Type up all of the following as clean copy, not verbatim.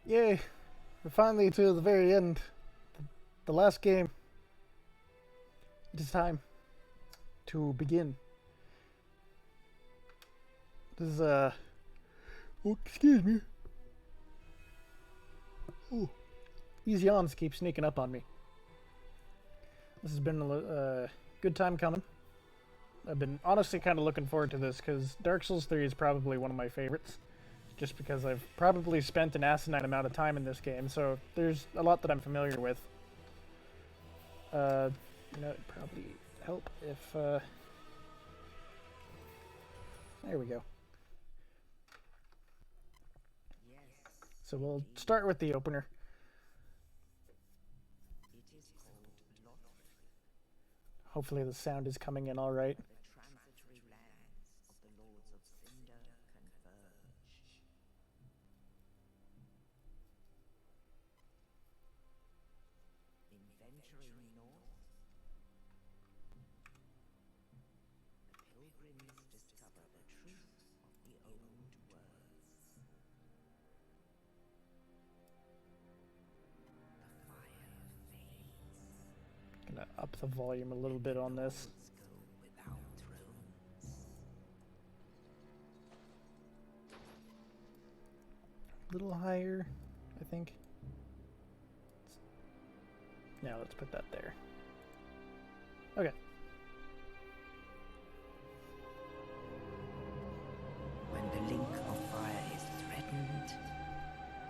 Yay! We're finally to the very end. The last game. It is time to begin. This is, oh, excuse me. Oh, these yawns keep sneaking up on me. This has been a good time coming. I've been honestly kind of looking forward to this because Dark Souls 3 is probably one of my favorites. Just because I've probably spent an asinine amount of time in this game, so there's a lot that I'm familiar with. It'd probably help if, there we go. So we'll start with the opener. Hopefully the sound is coming in all right. Gonna up the volume a little bit on this. A little higher, I think. Now let's put that there. Okay. When the link of fire is threatened,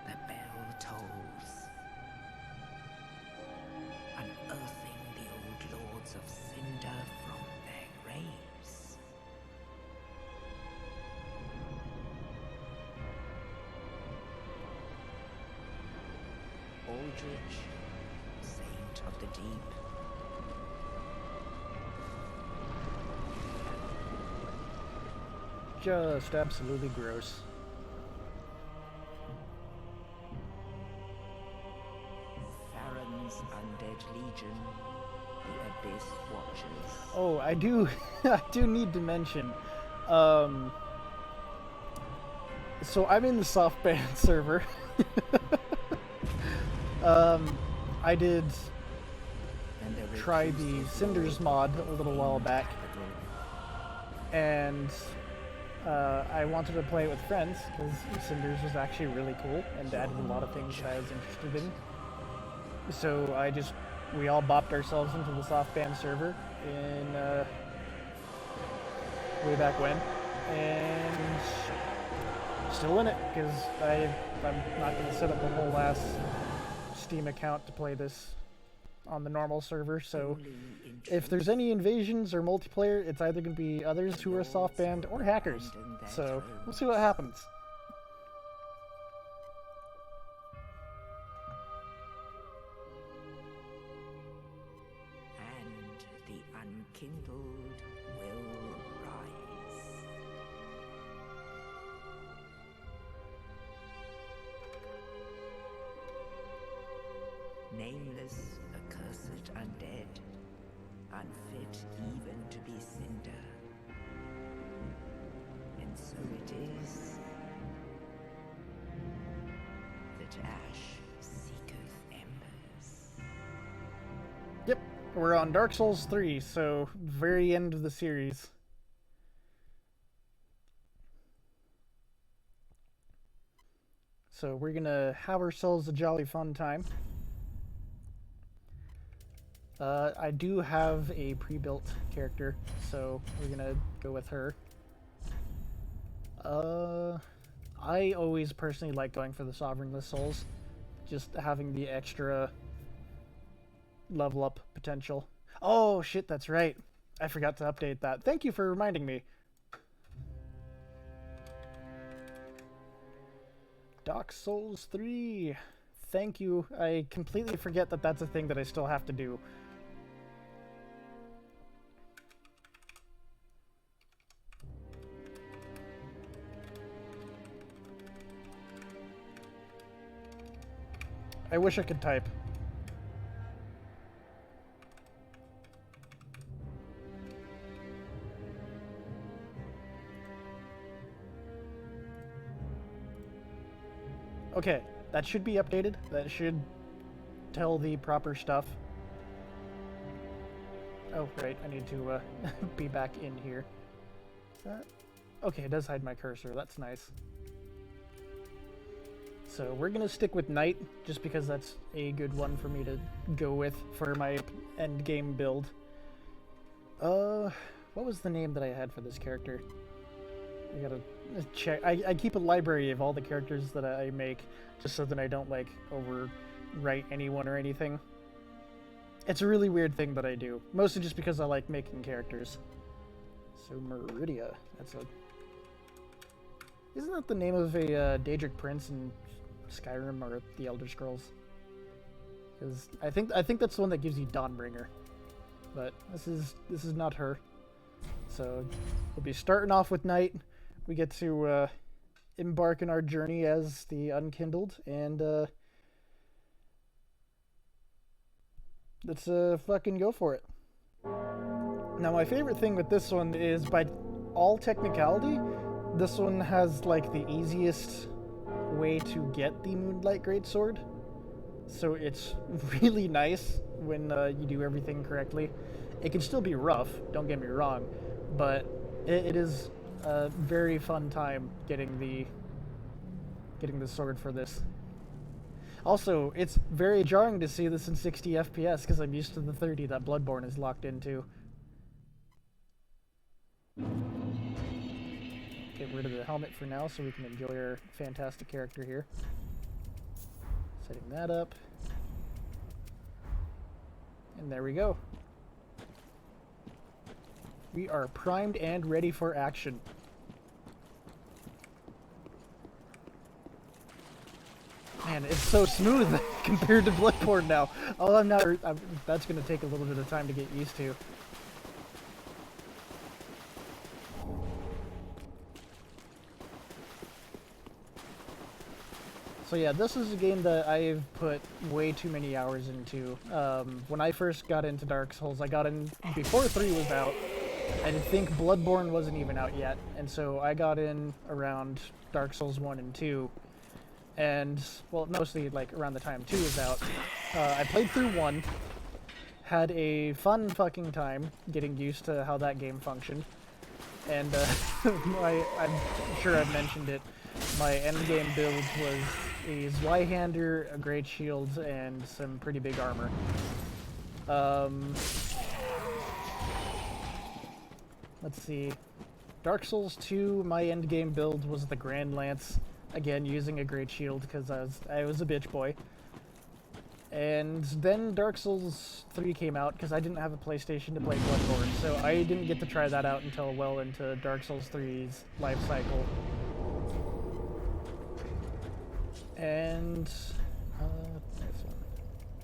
the bell tolls, unearthing the old lords of Cinder from their graves. Aldrich, saint of the deep. Just absolutely gross. Farron's undead legion, the Abyss Watchers. Oh, I do I do need to mention, so I'm in the SoftBand server. I did try the Cinders mod a little while back, and I wanted to play it with friends because Cinders was actually really cool and added a lot of things that I was interested in. So we all bopped ourselves into the SoftBand server in way back when, and still in it because I'm not going to set up a whole ass Steam account to play this on the normal server. So if there's any invasions or multiplayer, it's either going to be others who are SoftBand or hackers. So we'll see what happens. And the unkindled will rise. Nameless, accursed undead, unfit even to be cinder. And so it is that ash seeketh embers. Yep, we're on Dark Souls 3, so very end of the series. So we're gonna have ourselves a jolly fun time. I do have a pre-built character, so we're gonna go with her. I always personally like going for the Sovereignless Souls, just having the extra level up potential. Oh shit, that's right. I forgot to update that. Thank you for reminding me. Dark Souls 3. Thank you. I completely forget that that's a thing that I still have to do. I wish I could type. Okay, that should be updated. That should tell the proper stuff. Oh, right, I need to be back in here. Is that... Okay, it does hide my cursor, that's nice. So we're gonna stick with Knight, just because that's a good one for me to go with for my end game build. What was the name that I had for this character? I gotta check. I keep a library of all the characters that I make, just so that I don't, like, overwrite anyone or anything. It's a really weird thing that I do, mostly just because I like making characters. So Meridia, that's a... Isn't that the name of a Daedric Prince in Skyrim or the Elder Scrolls? Because I think that's the one that gives you Dawnbringer, but this is not her. So we'll be starting off with Knight. We get to embark on our journey as the Unkindled, and let's fucking go for it. Now, my favorite thing with this one is, by all technicality, this one has, like, the easiest way to get the Moonlight Greatsword. So it's really nice when you do everything correctly. It can still be rough, don't get me wrong, but it is a very fun time getting the sword for this. Also, it's very jarring to see this in 60 FPS, because I'm used to the 30 that Bloodborne is locked into. Get rid of the helmet for now so we can enjoy our fantastic character here. Setting that up. And there we go. We are primed and ready for action. Man, it's so smooth compared to Bloodborne now. Oh, that's going to take a little bit of time to get used to. So yeah, this is a game that I've put way too many hours into. When I first got into Dark Souls, I got in before 3 was out. I think Bloodborne wasn't even out yet, and so I got in around Dark Souls 1 and 2. And, well, mostly, like, around the time 2 was out. I played through 1, had a fun fucking time getting used to how that game functioned. And, I'm sure I've mentioned it, my endgame build was a Zweihander, a Great Shield, and some pretty big armor. Let's see. Dark Souls 2, my endgame build was the Grand Lance. Again, using a Great Shield because I was a bitch boy. And then Dark Souls 3 came out because I didn't have a PlayStation to play Bloodborne, so I didn't get to try that out until well into Dark Souls 3's life cycle. And this one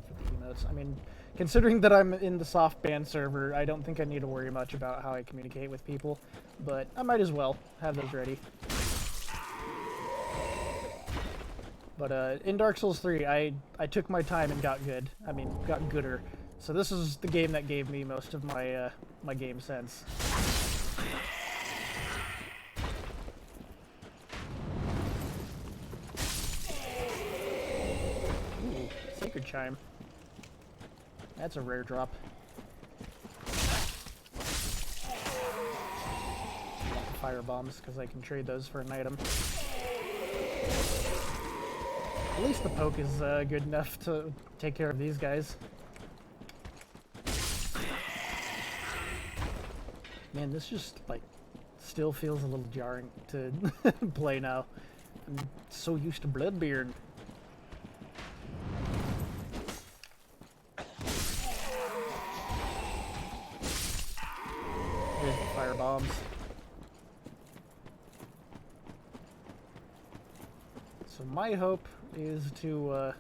for the emotes. I mean, considering that I'm in the soft ban server, I don't think I need to worry much about how I communicate with people, but I might as well have those ready. But in Dark Souls 3, I took my time and got good. I mean, got gooder. So this is the game that gave me most of my my game sense. Ooh, Sacred Chime. That's a rare drop. Fire bombs, because I can trade those for an item. At least the poke is good enough to take care of these guys. Man, this just, like, still feels a little jarring to play now. I'm so used to Bloodborne. There's the fire bombs. So my hope is to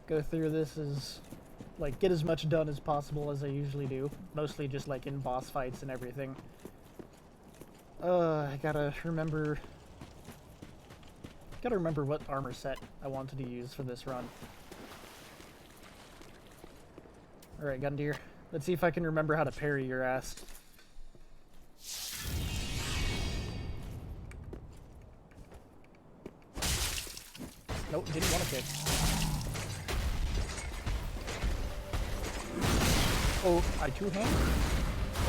go through this as, like, get as much done as possible as I usually do. Mostly just, like, in boss fights and everything. I gotta remember what armor set I wanted to use for this run. Alright, Gundyr. Let's see if I can remember how to parry your ass. Nope, didn't want to kick. Oh, I two-hand?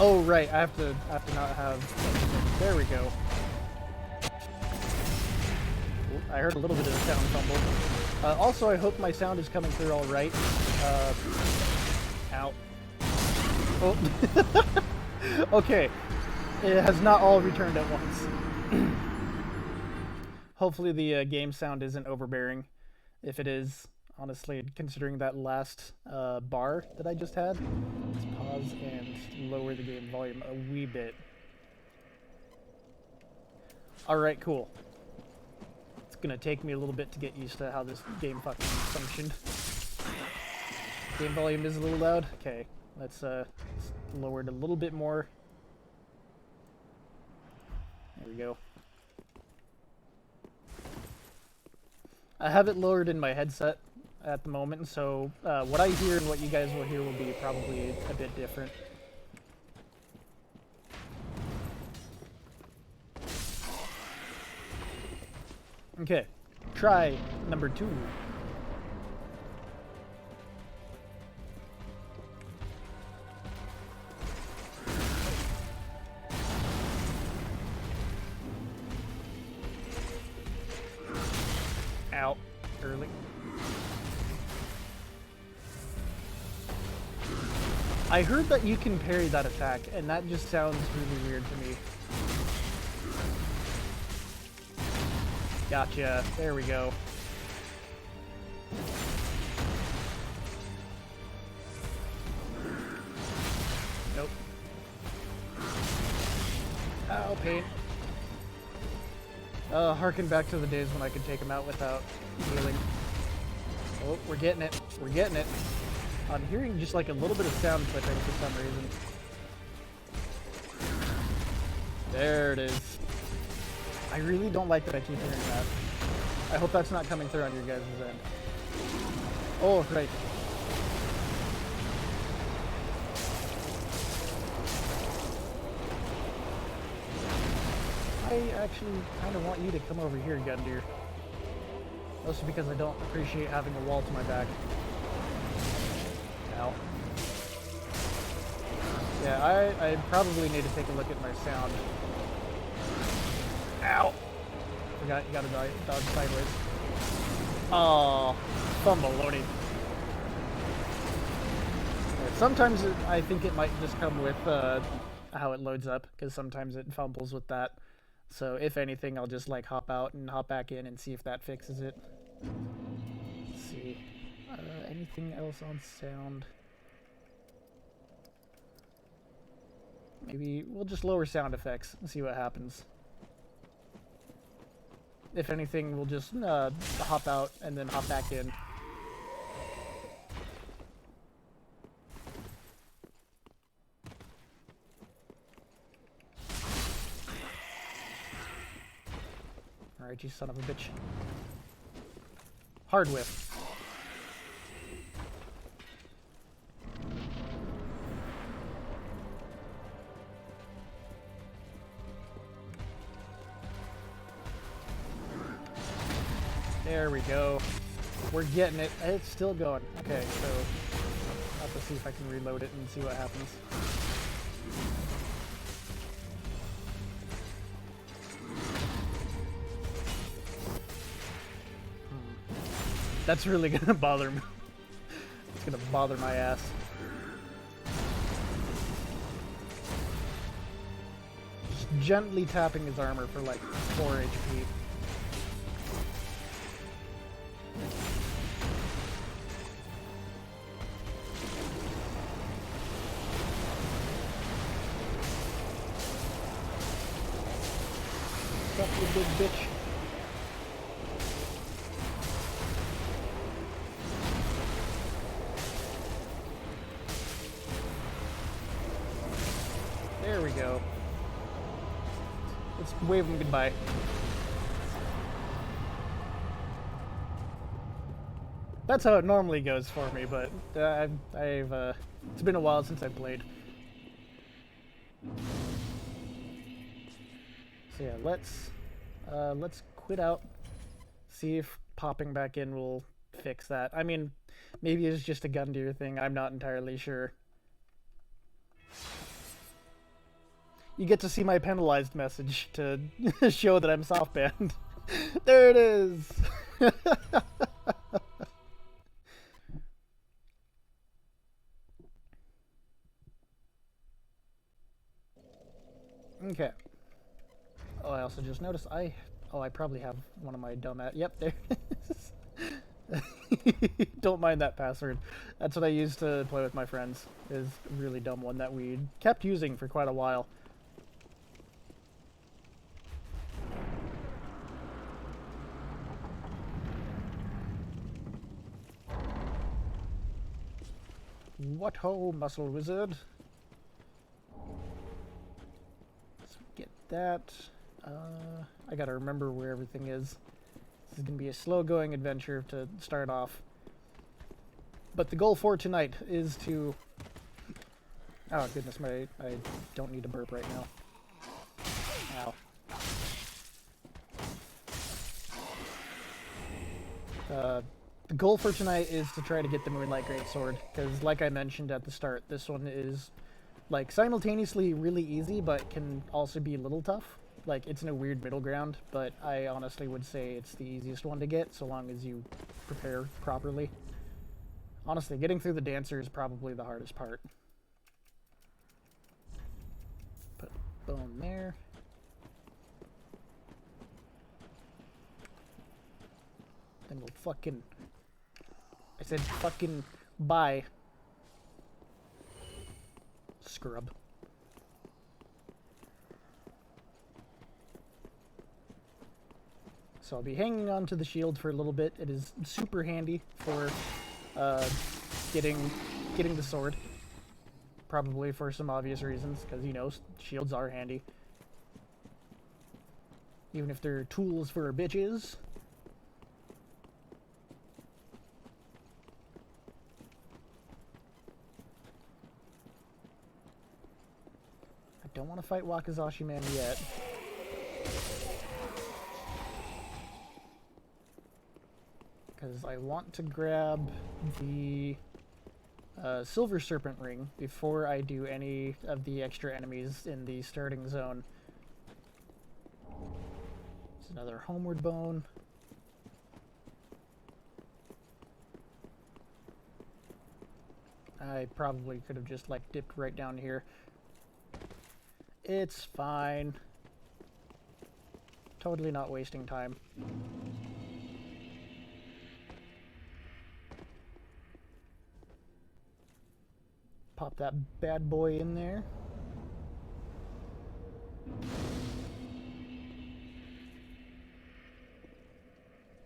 Oh, right, I have to not have anything. There we go. Ooh, I heard a little bit of a sound fumble. Also, I hope my sound is coming through all right. Ow. Oh. Okay. It has not all returned at once. Hopefully the game sound isn't overbearing. If it is, honestly, considering that last bar that I just had, let's pause and lower the game volume a wee bit. Alright, cool. It's gonna take me a little bit to get used to how this game fucking functioned. Game volume is a little loud. Okay, let's lower it a little bit more. There we go. I have it lowered in my headset at the moment, so what I hear and what you guys will hear will be probably a bit different. Okay, try number 2. Out early. I heard that you can parry that attack, and that just sounds really weird to me. Gotcha. There we go. Nope. Ow, pain. Harken back to the days when I could take him out without healing. Oh, we're getting it. We're getting it. I'm hearing just like a little bit of sound clipping for some reason. There it is. I really don't like that I keep hearing that. I hope that's not coming through on your guys' end. Oh, right. I actually kind of want you to come over here, Gundyr. Mostly because I don't appreciate having a wall to my back. Ow. Yeah, I probably need to take a look at my sound. Ow! Forgot you gotta dodge sideways. Oh, fumble loading. Sometimes I think it might just come with how it loads up, because sometimes it fumbles with that. So if anything, I'll just like hop out and hop back in and see if that fixes it. Let's see. Anything else on sound? Maybe we'll just lower sound effects and see what happens. If anything, we'll just hop out and then hop back in. Alright, you son of a bitch. Hard whiff. There we go. We're getting it. It's still going. Okay, so I'll have to see if I can reload it and see what happens. That's really gonna bother me. It's gonna bother my ass. Just gently tapping his armor for like 4 HP. What's up, you big bitch? There we go. Let's wave him goodbye. That's how it normally goes for me, but it's been a while since I played. So yeah, let's quit out. See if popping back in will fix that. I mean, maybe it's just a gun deer thing. I'm not entirely sure. You get to see my penalized message to show that I'm soft banned. There it is. Okay. Oh, I also just noticed I probably have one of my dumb yep, there it is. Don't mind that password. That's what I used to play with my friends. Is a really dumb one that we kept using for quite a while. What ho, muscle wizard? Let's get that. I gotta remember where everything is. This is gonna be a slow-going adventure to start off. But the goal for tonight is to... Oh goodness, I don't need to burp right now. Ow. The goal for tonight is to try to get the Moonlight Greatsword, because like I mentioned at the start, this one is like simultaneously really easy, but can also be a little tough. Like, it's in a weird middle ground, but I honestly would say it's the easiest one to get, so long as you prepare properly. Honestly, getting through the dancer is probably the hardest part. Put a bone there. Then we'll fucking... I said fucking bye. Scrub. So I'll be hanging on to the shield for a little bit. It is super handy for getting the sword. Probably for some obvious reasons, because, you know, shields are handy. Even if they're tools for bitches. I don't want to fight Wakazashi Man yet. Because I want to grab the Silver Serpent Ring before I do any of the extra enemies in the starting zone. There's another Homeward Bone. I probably could have just, like, dipped right down here. It's fine. Totally not wasting time. Pop that bad boy in there.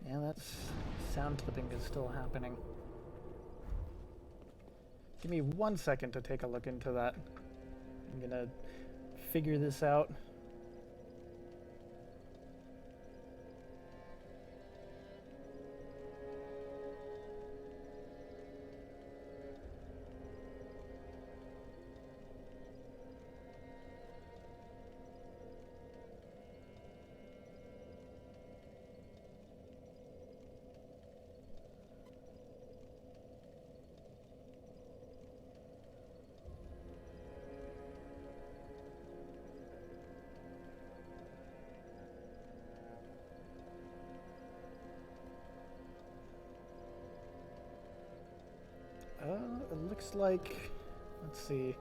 Yeah, that's... sound clipping is still happening. Give me 1 second to take a look into that. I'm gonna figure this out. It looks like... let's see.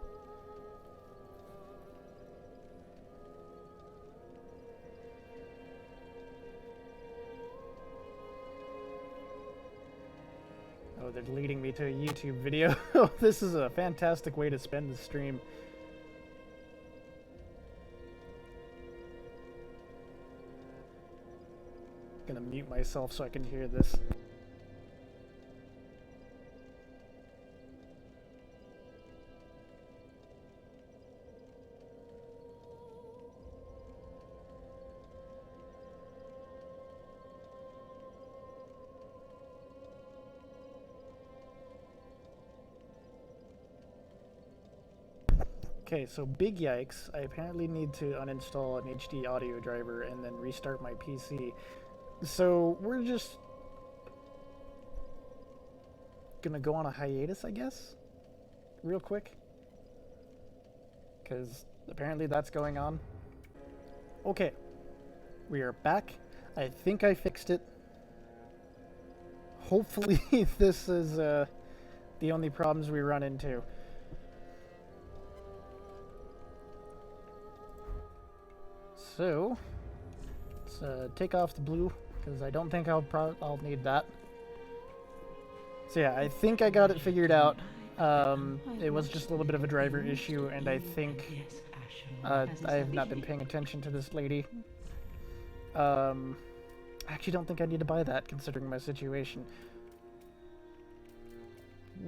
Oh, they're leading me to a YouTube video. This is a fantastic way to spend the stream. I'm gonna mute myself so I can hear this. Okay, so big yikes. I apparently need to uninstall an HD audio driver and then restart my PC. So we're just gonna go on a hiatus, I guess, real quick, because apparently that's going on. Okay, we are back. I think I fixed it. Hopefully this is the only problems we run into. So, let's take off the blue, because I don't think I'll need that. So yeah, I think I got it figured out. It was just a little bit of a driver issue, and I think I have not been paying attention to this lady. I actually don't think I need to buy that, considering my situation. I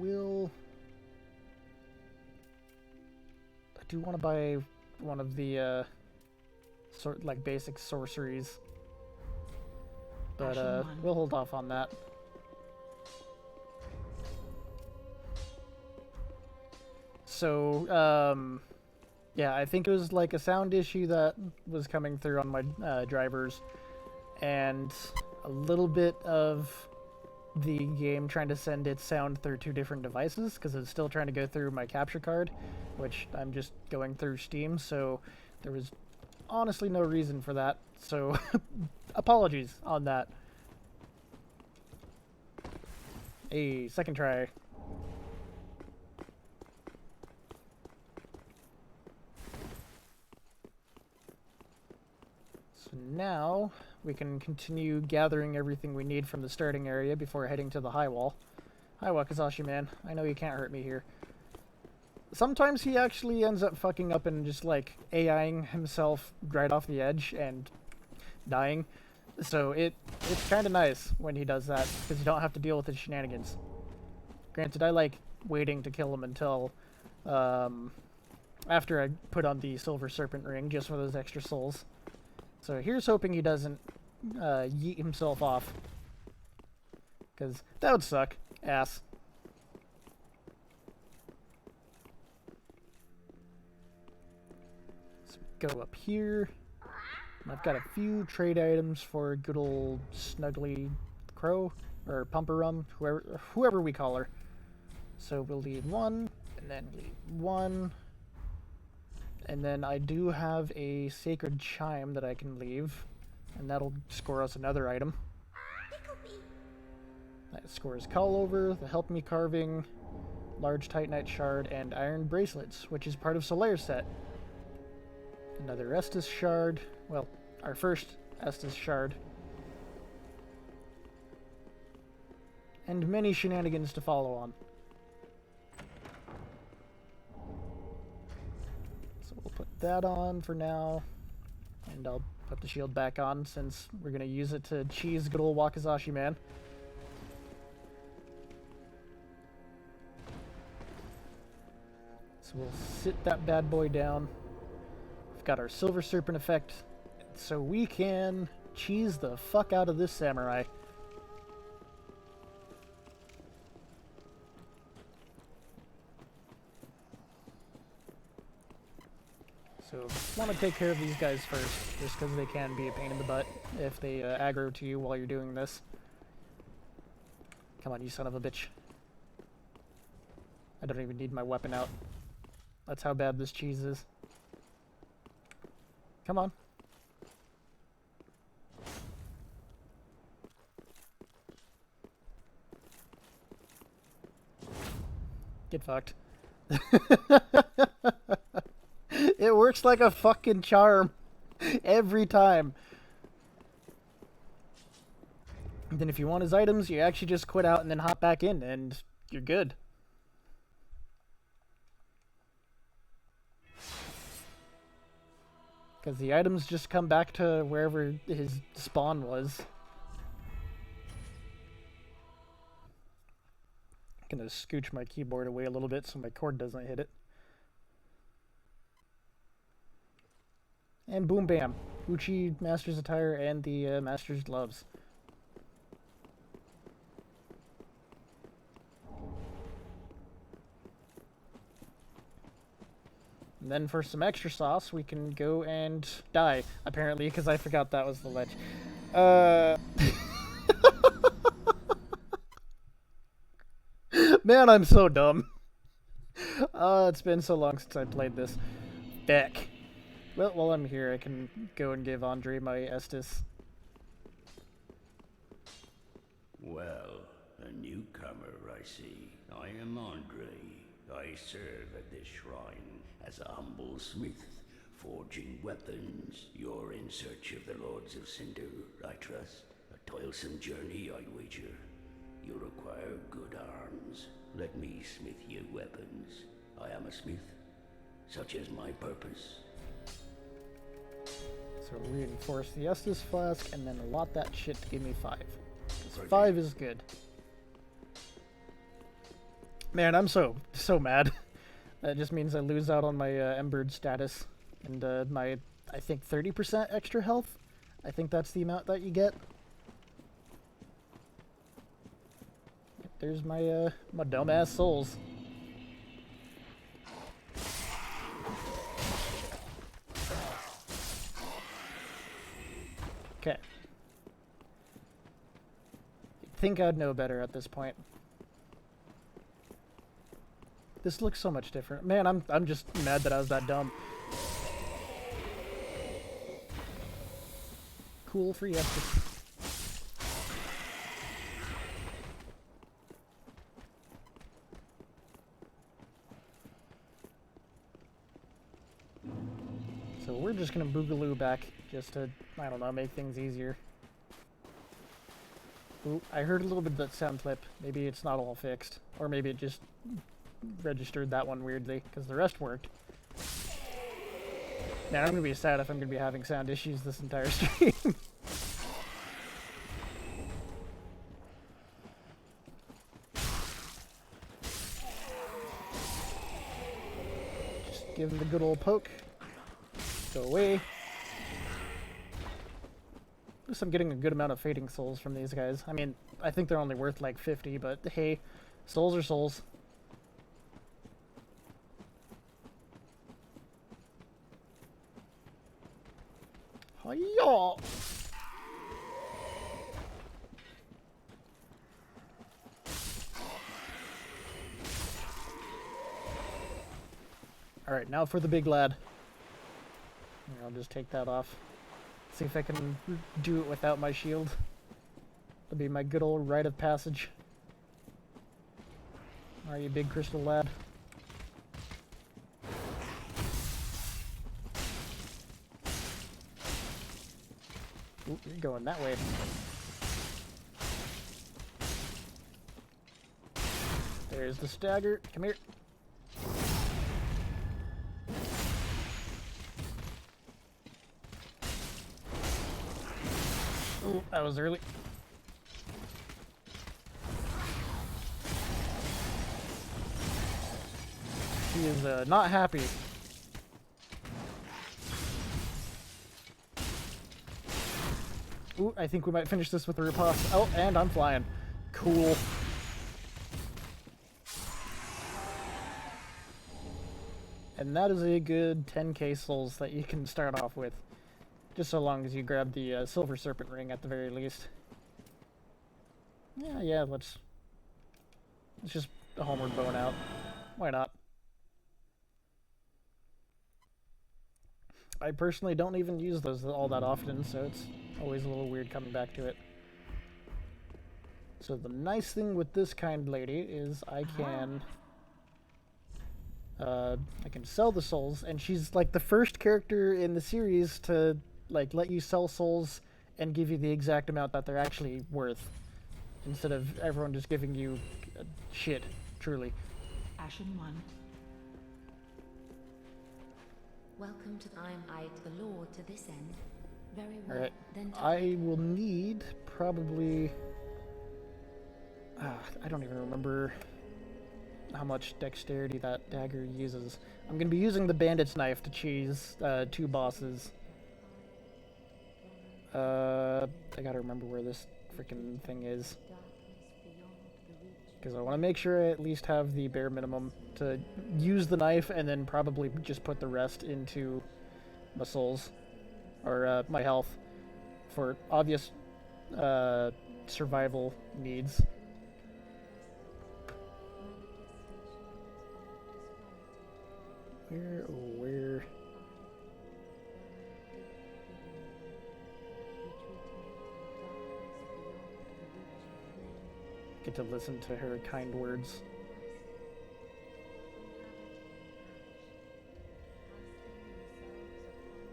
do want to buy one of the basic sorceries, but we'll hold off on that. So yeah, I think it was like a sound issue that was coming through on my drivers, and a little bit of the game trying to send its sound through two different devices, because it's still trying to go through my capture card, which I'm just going through Steam, so there was honestly no reason for that, so apologies on that. Hey, second try. So now we can continue gathering everything we need from the starting area before heading to the high wall. Hi, Wakazashi man. I know you can't hurt me here. Sometimes he actually ends up fucking up and just like AIing himself right off the edge and dying. So it's kind of nice when he does that, because you don't have to deal with his shenanigans. Granted, I like waiting to kill him until after I put on the Silver Serpent Ring, just for those extra souls. So here's hoping he doesn't yeet himself off, because that would suck ass. So we go up here. I've got a few trade items for good old Snuggly Crow, or Pumperum, whoever we call her. So we'll leave one, and then leave one. And then I do have a Sacred Chime that I can leave, and that'll score us another item. That scores Call Over, the Help Me Carving, Large Titanite Shard, and Iron Bracelets, which is part of Solair's set. Another Estus Shard, well, our first Estus Shard. And many shenanigans to follow on. Put that on for now, and I'll put the shield back on since we're going to use it to cheese good old Wakazashi man. So we'll sit that bad boy down. We've got our Silver Serpent effect, so we can cheese the fuck out of this samurai. So want to take care of these guys first, just because they can be a pain in the butt if they aggro to you while you're doing this. Come on, you son of a bitch. I don't even need my weapon out. That's how bad this cheese is. Come on. Get fucked. It works like a fucking charm every time. And then if you want his items, you actually just quit out and then hop back in, and you're good. Because the items just come back to wherever his spawn was. I'm gonna scooch my keyboard away a little bit so my cord doesn't hit it. And boom bam. Uchi Master's Attire and the Master's Gloves. And then for some extra sauce, we can go and die, apparently, because I forgot that was the ledge. Man, I'm so dumb. It's been so long since I played this. Deck. Well, while I'm here, I can go and give Andre my Estus. Well, a newcomer, I see. I am Andre. I serve at this shrine as a humble smith, forging weapons. You're in search of the Lords of Cinder, I trust. A toilsome journey, I wager. You require good arms. Let me smith you weapons. I am a smith. Such is my purpose. So reinforce the Estus flask and then allot that shit to give me 5. 5 is good. Man, I'm so mad. That just means I lose out on my Embered status and my, I think, 30% extra health. I think that's the amount that you get. There's my my dumbass souls. Okay. You'd think I'd know better at this point. This looks so much different. Man, I'm just mad that I was that dumb. Cool for yesterday. So we're just gonna boogaloo back just to, I don't know, make things easier. Ooh, I heard a little bit of that sound clip. Maybe it's not all fixed. Or maybe it just registered that one weirdly, because the rest worked. Man, I'm gonna be sad if I'm gonna be having sound issues this entire stream. Just give him the good old poke. Go away. At least I'm getting a good amount of fading souls from these guys. I mean, I think they're only worth like 50, but hey, souls are souls. Hiya! Alright, now for the big lad. Here, I'll just take that off. See if I can do it without my shield. That'll be my good old rite of passage. Are you big crystal lad? Ooh, you're going that way. There's the stagger. Come here. Ooh, that was early. She is not happy. Ooh, I think we might finish this with a riposte. Oh, and I'm flying. Cool. And that is a good 10k souls that you can start off with. Just so long as you grab the Silver Serpent Ring at the very least. Yeah, let's just a homeward bone out. Why not? I personally don't even use those all that often, so it's always a little weird coming back to it. So the nice thing with this kind lady is I can sell the souls, and she's like the first character in the series to like let you sell souls and give you the exact amount that they're actually worth, instead of everyone just giving you shit. Truly. Ashen one. Welcome to I the Lord to this end. Very well. Alright, Then I will need probably... I don't even remember how much dexterity that dagger uses. I'm going to be using the bandit's knife to cheese 2 bosses. I gotta remember where this freaking thing is. Because I want to make sure I at least have the bare minimum to use the knife and then probably just put the rest into my souls. Or my health. For obvious Where, oh, where? Get to listen to her kind words.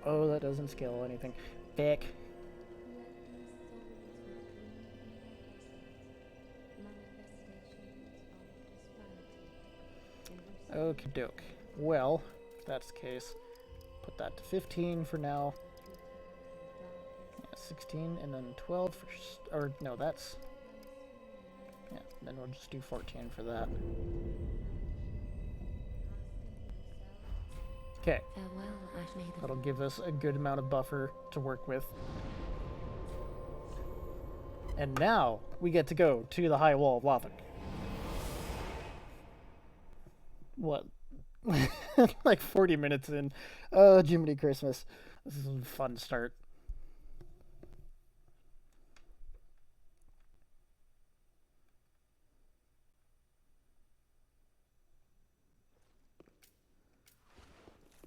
Oh, that doesn't scale anything. Back. Okie doke. Well, if that's the case, put that to 15 for now. Yeah, 16 and then 12 for, or no, that's, yeah, then we'll just do 14 for that. Okay. That'll give us a good amount of buffer to work with. And now we get to go to the High Wall of Lothric. What? Like 40 minutes in. Oh, Jiminy Christmas. This is a fun start.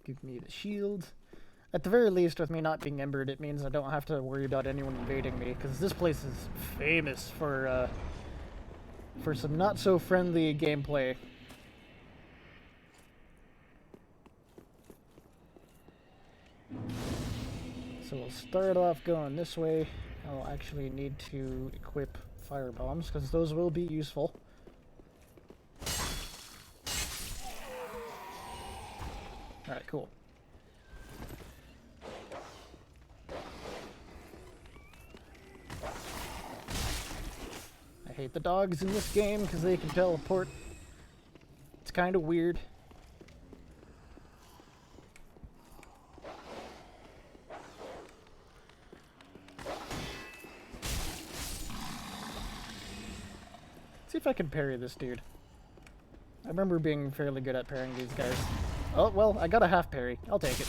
Give me the shield. At the very least, with me not being embered, it means I don't have to worry about anyone invading me, because this place is famous for some not-so-friendly gameplay. So we'll start off going this way. I'll actually need to equip fire bombs, because those will be useful. Alright, cool. I hate the dogs in this game because they can teleport. It's kind of weird. See if I can parry this dude. I remember being fairly good at parrying these guys. Oh, well, I got a half parry. I'll take it.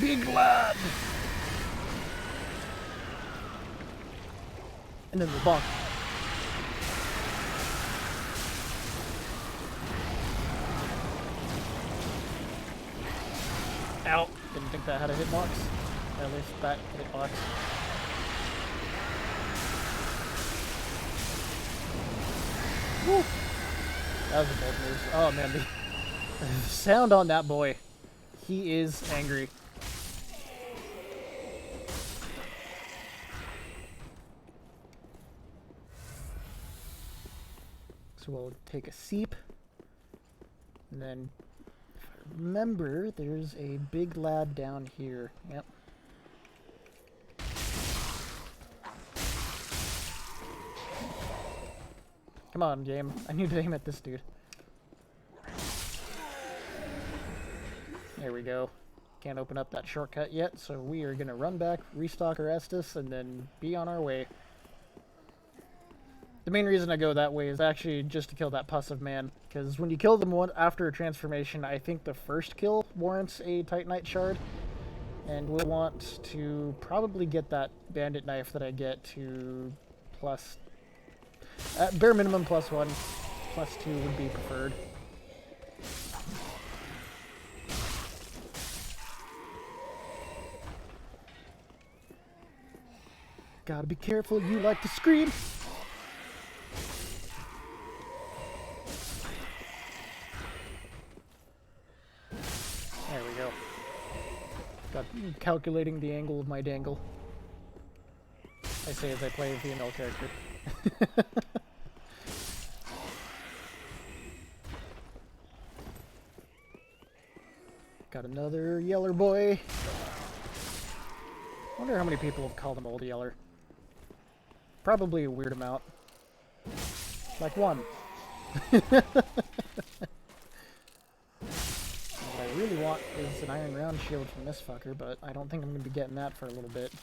Big lad! And then the bonk. Ow! Didn't think that had a hitbox. At least that hitbox. Woo! That was a bold move. Oh man, the sound on that boy. He is angry. So we'll take a seep, and then, if I remember, there's a big lad down here. Yep. Come on, game. I need to aim at this dude. There we go. Can't open up that shortcut yet, so we are going to run back, restock our Estus, and then be on our way. The main reason I go that way is actually just to kill that Pussive Man, because when you kill them after a transformation, I think the first kill warrants a Titanite shard, and we'll want to probably get that bandit knife that I get to plus, at bare minimum +1, +2 would be preferred. Gotta be careful, you like to scream! There we go. Got calculating the angle of my dangle. I say as I play a female character. Got another Yeller boy. Wonder how many people have called him Old Yeller. Probably a weird amount. Like one. What I really want is an iron round shield from this fucker, but I don't think I'm going to be getting that for a little bit.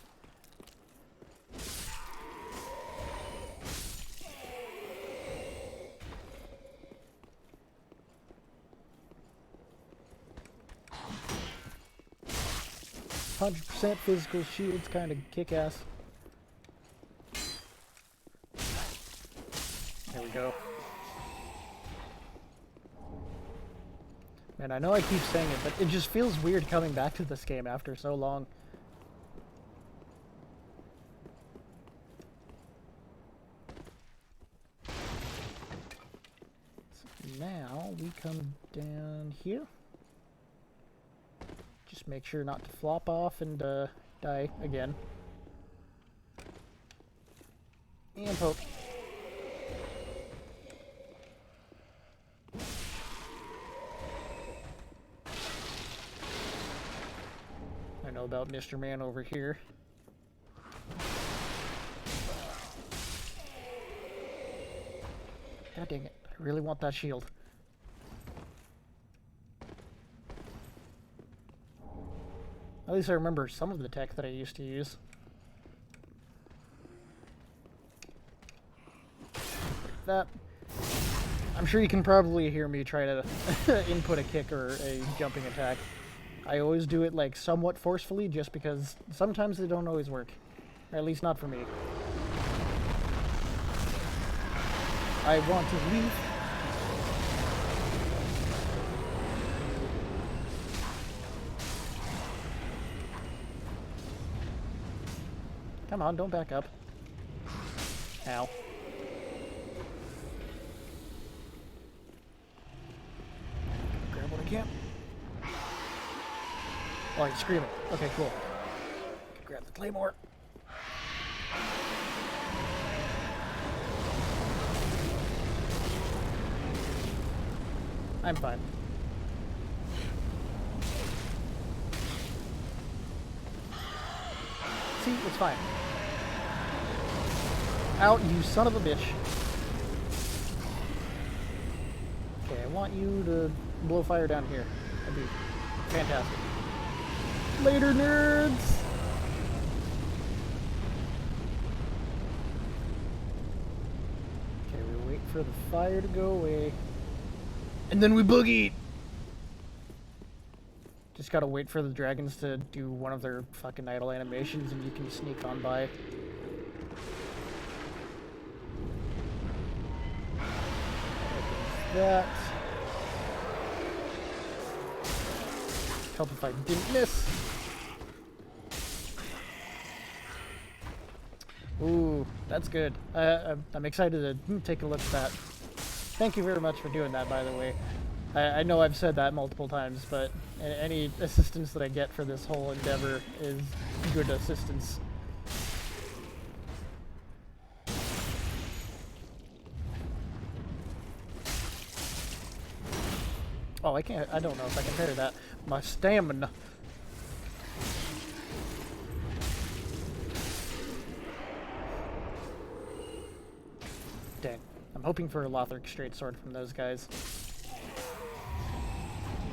100% physical shield's kind of kick-ass. There we go. And I know I keep saying it, but it just feels weird coming back to this game after so long. So now we come down here. Just make sure not to flop off and die again. And poke. I know about Mr. Man over here. God dang it. I really want that shield. At least I remember some of the tech that I used to use. Like that. I'm sure you can probably hear me try to input a kick or a jumping attack. I always do it like somewhat forcefully just because sometimes they don't always work. Or at least not for me. I want to leave. Come on, don't back up. Ow. Grab what I can. Oh, he's screaming. Okay, cool. Grab the claymore. I'm fine. See, it's fine. Out, you son of a bitch. Okay, I want you to blow fire down here. That'd be fantastic. Later, nerds! Okay, we wait for the fire to go away. And then we boogie! Just gotta wait for the dragons to do one of their fucking idle animations and you can sneak on by. That. Help if I didn't miss. Ooh, that's good. I'm excited to take a look at that. Thank you very much for doing that, by the way. I know I've said that multiple times, but any assistance that I get for this whole endeavor is good assistance. Oh, I don't know if I can parry that. My stamina. Dang. I'm hoping for a Lothric straight sword from those guys.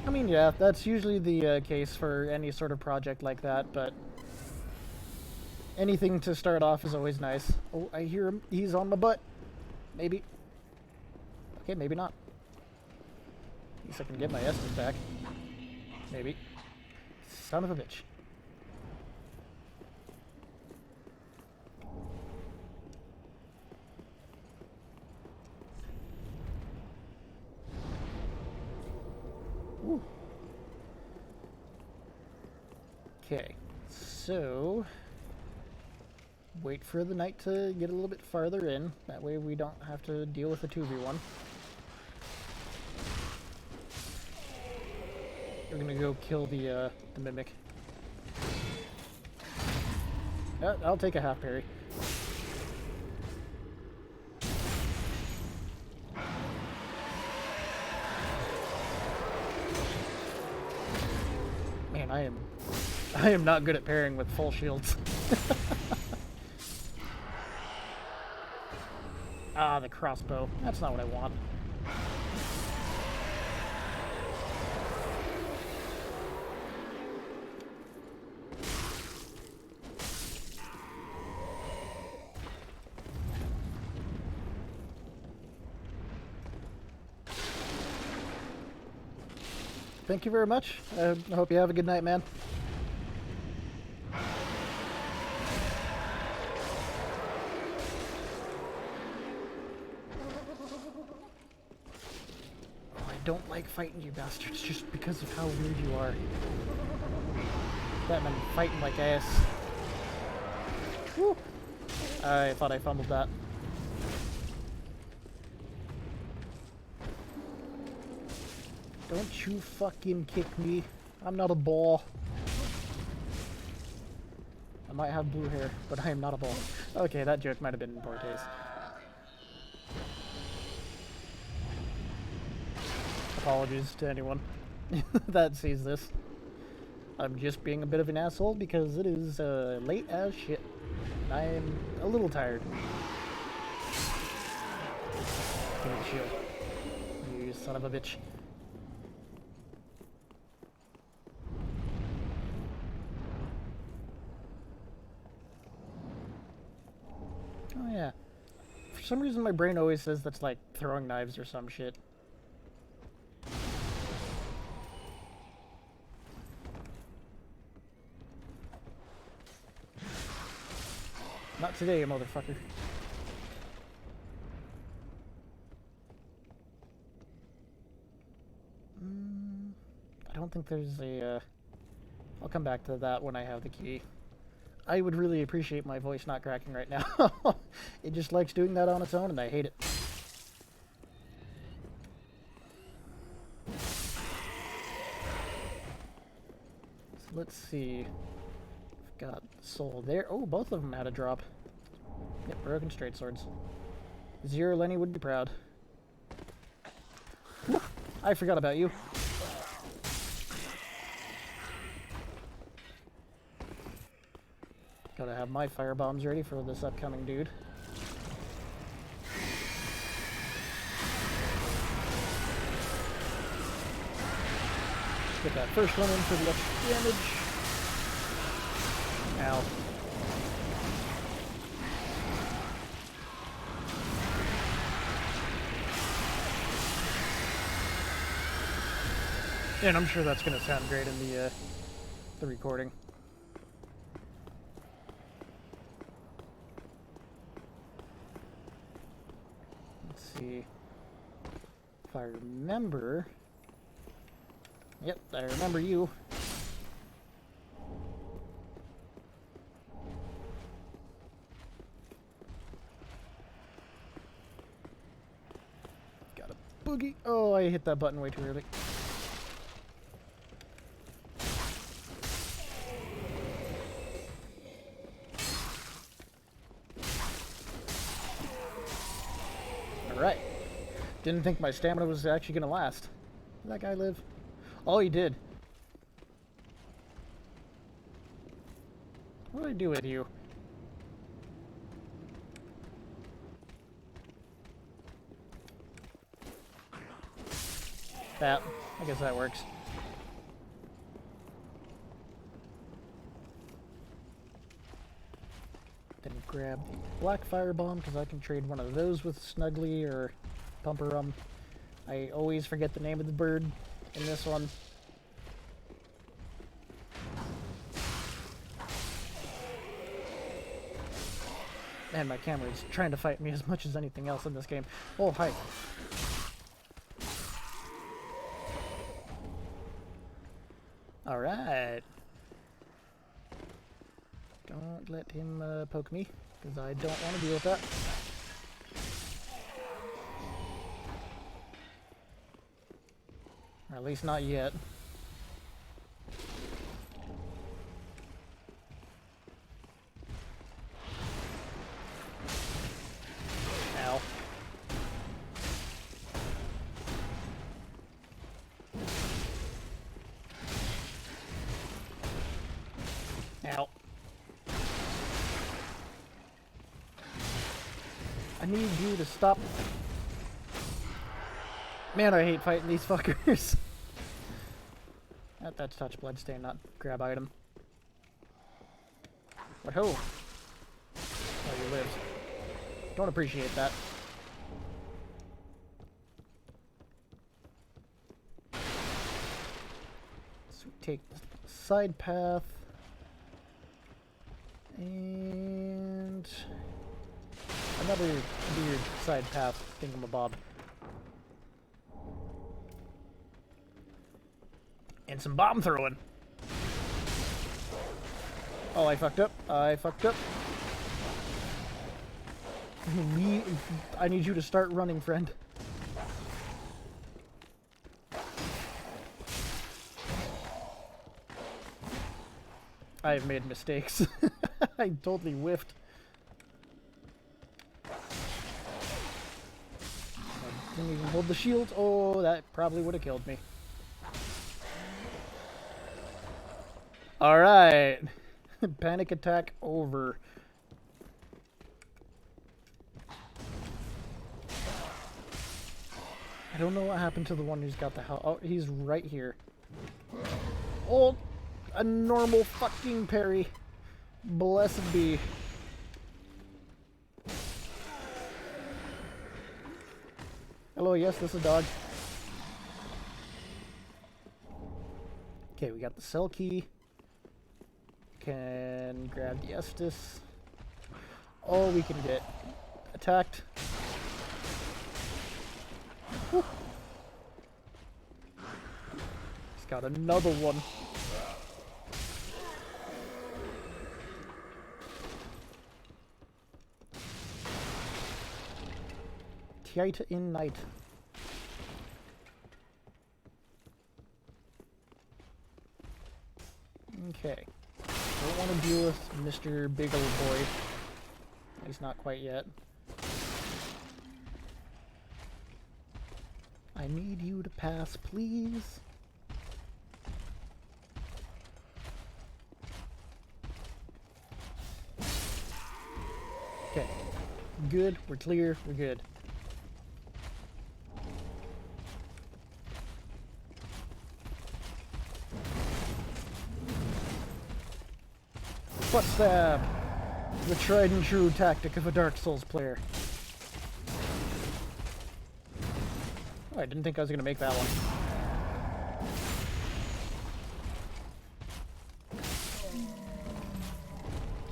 I mean, yeah, that's usually the case for any sort of project like that, but anything to start off is always nice. Oh, I hear him. He's on my butt. Maybe. Okay, maybe not. At least I can get my essence back. Maybe. Son of a bitch. Ooh. Okay, so wait for the night to get a little bit farther in. That way we don't have to deal with a 2v1. We're gonna go kill the mimic. I'll take a half parry. Man, I am not good at parrying with full shields. Ah, the crossbow. That's not what I want. Thank you very much. I hope you have a good night, man. don't like fighting you bastards just because of how weird you are. That man fighting like ass. Woo! I thought I fumbled that. Don't you fucking kick me. I'm not a ball. I might have blue hair, but I am not a ball. Okay, that joke might have been in poor taste. Apologies to anyone that sees this. I'm just being a bit of an asshole because it is late as shit. I am a little tired. Give me the shield. You son of a bitch. Oh yeah. For some reason my brain always says that's like throwing knives or some shit. Not today, motherfucker. I don't think there's a, I'll come back to that when I have the key. I would really appreciate my voice not cracking right now. It just likes doing that on its own, and I hate it. So let's see. I've got soul there. Oh, both of them had a drop. Yep, broken straight swords. Zero Lenny would be proud. I forgot about you. Gotta have my fire bombs ready for this upcoming dude. Get that first one in for the extra damage. Ow. And I'm sure that's gonna sound great in the recording. Let's see if I remember. Yep, I remember you. Got a boogie. Oh, I hit that button way too early. Alright. Didn't think my stamina was actually gonna last. Did that guy live? Oh, he did. What do I do with you? That. I guess that works. Then grab the black firebomb because I can trade one of those with Snuggly or Pumperum. I always forget the name of the bird in this one. Man, my camera is trying to fight me as much as anything else in this game. Oh, hi. Alright. Don't let him poke me, because I don't want to deal with that. Or at least not yet. Ow. Ow. I need you to stop. Man, I hate fighting these fuckers. That's touch bloodstain, not grab item. But ho! Oh, you lived. Don't appreciate that. So we take the side path. And another weird side path thingamabob. Alright, some bomb throwing. Oh, I fucked up. I fucked up. I need you to start running, friend. I have made mistakes. I totally whiffed. I didn't even hold the shield. Oh, that probably would have killed me. Alright. Panic attack over. I don't know what happened to the one who's got the hell. Oh, he's right here. Oh, a normal fucking parry. Blessed be. Hello, yes, this is a dog. Okay, we got the cell key. Can grab the Estus. Oh, we can get attacked. Whew. He's got another one. Tight in night. Okay. Don't want to deal with Mr. Big Old Boy. He's not quite yet. I need you to pass, please. Okay. Good. We're clear. We're good. Foot stab. The tried and true tactic of a Dark Souls player. Oh, I didn't think I was going to make that one.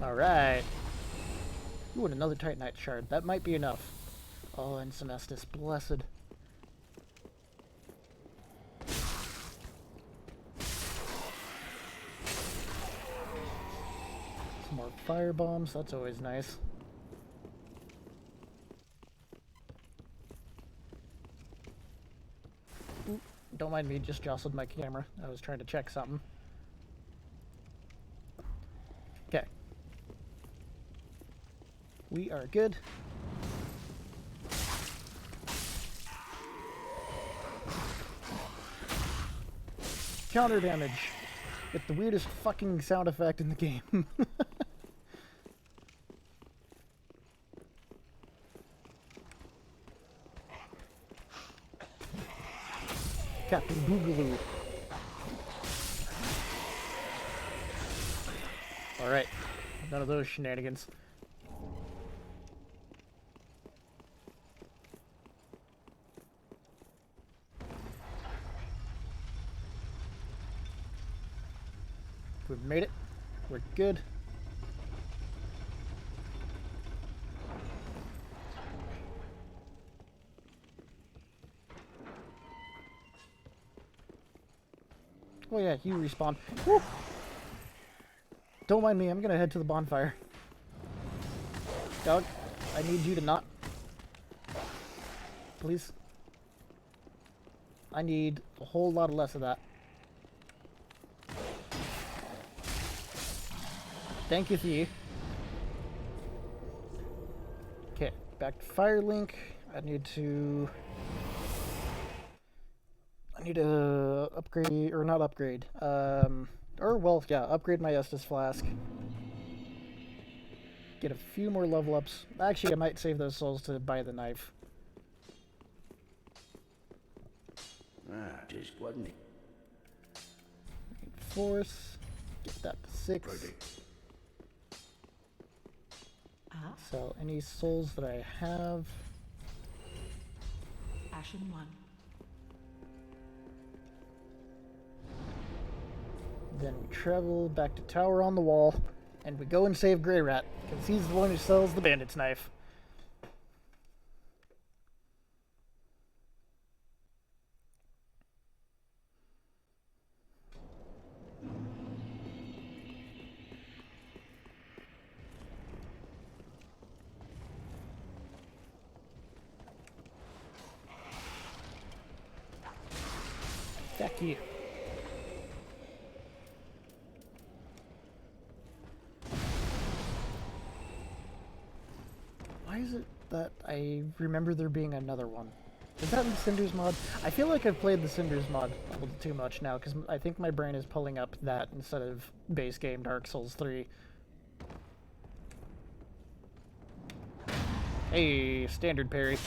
Alright. Ooh, and another Titanite shard. That might be enough. Oh, and some Estus. Blessed. Some more fire bombs. That's always nice. Ooh, don't mind me, just jostled my camera. I was trying to check something. Okay. We are good. Counter damage with the weirdest fucking sound effect in the game. Captain Boogaloo. Alright. None of those shenanigans. We've made it. We're good. Oh yeah, you respawn. Woo! Don't mind me, I'm gonna head to the bonfire. Dog, I need you to not. Please. I need a whole lot less of that. Thank you, Thea. Okay, back to Firelink. I need to upgrade, or not upgrade. Upgrade my Estus Flask. Get a few more level ups. Actually, I might save those souls to buy the knife. Just wasn't it? Force. Get that to 6. Pretty. Sell any souls that I have. Ashen 1. Then we travel back to Tower on the Wall, and we go and save Grey Rat, because he's the one who sells the bandit's knife. Key. Why is it that I remember there being another one? Is that in the Cinders mod? I feel like I've played the Cinders mod a little too much now, because I think my brain is pulling up that instead of base game Dark Souls 3. Hey, standard parry.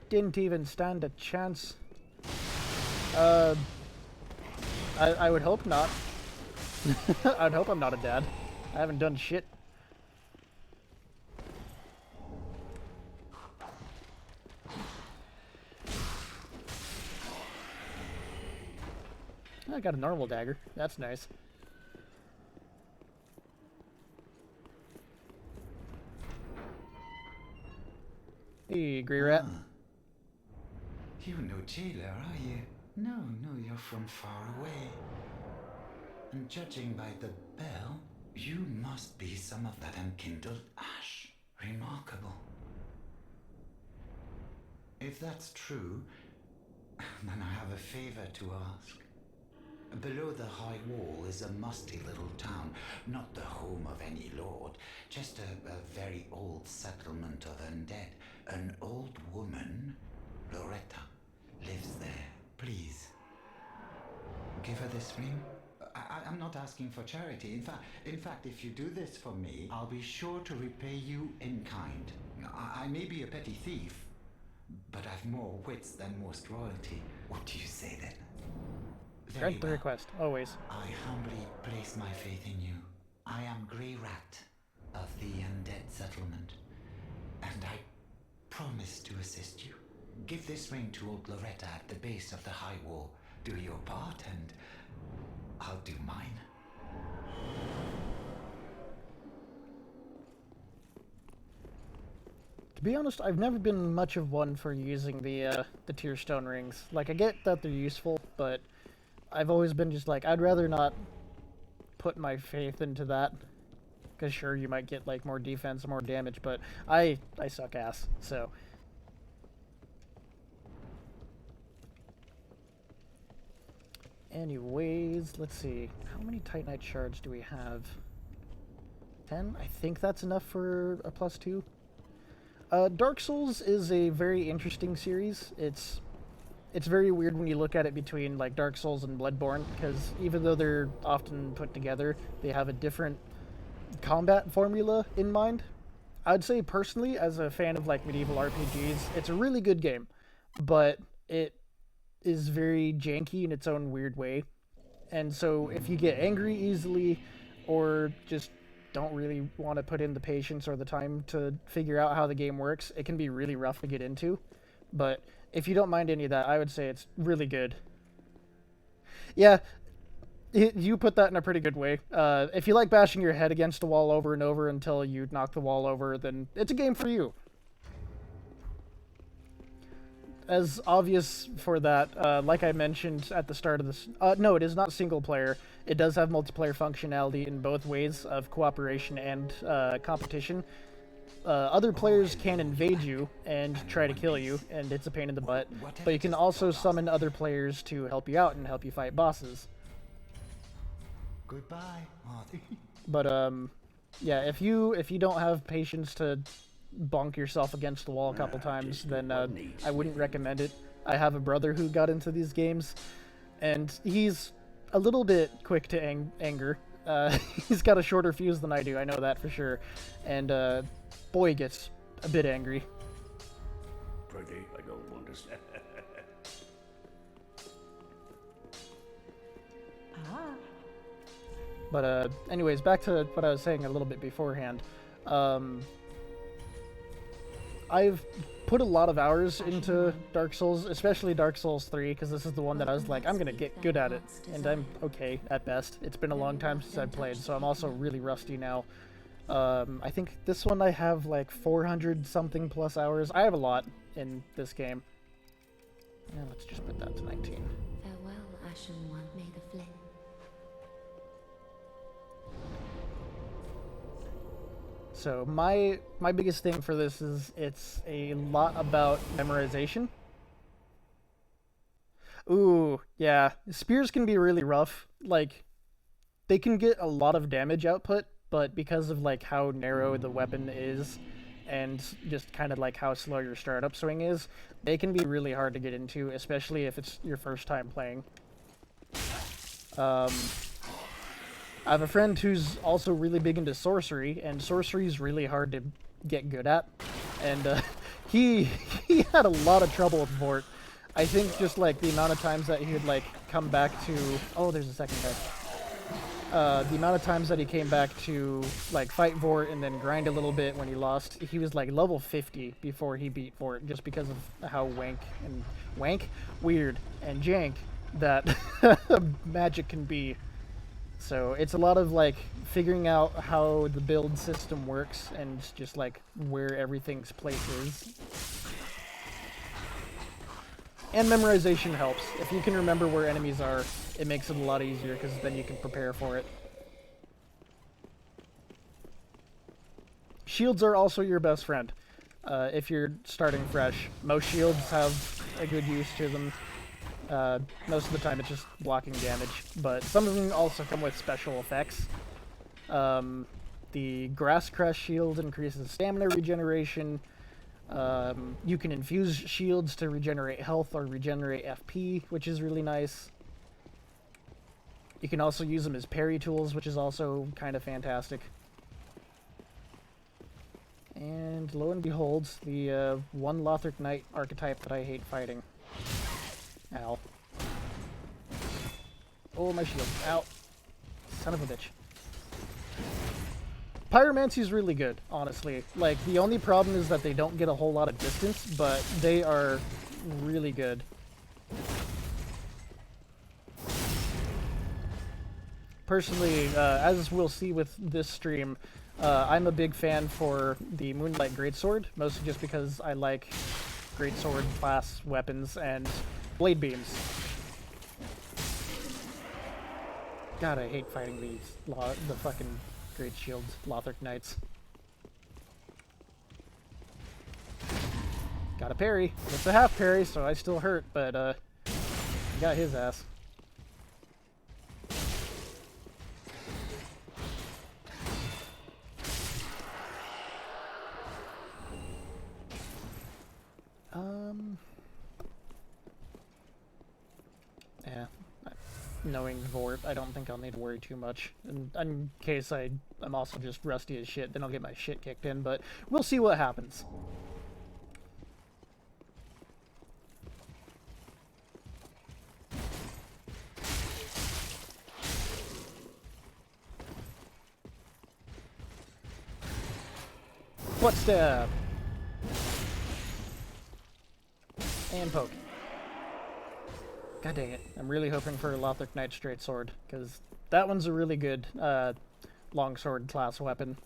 Didn't even stand a chance. I would hope not. I'd hope I'm not a dad. I haven't done shit. I got a normal dagger. That's nice. Hey, Grey Rat. You're no jailer, are you? No, you're from far away. And judging by the bell, you must be some of that unkindled ash. Remarkable. If that's true, then I have a favor to ask. Below the high wall is a musty little town, not the home of any lord, just a very old settlement of undead. An old woman, Loretta, lives there. Please, give her this ring. I'm not asking for charity. In fact, if you do this for me, I'll be sure to repay you in kind. I may be a petty thief, but I've more wits than most royalty. What do you say then? Grant the request, always. I humbly place my faith in you. I am Grey Rat of the undead settlement, and I promise to assist you. Give this ring to old Loretta at the base of the high wall. Do your part, and I'll do mine. To be honest, I've never been much of one for using the Tear Stone rings. Like, I get that they're useful, but I've always been just like, I'd rather not put my faith into that. Because sure, you might get like more defense, more damage, but I suck ass, so. Anyways, let's see. How many Titanite shards do we have? 10? I think that's enough for a +2. Dark Souls is a very interesting series. It's very weird when you look at it between like Dark Souls and Bloodborne, because even though they're often put together, they have a different combat formula in mind. I'd say personally, as a fan of like medieval RPGs, it's a really good game, but it is very janky in its own weird way. And so if you get angry easily, or just don't really want to put in the patience or the time to figure out how the game works, it can be really rough to get into. But if you don't mind any of that, I would say it's really good. Yeah, you put that in a pretty good way. If you like bashing your head against the wall over and over until you knock the wall over, then it's a game for you. As obvious for that, like I mentioned at the start of this... no, it is not single player. It does have multiplayer functionality in both ways of cooperation and competition. Other players can invade you and try to kill you, and it's a pain in the butt. But you can also summon other players to help you out and help you fight bosses. Goodbye, Marty. But yeah, if you don't have patience to bonk yourself against the wall a couple times, then I wouldn't recommend it. I have a brother who got into these games, and he's a little bit quick to anger. He's got a shorter fuse than I do, I know that for sure. And boy, he gets a bit angry. Pretty, I don't understand. But anyways, back to what I was saying a little bit beforehand. I've put a lot of hours into Dark Souls, especially Dark Souls 3, because this is the one that I was like, I'm gonna get good at it, and I'm okay at best. It's been a long time since I've played, so I'm also really rusty now. I think this one I have like 400 something plus hours. I have a lot in this game. Yeah, let's just put that to 19. Farewell, Ashen One, may the flame. So my biggest thing for this is it's a lot about memorization. Ooh, yeah. Spears can be really rough. Like, they can get a lot of damage output, but because of like how narrow the weapon is and just kind of like how slow your startup swing is, they can be really hard to get into, especially if it's your first time playing. I have a friend who's also really big into sorcery, and sorcery is really hard to get good at. And he he had a lot of trouble with Vort. I think just like the amount of times that he would like come back to, oh, there's a second guy. The amount of times that he came back to like fight Vort and then grind a little bit when he lost, he was like level 50 before he beat Vort, just because of how weird and jank that magic can be. So it's a lot of like figuring out how the build system works and just like where everything's place is. And memorization helps. If you can remember where enemies are, it makes it a lot easier because then you can prepare for it. Shields are also your best friend if you're starting fresh. Most shields have a good use to them. Most of the time it's just blocking damage, but some of them also come with special effects. The Grass Crest shield increases stamina regeneration. You can infuse shields to regenerate health or regenerate FP, which is really nice. You can also use them as parry tools, which is also kind of fantastic. And lo and behold, the one Lothric Knight archetype that I hate fighting. Ow. Oh, my shield. Ow. Son of a bitch. Pyromancy's really good, honestly. Like, the only problem is that they don't get a whole lot of distance, but they are really good. Personally, as we'll see with this stream, I'm a big fan for the Moonlight Greatsword, mostly just because I like Greatsword class weapons and blade beams. God, I hate fighting the fucking Great Shields, Lothric Knights. Got a parry. It's a half parry, so I still hurt, but I got his ass. Yeah. Knowing Vort, I don't think I'll need to worry too much. In case I'm also just rusty as shit, then I'll get my shit kicked in, but we'll see what happens. Foot stab! And poke. God dang it. I'm really hoping for a Lothric Knight Straight Sword, because that one's a really good longsword class weapon.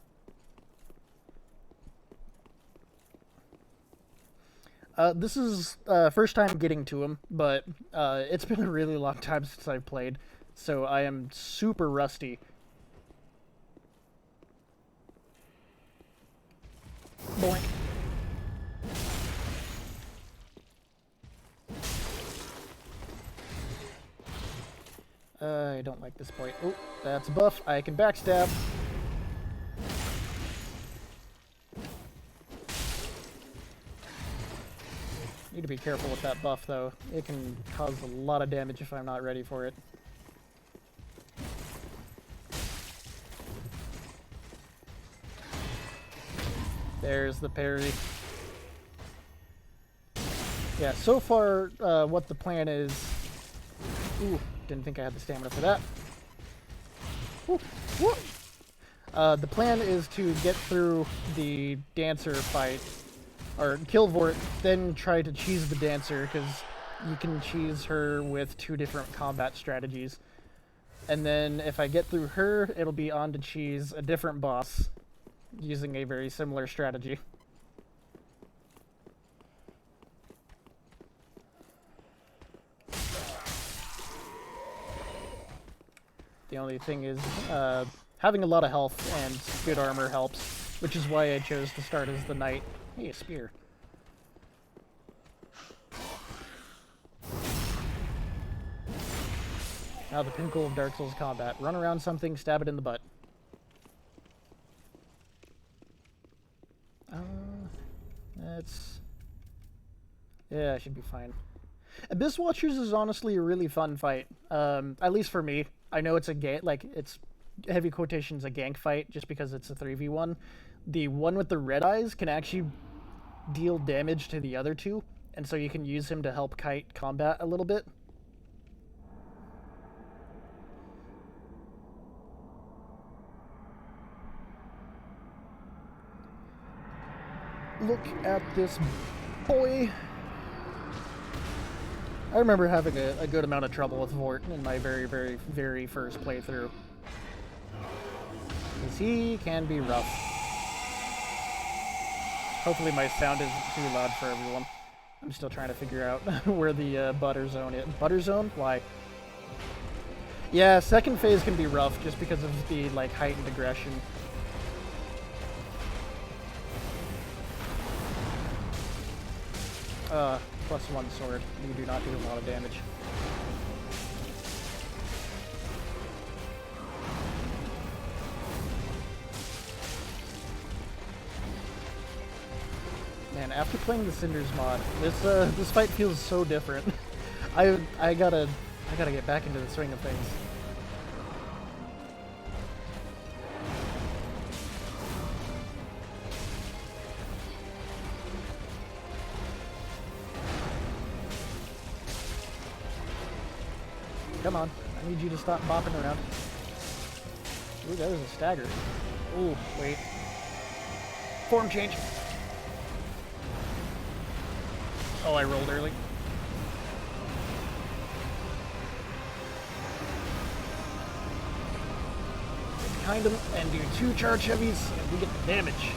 This is first time getting to him, but it's been a really long time since I've played, so I am super rusty. Boink. I don't like this point. Oh, that's a buff. I can backstab. Need to be careful with that buff, though. It can cause a lot of damage if I'm not ready for it. There's the parry. Yeah, so far, what the plan is... Ooh, didn't think I had the stamina for that. Woo, woo. The plan is to get through the Dancer fight, or kill Vort, then try to cheese the Dancer, because you can cheese her with 2 different combat strategies. And then if I get through her, it'll be on to cheese a different boss, using a very similar strategy. The only thing is, having a lot of health and good armor helps. which is why I chose to start as the knight. Hey, a spear. Now the pinnacle of Dark Souls combat. Run around something, stab it in the butt. That's... Yeah, I should be fine. Abyss Watchers is honestly a really fun fight. At least for me. I know it's a gank, like, it's heavy quotations a gank fight just because it's a 3v1. The one with the red eyes can actually deal damage to the other two, and so you can use him to help kite combat a little bit. Look at this boy. I remember having a good amount of trouble with Vort in my very first playthrough. Because he can be rough. Hopefully my sound isn't too loud for everyone. I'm still trying to figure out where the butter zone is. Butter zone? Why? Yeah, second phase can be rough just because of the like heightened aggression. +1 sword. You do not do a lot of damage. Man, after playing the Cinders mod, this fight feels so different. I gotta get back into the swing of things. Come on, I need you to stop bopping around. Ooh, that was a stagger. Ooh, wait. Form change. Oh, I rolled early. Get behind him and do 2 charge heavies, and we get the damage.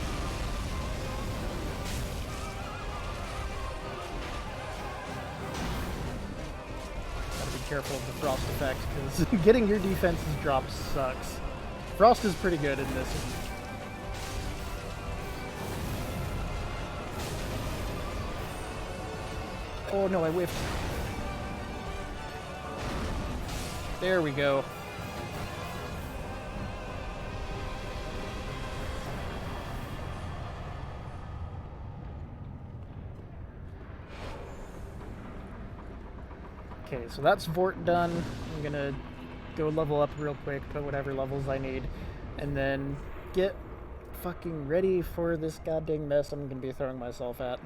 Careful of the frost effect, because getting your defenses dropped sucks. Frost is pretty good in this. Oh no, I whiffed. There we go. Okay, so that's Vort done. I'm gonna go level up real quick, put whatever levels I need, and then get fucking ready for this goddamn mess I'm gonna be throwing myself at.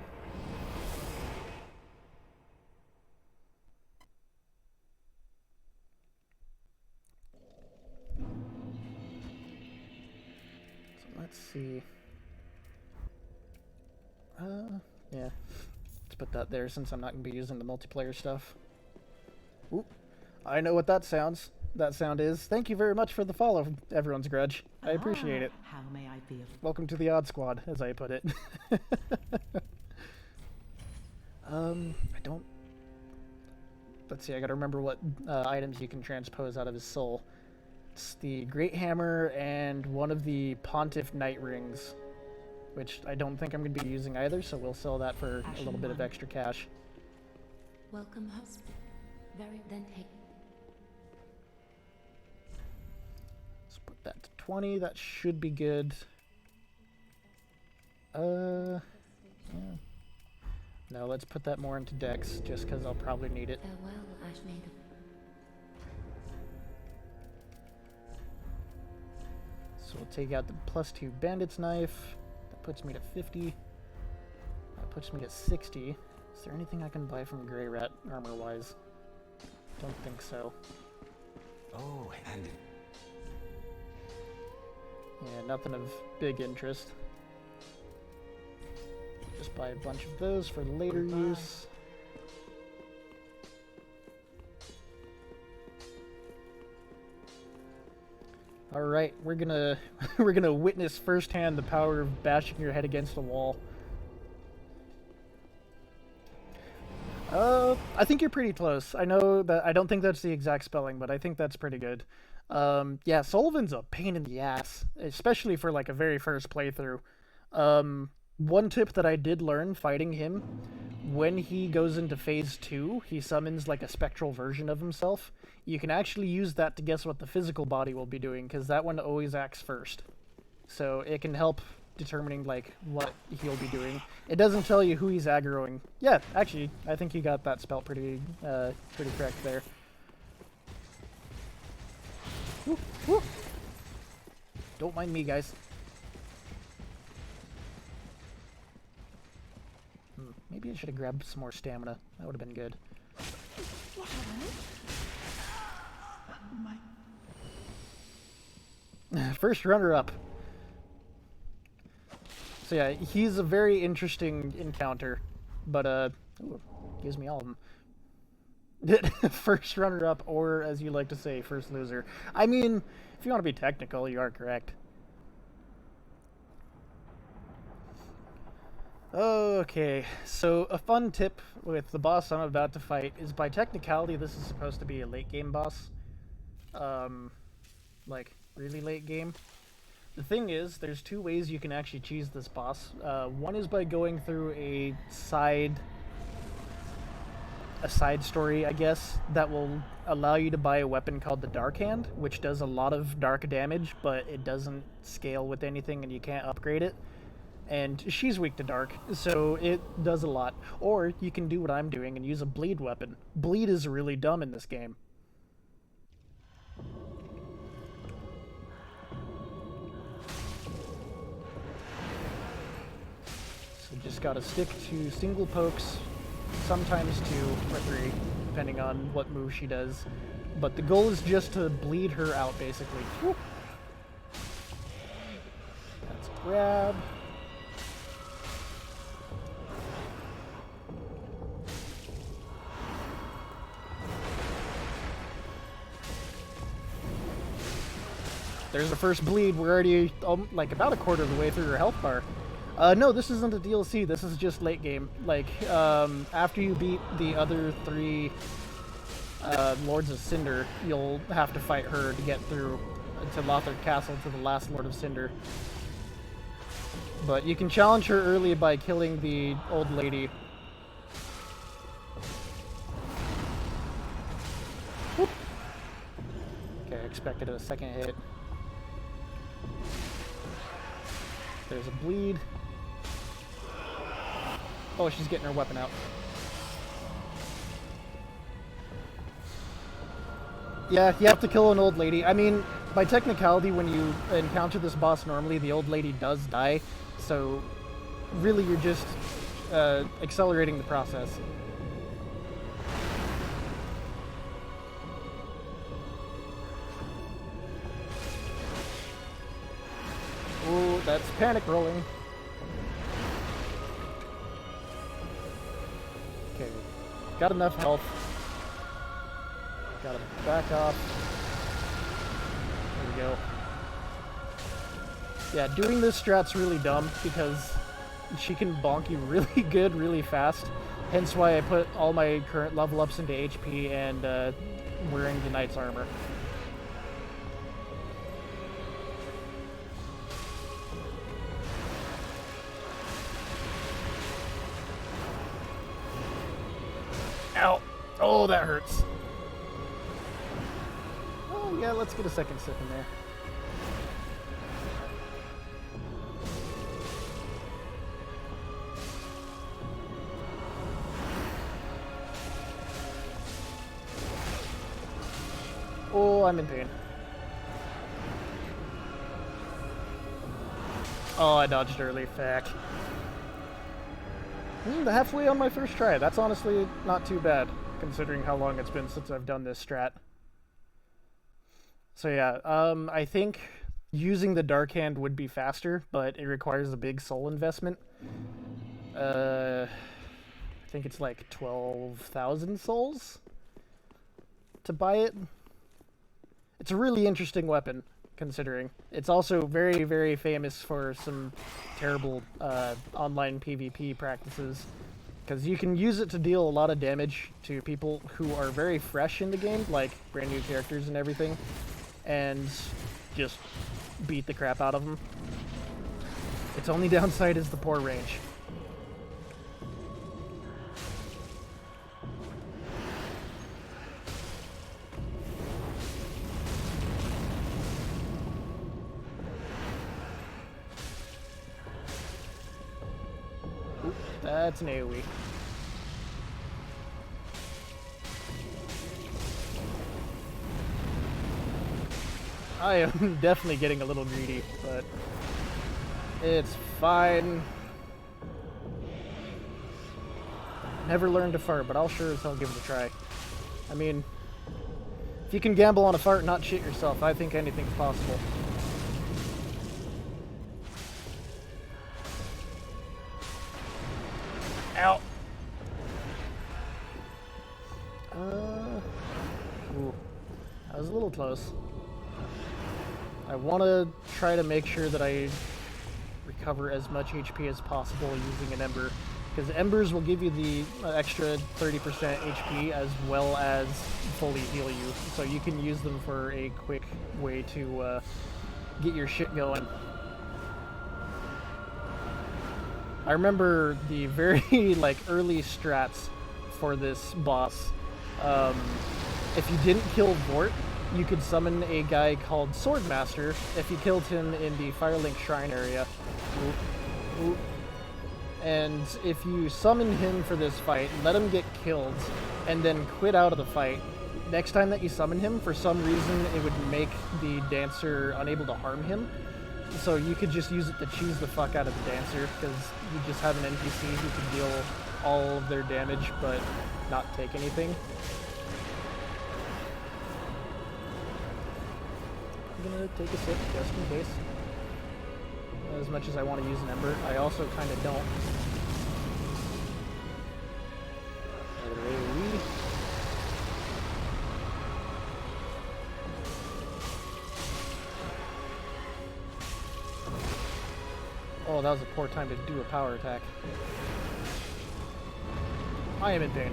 So let's see. Yeah. Let's put that there since I'm not gonna be using the multiplayer stuff. Ooh, I know what that sound is. Thank you very much for the follow, everyone's grudge. I appreciate it. How may I be of... Welcome to the Odd Squad, as I put it. I don't... Let's see, I gotta remember what items you can transpose out of his soul. It's the Great Hammer and one of the Pontiff Knight Rings, which I don't think I'm gonna be using either, so we'll sell that for a little bit of extra cash. Welcome, host. Very then take. Let's put that to 20. That should be good. Yeah. No, let's put that more into Dex, just because I'll probably need it. Farewell, Ashmaiden. So we'll take out the +2 Bandit's Knife. That puts me to 50. That puts me to 60. Is there anything I can buy from Grey Rat armor-wise? Don't think so. Oh, and Yeah, nothing of big interest. Just buy a bunch of those for later use. Alright, we're gonna witness firsthand the power of bashing your head against a wall. I think you're pretty close. I know that I don't think that's the exact spelling, but I think that's pretty good. Yeah, Sullivan's a pain in the ass, especially for like a very first playthrough. One tip that I did learn fighting him, when he goes into phase 2, he summons like a spectral version of himself. You can actually use that to guess what the physical body will be doing, because that one always acts first. So it can help determining like what he'll be doing. It doesn't tell you who he's aggroing. Yeah, actually, I think you got that spelt pretty correct there. Woo, woo. Don't mind me, guys. Maybe I should have grabbed some more stamina. That would have been good. First runner-up. So yeah, he's a very interesting encounter, but ooh, gives me all of them. First runner-up, or as you like to say, first loser. I mean, if you want to be technical, you are correct. Okay, so a fun tip with the boss I'm about to fight is, by technicality, this is supposed to be a late game boss. Like, really late game. The thing is, there's two ways you can actually cheese this boss. One is by going through a side story, I guess, that will allow you to buy a weapon called the Dark Hand, which does a lot of dark damage, but it doesn't scale with anything and you can't upgrade it. And she's weak to dark, so it does a lot. Or you can do what I'm doing and use a bleed weapon. Bleed is really dumb in this game. So just gotta stick to single pokes, sometimes 2 or 3, depending on what move she does. But the goal is just to bleed her out, basically. Woo. That's a grab. There's the first bleed. We're already like about a quarter of the way through her health bar. No, this isn't a DLC. This is just late game. Like, after you beat the other 3 Lords of Cinder, you'll have to fight her to get through to Lothar Castle, to the last Lord of Cinder. But you can challenge her early by killing the old lady. Whoop. Okay, I expected a second hit. There's a bleed. Oh, she's getting her weapon out. Yeah, you have to kill an old lady. I mean, by technicality, when you encounter this boss normally, the old lady does die. So, really, you're just accelerating the process. Ooh, that's panic rolling. Okay, got enough health. Gotta back off. There we go. Yeah, doing this strat's really dumb because she can bonk you really good, really fast. Hence why I put all my current level ups into HP and wearing the knight's armor. Ow! Oh, that hurts. Oh, yeah, let's get a second sip in there. Oh, I'm in pain. Oh, I dodged early. Fact. Halfway on my first try. That's honestly not too bad, considering how long it's been since I've done this strat. So yeah, I think using the Dark Hand would be faster, but it requires a big soul investment. I think it's like 12,000 souls to buy it. It's a really interesting weapon, considering. It's also very, very famous for some terrible online PvP practices, because you can use it to deal a lot of damage to people who are very fresh in the game, like brand new characters and everything. and just beat the crap out of him. Its only downside is the poor range. Oop, that's an AoE. I am definitely getting a little greedy, but it's fine. Never learned to fart, but I'll sure as hell give it a try. I mean, if you can gamble on a fart and not shit yourself, I think anything's possible. Ow! Ooh, that was a little close. I want to try to make sure that I recover as much HP as possible using an Ember, because Embers will give you the extra 30% HP as well as fully heal you, so you can use them for a quick way to get your shit going. I remember the very early strats for this boss. If you didn't kill Vort, you could summon a guy called Swordmaster. If you killed him in the Firelink Shrine area. And if you summon him for this fight, let him get killed, and then quit out of the fight, next time that you summon him, for some reason it would make the dancer unable to harm him. So you could just use it to cheese the fuck out of the dancer, because you just have an NPC who can deal all of their damage but not take anything. I'm gonna take a sip just in case. As much as I want to use an Ember, I also kind of don't. Oh, that was a poor time to do a power attack. I am in pain.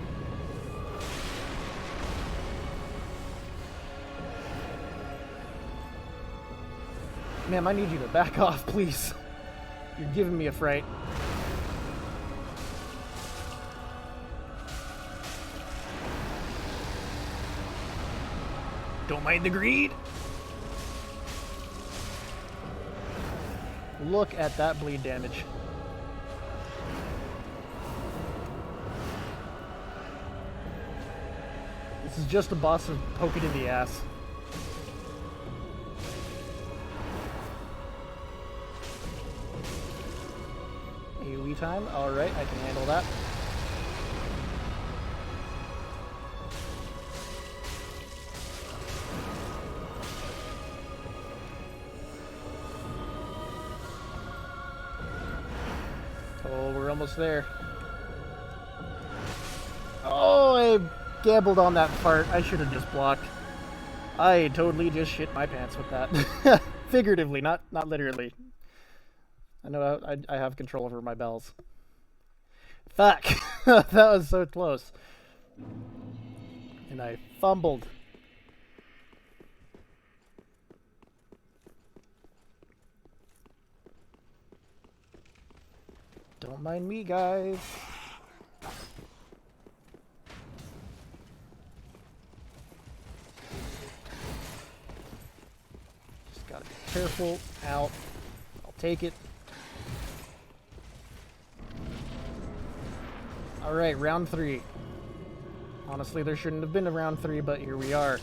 Ma'am, I need you to back off, please. You're giving me a fright. Don't mind the greed. Look at that bleed damage. This is just a boss of poke it in the ass. AoE time. Alright, I can handle that. Oh, we're almost there. Oh, I gambled on that fart. I should have just blocked. I totally just shit my pants with that. Figuratively, not literally. I know I have control over my bells. Fuck! That was so close. And I fumbled. Don't mind me, guys. Just gotta be careful. Out. I'll take it. Alright, round 3. Honestly, there shouldn't have been a round 3, but here we are.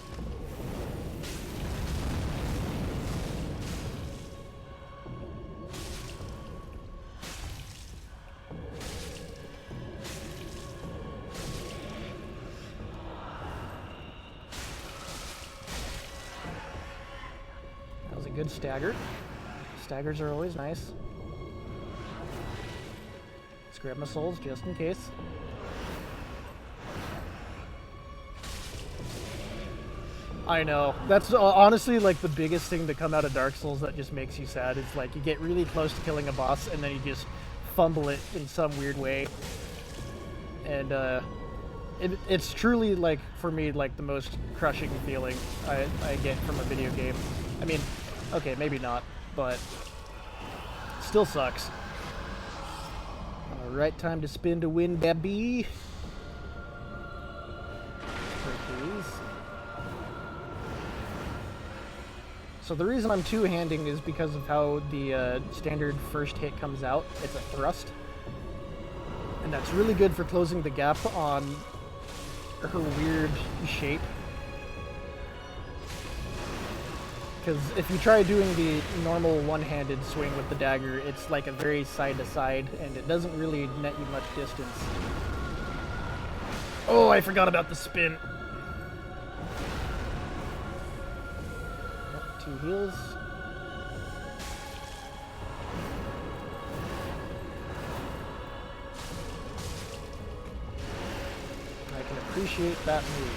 That was a good stagger. Staggers are always nice. Let's grab my souls just in case. I know. That's honestly like the biggest thing to come out of Dark Souls that just makes you sad. It's like you get really close to killing a boss and then you just fumble it in some weird way. And it's truly, like, for me, like, the most crushing feeling I get from a video game. I mean, okay, maybe not, but still sucks. Alright, time to spin to win, baby. Please. So the reason I'm two-handing is because of how the standard first hit comes out. It's a thrust. And that's really good for closing the gap on her weird shape. Because if you try doing the normal one-handed swing with the dagger, it's like a very side-to-side, and it doesn't really net you much distance. Oh, I forgot about the spin. Two heals. I can appreciate that move.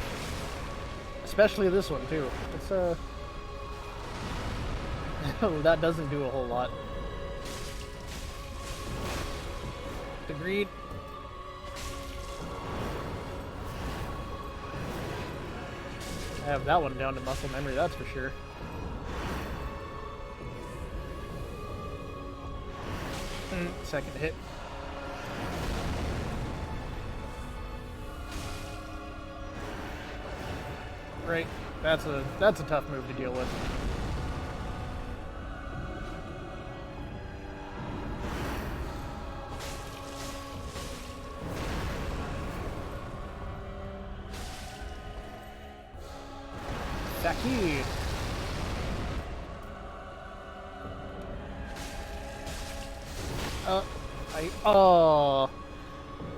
Especially this one, too. It's, that doesn't do a whole lot. Agreed. I have that one down to muscle memory, that's for sure. Second hit. Right, that's a tough move to deal with. Saki.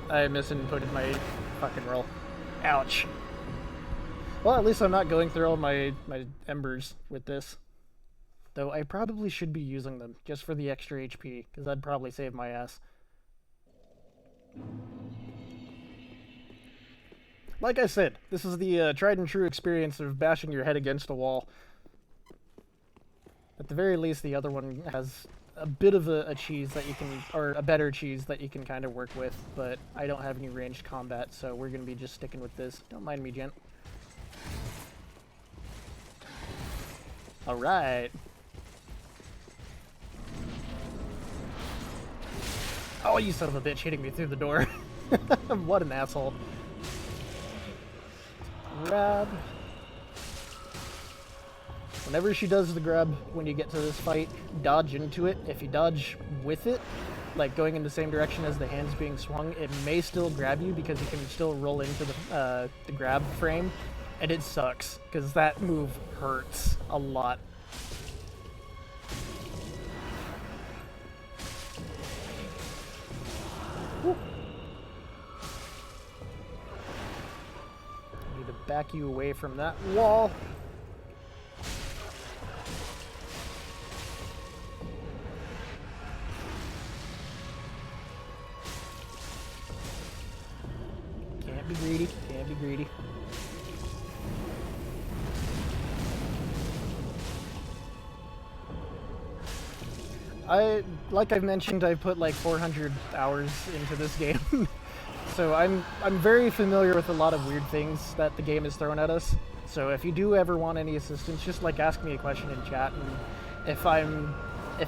I misinputted my fucking roll. Ouch. Well, at least I'm not going through all my embers with this. Though I probably should be using them, just for the extra HP, because that'd probably save my ass. Like I said, this is the tried and true experience of bashing your head against a wall. At the very least, the other one has a bit of a cheese that you can, or a better cheese that you can kind of work with, but I don't have any ranged combat, so we're going to be just sticking with this. Don't mind me, gent. Alright. Oh, you son of a bitch, hitting me through the door. What an asshole. Grab. Whenever she does the grab, when you get to this fight, dodge into it. If you dodge with it, like going in the same direction as the hand's being swung, it may still grab you because you can still roll into the grab frame, and it sucks because that move hurts a lot. Woo. Need to back you away from that wall. Can't be greedy, can't be greedy. Like I've mentioned, I've put like 400 hours into this game. So I'm very familiar with a lot of weird things that the game has thrown at us. So if you do ever want any assistance, just like ask me a question in chat, and if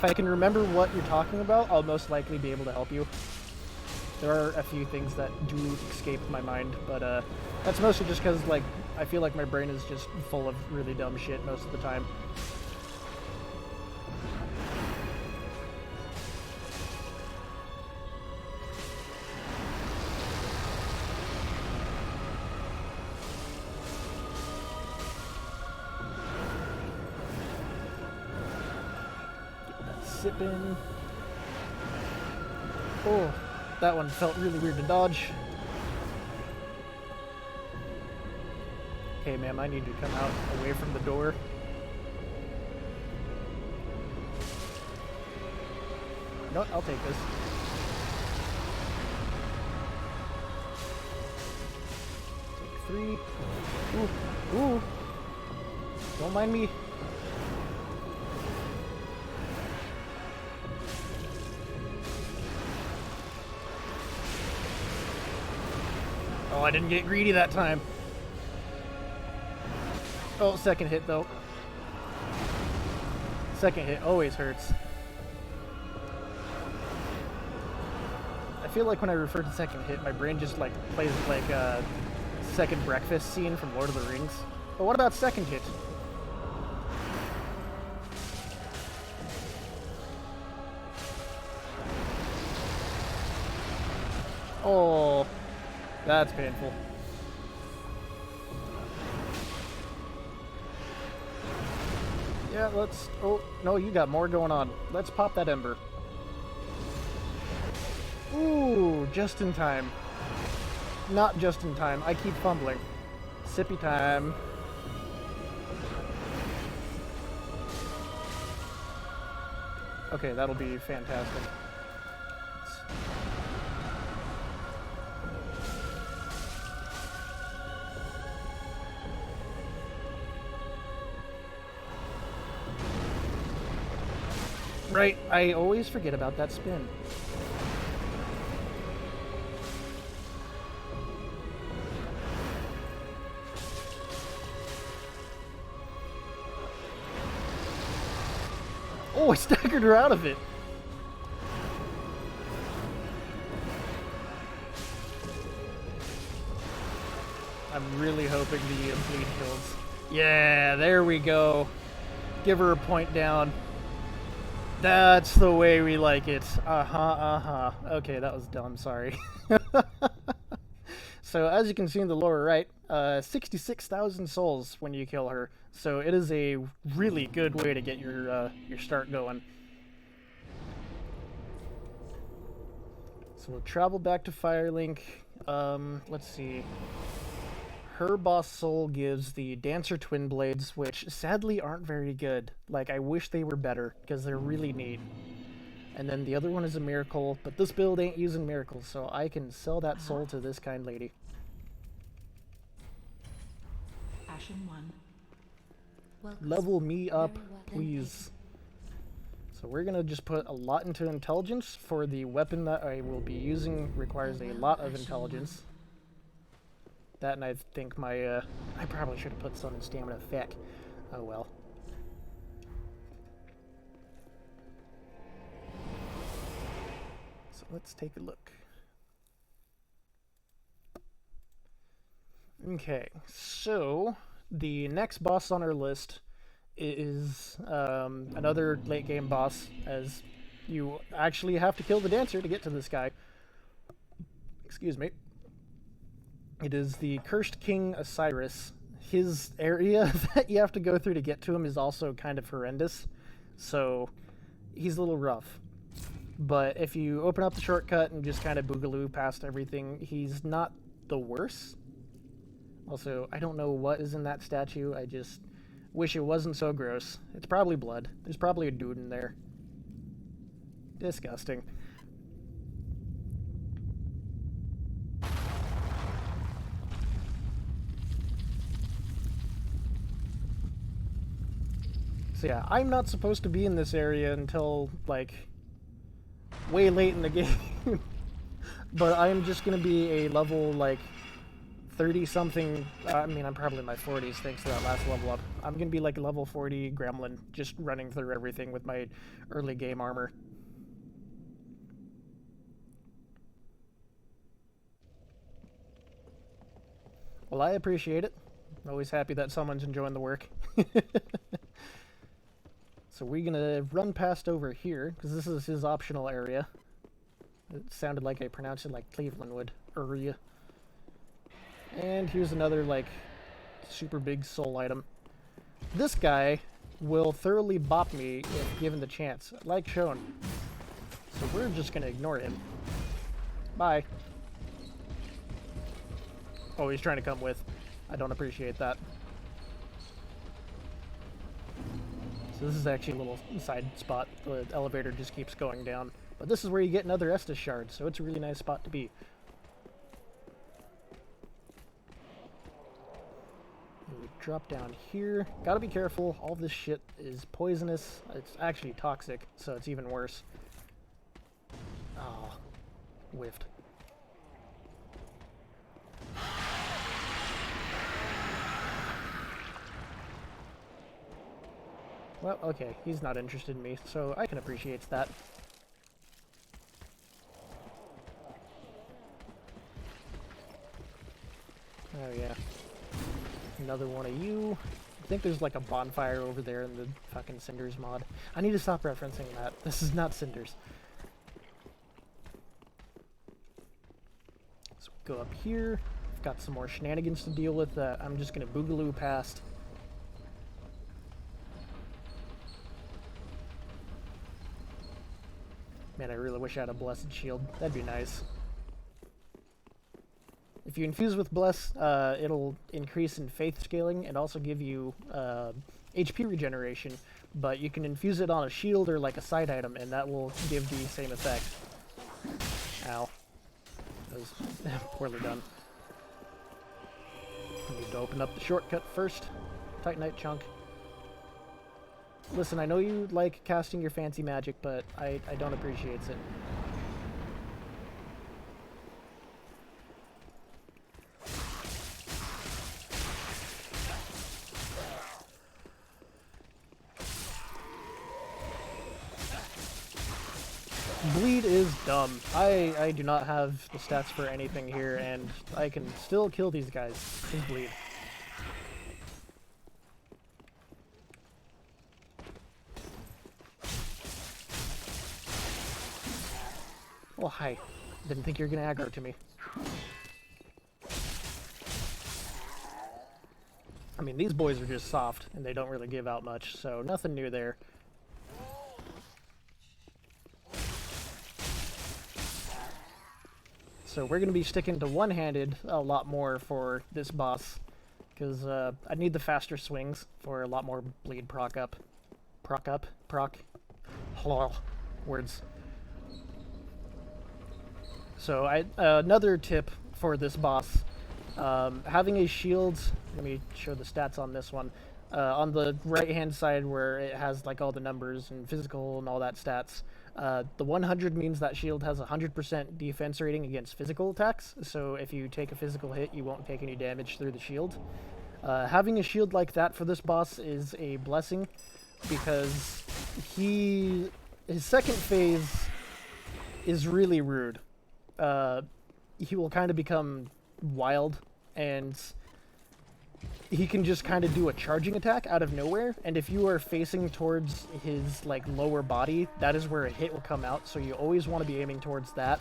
I can remember what you're talking about, I'll most likely be able to help you. There are a few things that do escape my mind, but that's mostly just because, like, I feel like my brain is just full of really dumb shit most of the time. Sipping. Oh, that one felt really weird to dodge. Okay, ma'am, I need to come out away from the door. You know what? I'll take this. Take 3. Ooh, ooh. Don't mind me. Oh, I didn't get greedy that time. Oh, second hit though. Second hit always hurts. I feel like when I refer to second hit, my brain just like plays like a second breakfast scene from Lord of the Rings. But what about second hit? Oh, that's painful. Yeah, let's... Oh, no, you got more going on. Let's pop that ember. Ooh, just in time. Not just in time. I keep fumbling. Sippy time. Okay, that'll be fantastic. Right, I always forget about that spin. Oh, I staggered her out of it. I'm really hoping the bleed kills. Yeah, there we go. Give her a point down. That's the way we like it. Okay, that was dumb, sorry. So as you can see in the lower right, 66,000 souls when you kill her. So it is a really good way to get your start going. So we'll travel back to Firelink. Let's see. Her boss soul gives the Dancer Twin Blades, which sadly aren't very good. Like, I wish they were better, because they're really neat. And then the other one is a miracle, but this build ain't using miracles, so I can sell that soul to this kind lady. Ashen 1. Welcome. Level me up, Very well then please. So we're gonna just put a lot into intelligence. For the weapon that I will be using requires a lot of intelligence. That, and I think my, I probably should have put some in stamina. Feck. Oh well. So let's take a look. Okay, so the next boss on our list is another late game boss, as you actually have to kill the dancer to get to this guy. Excuse me. It is the Cursed King Osiris. His area that you have to go through to get to him is also kind of horrendous, so he's a little rough. But if you open up the shortcut and just kind of boogaloo past everything, he's not the worst. Also, I don't know what is in that statue. I just wish it wasn't so gross. It's probably blood. There's probably a dude in there. Disgusting. So yeah, I'm not supposed to be in this area until, like, way late in the game. But I'm just gonna be a level, like, 30-something, I mean, I'm probably in my 40s thanks to that last level up. I'm gonna be like a level 40 gremlin, just running through everything with my early game armor. Well, I appreciate it. I'm always happy that someone's enjoying the work. So we're gonna run past over here, because this is his optional area. It sounded like I pronounced it like Cleveland would. Area. And here's another, like, super big soul item. This guy will thoroughly bop me if given the chance, like shown. So we're just gonna ignore him. Bye. Oh, he's trying to come with. I don't appreciate that. So this is actually a little side spot. The elevator just keeps going down. But this is where you get another Estus shard, so it's a really nice spot to be. And we drop down here. Gotta be careful. All this shit is poisonous. It's actually toxic, so it's even worse. Oh, whiffed. Well, okay, he's not interested in me, so I can appreciate that. Oh yeah. Another one of you. I think there's like a bonfire over there in the fucking Cinders mod. I need to stop referencing that. This is not Cinders. So go up here. I've got some more shenanigans to deal with that I'm just gonna boogaloo past. Man, I really wish I had a blessed shield. That'd be nice. If you infuse with Bless, it'll increase in faith scaling and also give you HP regeneration, but you can infuse it on a shield or like a side item, and that will give the same effect. Ow. That was poorly done. I need to open up the shortcut first. Titanite chunk. Listen, I know you like casting your fancy magic, but I don't appreciate it. Bleed is dumb. I do not have the stats for anything here, and I can still kill these guys. Just bleed. Oh, hi. Didn't think you were gonna aggro to me. I mean, these boys are just soft, and they don't really give out much, so nothing new there. So we're going to be sticking to one-handed a lot more for this boss, because I need the faster swings for a lot more bleed proc up. Proc. Words. So another tip for this boss, having a shield, let me show the stats on this one, on the right-hand side where it has like all the numbers and physical and all that stats. The 100 means that shield has 100% defense rating against physical attacks, so if you take a physical hit, you won't take any damage through the shield. Having a shield like that for this boss is a blessing, because his second phase is really rude. He will kind of become wild, and he can just kind of do a charging attack out of nowhere, and if you are facing towards his like lower body, that is where a hit will come out, so you always want to be aiming towards that.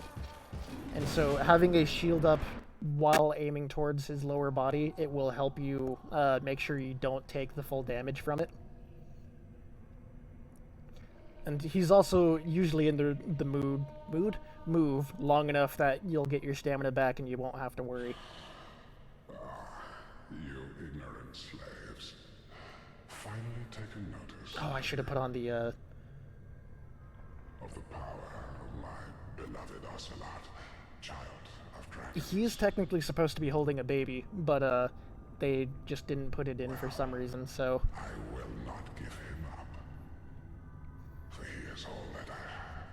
And so having a shield up while aiming towards his lower body, it will help you make sure you don't take the full damage from it. And he's also usually in the move long enough that you'll get your stamina back and you won't have to worry. You ignorant slaves. Finally taken notice. Oh, I should have put on the of the power of my beloved Ocelot, child of dragons. He is technically supposed to be holding a baby, but they just didn't put it in for some reason, so I will not give him up, for he is all that I have.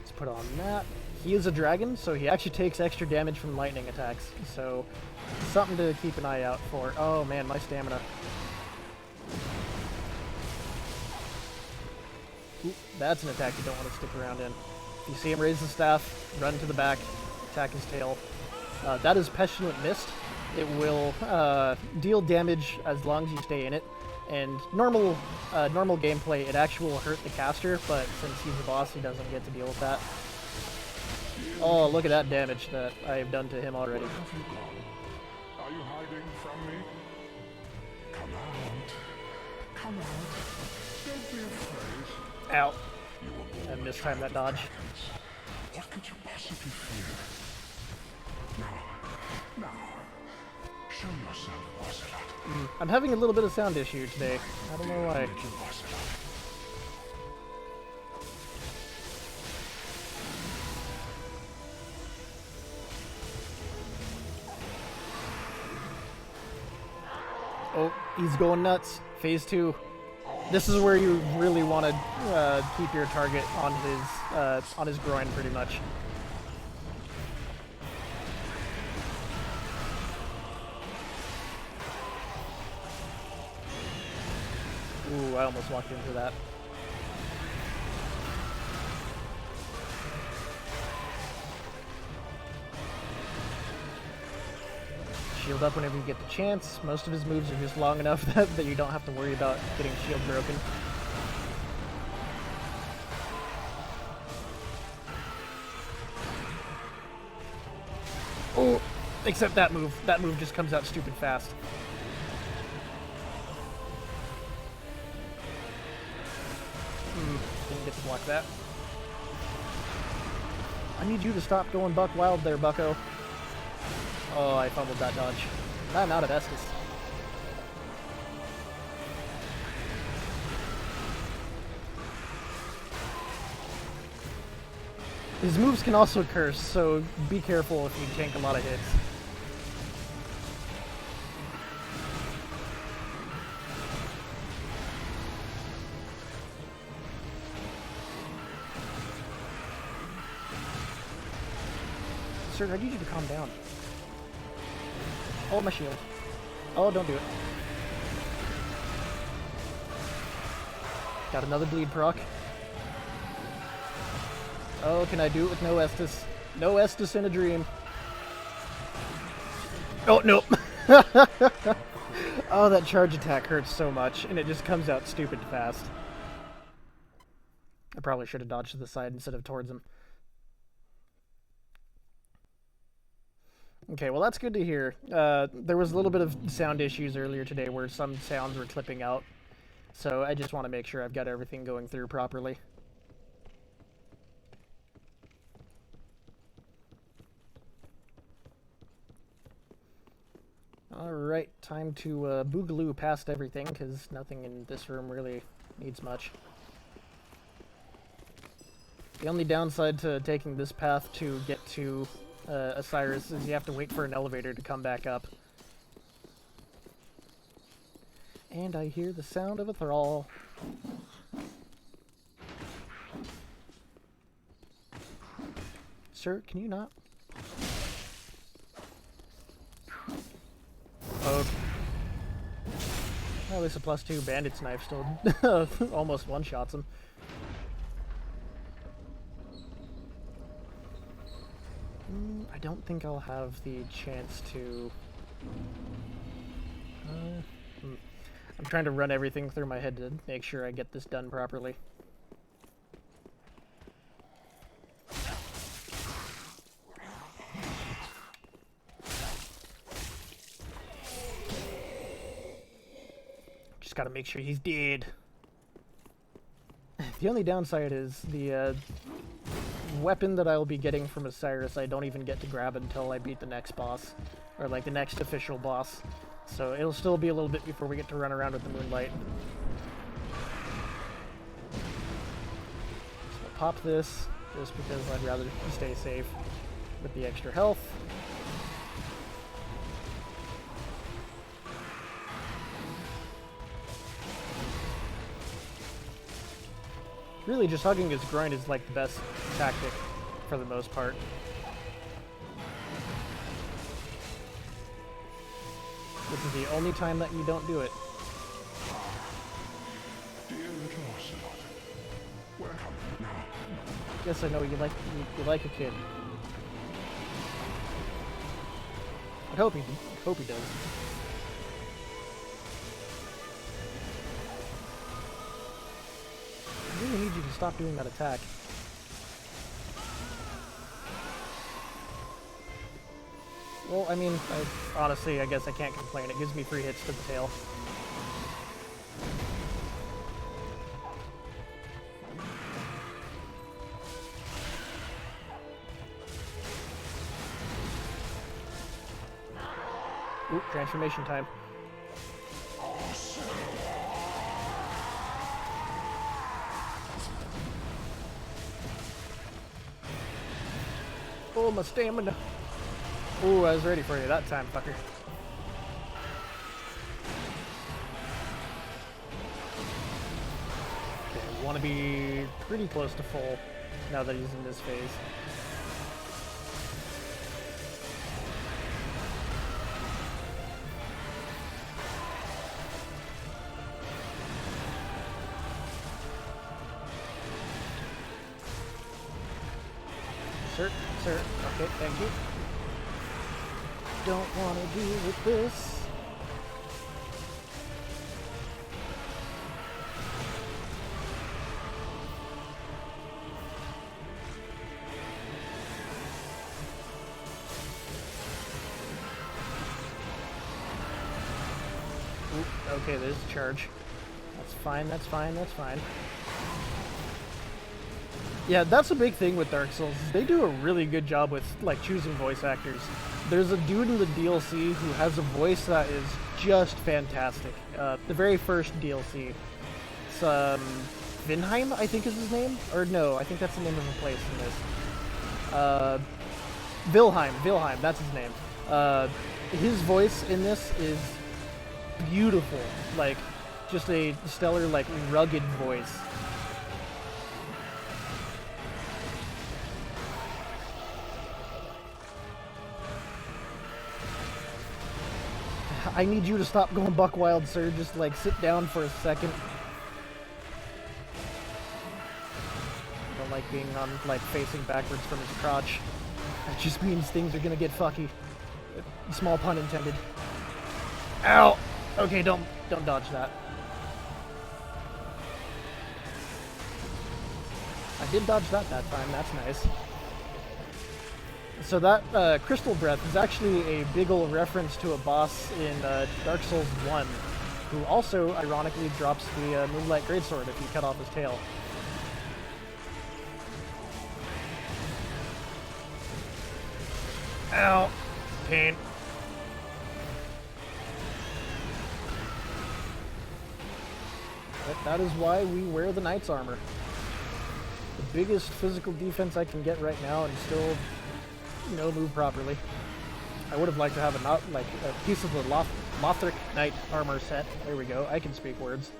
let's put on that. He is a dragon, so he actually takes extra damage from lightning attacks, so something to keep an eye out for. Oh man, my stamina. Ooh, that's an attack you don't want to stick around in. If you see him raise the staff, run to the back, attack his tail. That is Pestilent Mist. It will deal damage as long as you stay in it. And normal gameplay, it actually will hurt the caster, but since he's the boss, he doesn't get to deal with that. Oh, look at that damage that I have done to him already. Where have you gone? Are you hiding from me? Come out. Come out. Don't be afraid. Ow. You were born I mistimed that dodge. What could you possibly fear? Now, show yourself, Ocelot. I'm having a little bit of sound issue today. I don't know why. Little Ocelot. Oh, he's going nuts. Phase 2. This is where you really want to keep your target on his groin, pretty much. Ooh, I almost walked into that. Shield up whenever you get the chance. Most of his moves are just long enough that you don't have to worry about getting shield broken. Oh, except that move. That move just comes out stupid fast. Didn't get to block that. I need you to stop going buck wild there, bucko. Oh, I fumbled that dodge. I'm out of Estus. His moves can also curse, so be careful if you tank a lot of hits. Sir, I need you to calm down. Hold my shield. Oh, don't do it. Got another bleed proc. Oh, can I do it with no Estus? No Estus in a dream. Oh, nope. Oh, that charge attack hurts so much, and it just comes out stupid fast. I probably should have dodged to the side instead of towards him. Okay, well that's good to hear. There was a little bit of sound issues earlier today where some sounds were clipping out. So I just want to make sure I've got everything going through properly. Alright, time to boogaloo past everything, because nothing in this room really needs much. The only downside to taking this path to get to Osiris is you have to wait for an elevator to come back up. And I hear the sound of a thrall. Sir, can you not? Okay. Well, at least a +2 bandit's knife still almost one-shots him. I don't think I'll have the chance to... I'm trying to run everything through my head to make sure I get this done properly. Just gotta make sure he's dead. The only downside is the weapon that I'll be getting from Osiris I don't even get to grab until I beat the next boss. Or like the next official boss. So it'll still be a little bit before we get to run around with the moonlight. So I'll pop this, just because I'd rather stay safe with the extra health. Really, just hugging his groin is like the best tactic for the most part. This is the only time that you don't do it. Dear little Ocelot, welcome. Now, Yes, I know you like a kid. I hope he does. I really need you to stop doing that attack. Well, I mean, honestly, I guess I can't complain. It gives me free hits to the tail. Ooh, transformation time. Oh, my stamina. Ooh, I was ready for you that time, fucker. want to be pretty close to full now that he's in this phase. Sir, okay, thank you. Don't want to deal with this. Okay, there's a charge. That's fine, that's fine, that's fine. Yeah, that's a big thing with Dark Souls. They do a really good job with, like, choosing voice actors. There's a dude in the DLC who has a voice that is just fantastic. The very first DLC. It's, Vinheim, I think is his name? Or no, I think that's the name of a place in this. Vilheim, that's his name. His voice in this is beautiful. Like, just a stellar, like, rugged voice. I need you to stop going buck wild, sir. Just, like, sit down for a second. I don't like being on, like, facing backwards from his crotch. That just means things are gonna get fucky. Small pun intended. Ow! Okay, don't dodge that. I did dodge that time, that's nice. So that Crystal Breath is actually a big ol' reference to a boss in Dark Souls 1, who also, ironically, drops the Moonlight Greatsword if you cut off his tail. Ow! Pain. But that is why we wear the Knight's Armor. The biggest physical defense I can get right now and still, you know, move properly. I would have liked to have a piece of the Lothric Knight armor set. There we go. I can speak words.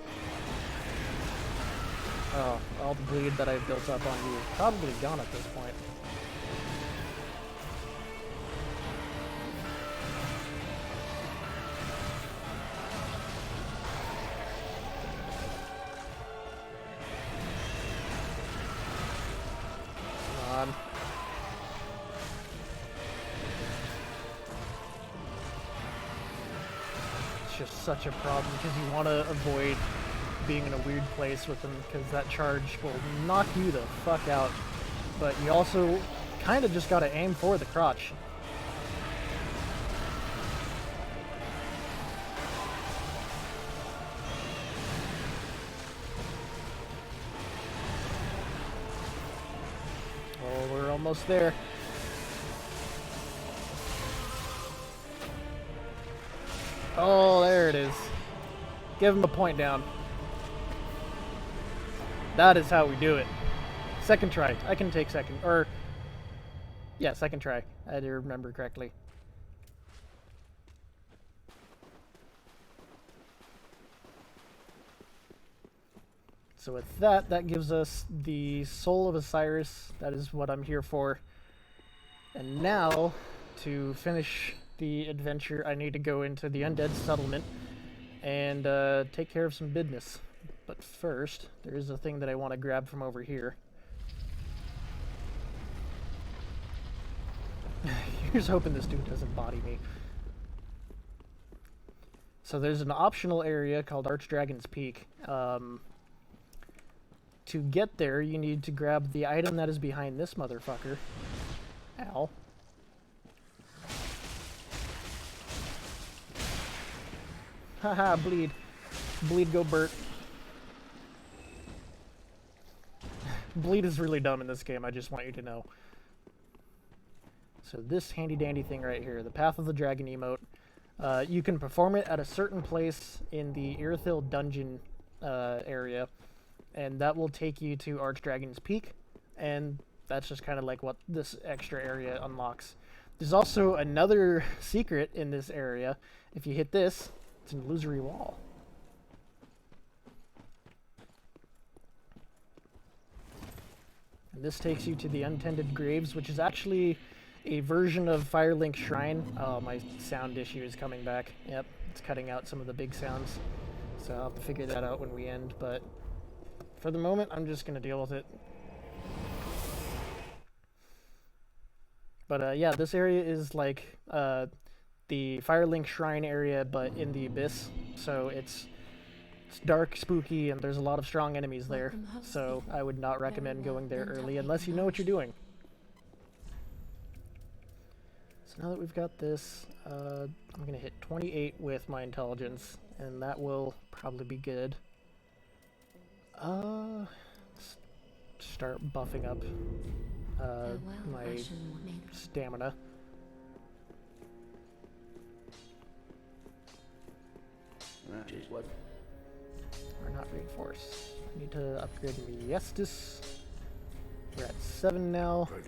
Oh, all the bleed that I've built up on you is probably gone at this point. Come on. Just such a problem because you want to avoid being in a weird place with them because that charge will knock you the fuck out, but you also kind of just got to aim for the crotch. Oh, we're almost there. Oh, there it is. Give him a point down. That is how we do it. Second try. I can take second. Or, yeah, second try. I do remember correctly. So with that, that gives us the Soul of Osiris. That is what I'm here for. And now, to finish the adventure, I need to go into the Undead Settlement and take care of some business. But first, there is a thing that I want to grab from over here. Here's hoping this dude doesn't body me. So there's an optional area called Archdragon's Peak. To get there, you need to grab the item that is behind this motherfucker. Ow. Haha, bleed. Bleed, go Bert. Bleed is really dumb in this game, I just want you to know. So this handy dandy thing right here, the Path of the Dragon emote, you can perform it at a certain place in the Irithyll dungeon area, and that will take you to Archdragon's Peak, and that's just kind of like what this extra area unlocks. There's also another secret in this area. If you hit this, it's an illusory wall. And this takes you to the Untended Graves, which is actually a version of Firelink Shrine. Oh, my sound issue is coming back. Yep, it's cutting out some of the big sounds. So I'll have to figure that out when we end, but for the moment, I'm just going to deal with it. But yeah, this area is like the Firelink Shrine area, but in the Abyss. So it's dark, spooky, and there's a lot of strong enemies there. So I would not recommend going there early unless you know what you're doing. So now that we've got this, I'm going to hit 28 with my intelligence, and that will probably be good. Let's start buffing up my stamina. That is what. Or not reinforce. I need to upgrade my Estus. We're at 7 now. Let's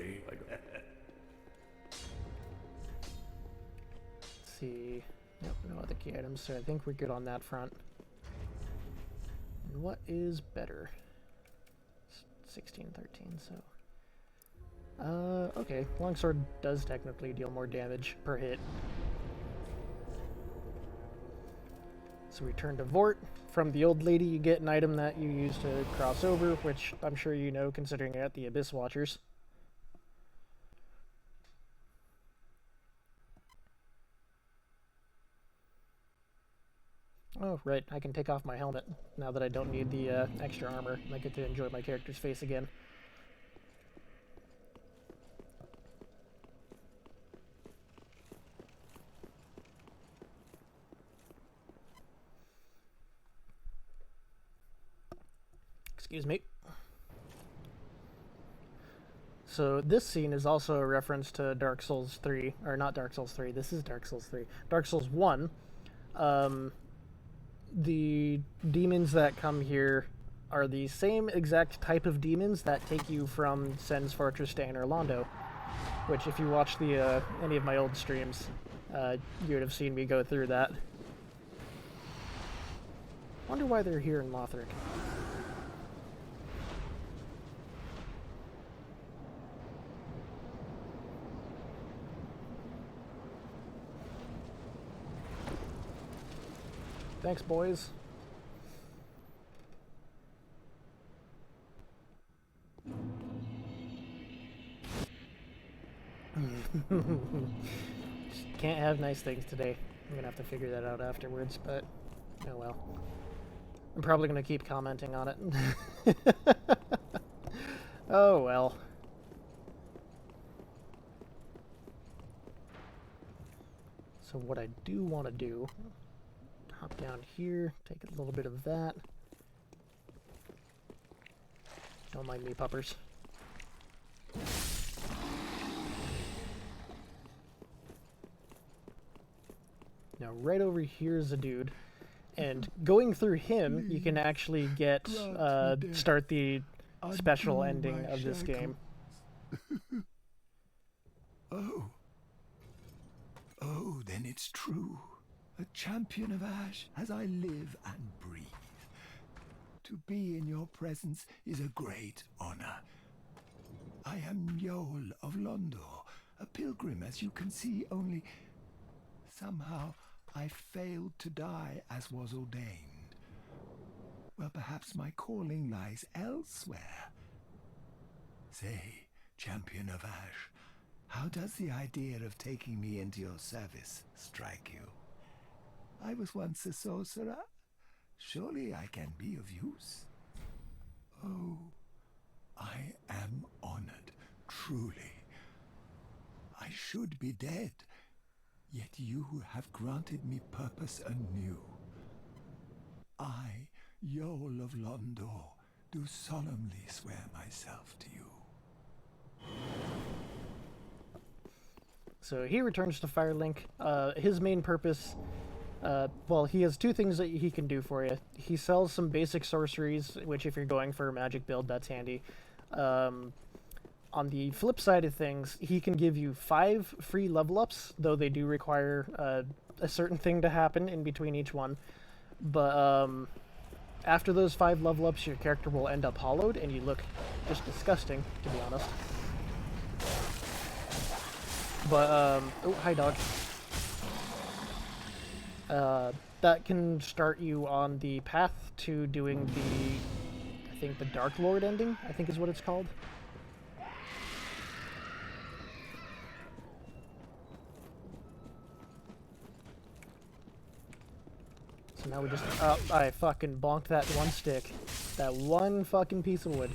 see. Yep, no other key items, so I think we're good on that front. And what is better? 16, 13, so... okay. Longsword does technically deal more damage per hit. So we turn to Vort. From the old lady, you get an item that you use to cross over, which I'm sure you know considering you're at the Abyss Watchers. Oh, right, I can take off my helmet now that I don't need the extra armor, and I get to enjoy my character's face again. Excuse me. So this scene is also a reference to Dark Souls 3, or not Dark Souls 3, this is Dark Souls 3. Dark Souls 1. The demons that come here are the same exact type of demons that take you from Sen's Fortress to Anor Londo, which if you watch the any of my old streams, you would have seen me go through that. Wonder why they're here in Lothric. Thanks, boys. Just can't have nice things today. I'm gonna have to figure that out afterwards, but oh well. I'm probably gonna keep commenting on it. Oh well. So what I do want to do, hop down here, take a little bit of that. Don't mind me, puppers. Now, right over here is a dude, and going through him, you can actually get, start the special ending of this game. Oh, then it's true. A champion of Ash as I live and breathe. To be in your presence is a great honor. I am Yoel of Londo, a pilgrim as you can see, only somehow I failed to die as was ordained. Well, perhaps my calling lies elsewhere. Say, champion of Ash, how does the idea of taking me into your service strike you? I was once a sorcerer. Surely I can be of use. Oh, I am honored, truly. I should be dead, yet you have granted me purpose anew. I, Yoel of Londo, do solemnly swear myself to you. So he returns to Firelink. His main purpose, well, he has two things that he can do for you. He sells some basic sorceries, which if you're going for a magic build, that's handy. On the flip side of things, he can give you 5 free level ups, though they do require a certain thing to happen in between each one. But After those 5 level ups, your character will end up hollowed, and you look just disgusting, to be honest. But, oh, hi, dog. That can start you on the path to doing the, I think, the Dark Lord ending, I think is what it's called. So now we just... Oh, I fucking bonked that one stick. That one fucking piece of wood.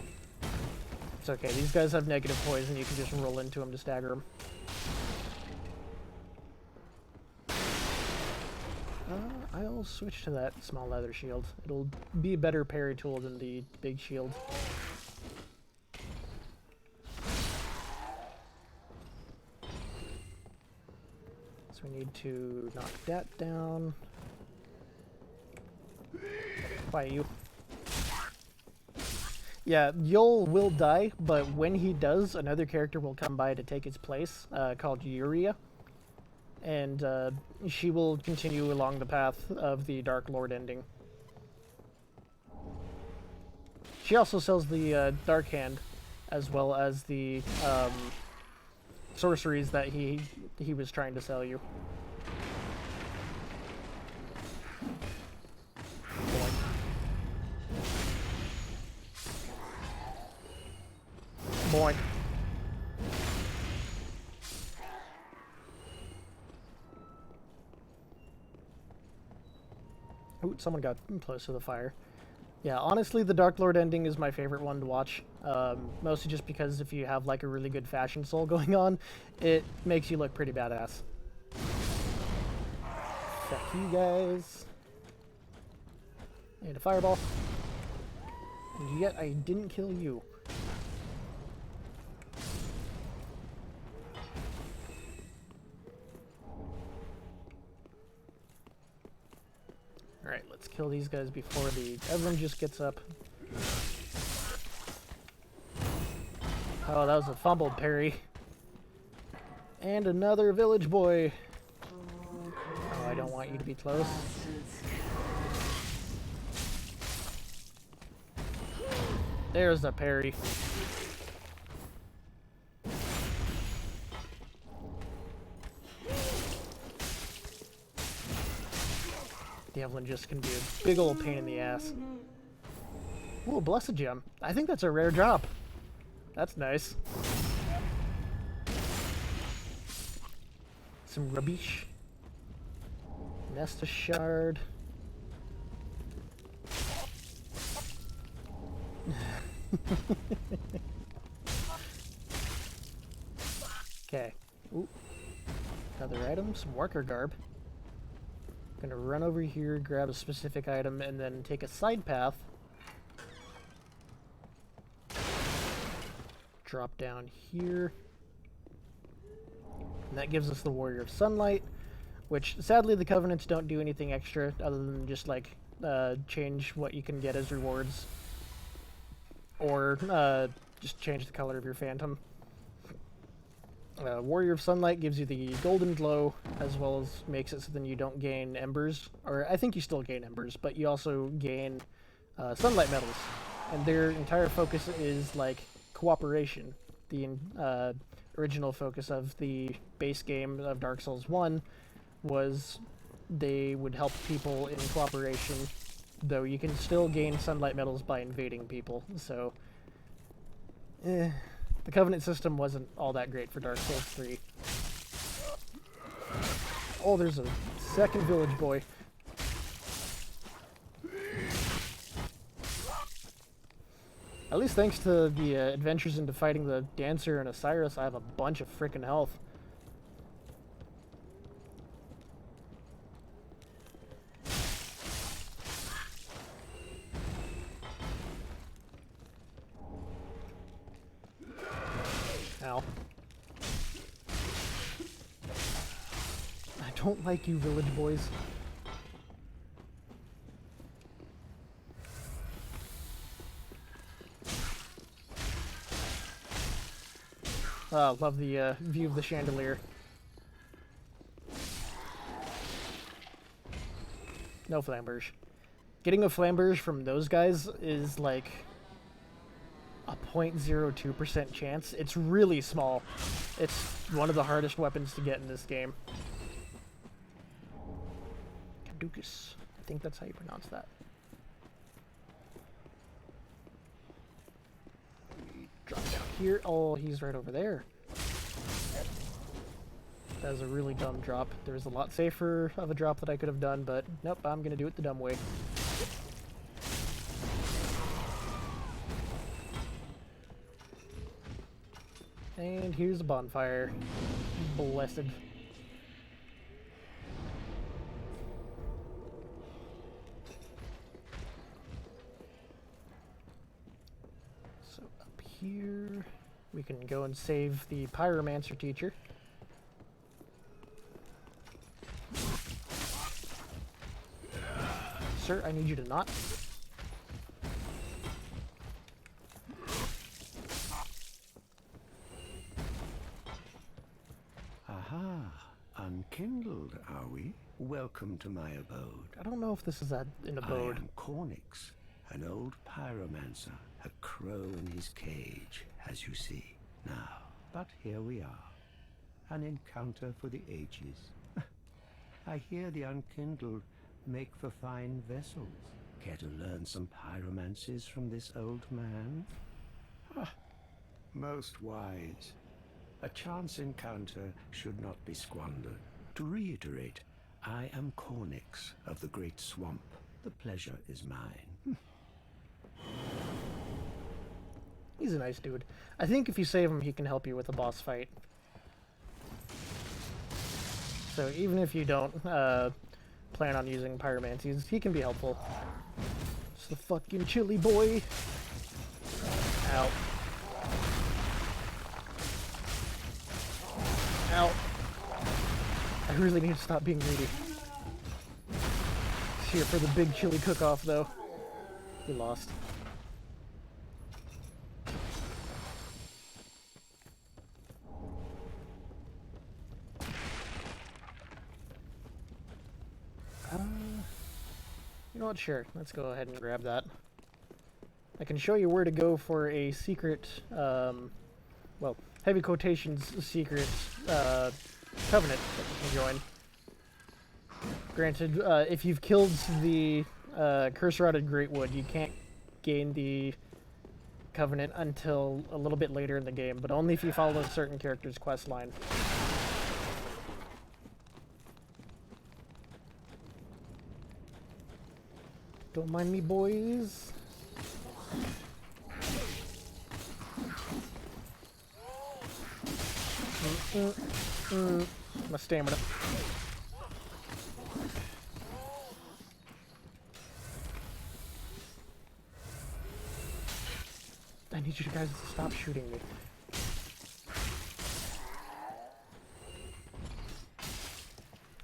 It's okay, these guys have negative poison, you can just roll into them to stagger them. I'll switch to that small leather shield. It'll be a better parry tool than the big shield. So we need to knock that down. Quiet you. Yeah, Yul will die, but when he does, another character will come by to take his place, called Yuria. And she will continue along the path of the Dark Lord ending. She also sells the Dark Hand, as well as the sorceries that he was trying to sell you. Boink. Boink. Ooh, someone got close to the fire. Yeah, honestly, the Dark Lord ending is my favorite one to watch. Mostly just because if you have like a really good fashion soul going on, it makes you look pretty badass. Fuck you guys. And a fireball. And yet I didn't kill you. Alright, let's kill these guys before everyone just gets up. Oh, that was a fumbled parry. And another village boy. Oh, I don't want you to be close. There's the parry. Devlin just can be a big old pain in the ass. Ooh, a blessed gem. I think that's a rare drop. That's nice. Some rubbish. Nesta shard. Okay. Ooh. Another item, some worker garb. Gonna run over here, grab a specific item, and then take a side path. Drop down here. And that gives us the Warrior of Sunlight, which sadly the Covenants don't do anything extra other than just like change what you can get as rewards. Or just change the color of your Phantom. Warrior of Sunlight gives you the golden glow, as well as makes it so then you don't gain embers. Or I think you still gain embers, but you also gain sunlight metals. And their entire focus is like cooperation. The original focus of the base game of Dark Souls 1 was they would help people in cooperation, though you can still gain sunlight metals by invading people, so the Covenant system wasn't all that great for Dark Souls 3. Oh, there's a second village boy. At least thanks to the adventures into fighting the Dancer and Osiris, I have a bunch of frickin' health. Ow. I don't like you, village boys. Oh, love the view of the chandelier. No flambers. Getting a flamberge from those guys is like a 0.02% chance. It's really small. It's one of the hardest weapons to get in this game. Caduceus. I think that's how you pronounce that. Drop down here. Oh, he's right over there. That was a really dumb drop. There was a lot safer of a drop that I could have done, but nope, I'm gonna do it the dumb way. And here's a bonfire. Blessed. So up here, we can go and save the pyromancer teacher. Sir, I need you to not. Aha, unkindled, are we? Welcome to my abode. I don't know if this is an abode. I am Cornix, an old pyromancer, a crow in his cage, as you see. Now, but here we are. An encounter for the ages. I hear the unkindled make for fine vessels. Care to learn some pyromancies from this old man? Ah, most wise. A chance encounter should not be squandered. To reiterate, I am Cornix of the Great Swamp. The pleasure is mine. He's a nice dude. I think if you save him, he can help you with a boss fight. So even if you don't plan on using pyromancies, he can be helpful. It's the fucking chili boy. Ow. Ow. I really need to stop being greedy. Here for the big chili cook-off, though. You lost. You know what? Sure. Let's go ahead and grab that. I can show you where to go for a secret, well, heavy quotations, secret covenant that you can join. Granted, if you've killed the curse-rotted Greatwood, you can't gain the covenant until a little bit later in the game, but only if you follow a certain character's quest line. Don't mind me, boys. My stamina. I need you guys to stop shooting me.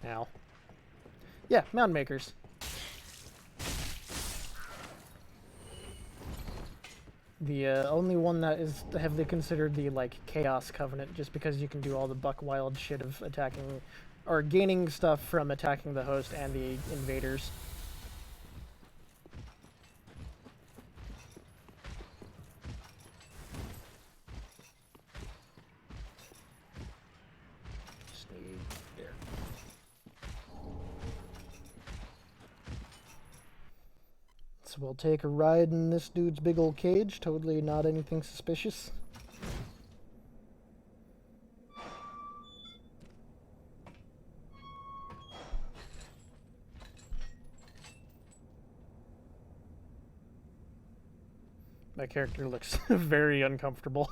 Ow. Yeah, mound makers. The only one that is heavily considered the, like, Chaos Covenant, just because you can do all the buck wild shit of attacking, or gaining stuff from attacking the host and the invaders. Stay there. So we'll take a ride in this dude's big old cage. Totally not anything suspicious. My character looks very uncomfortable.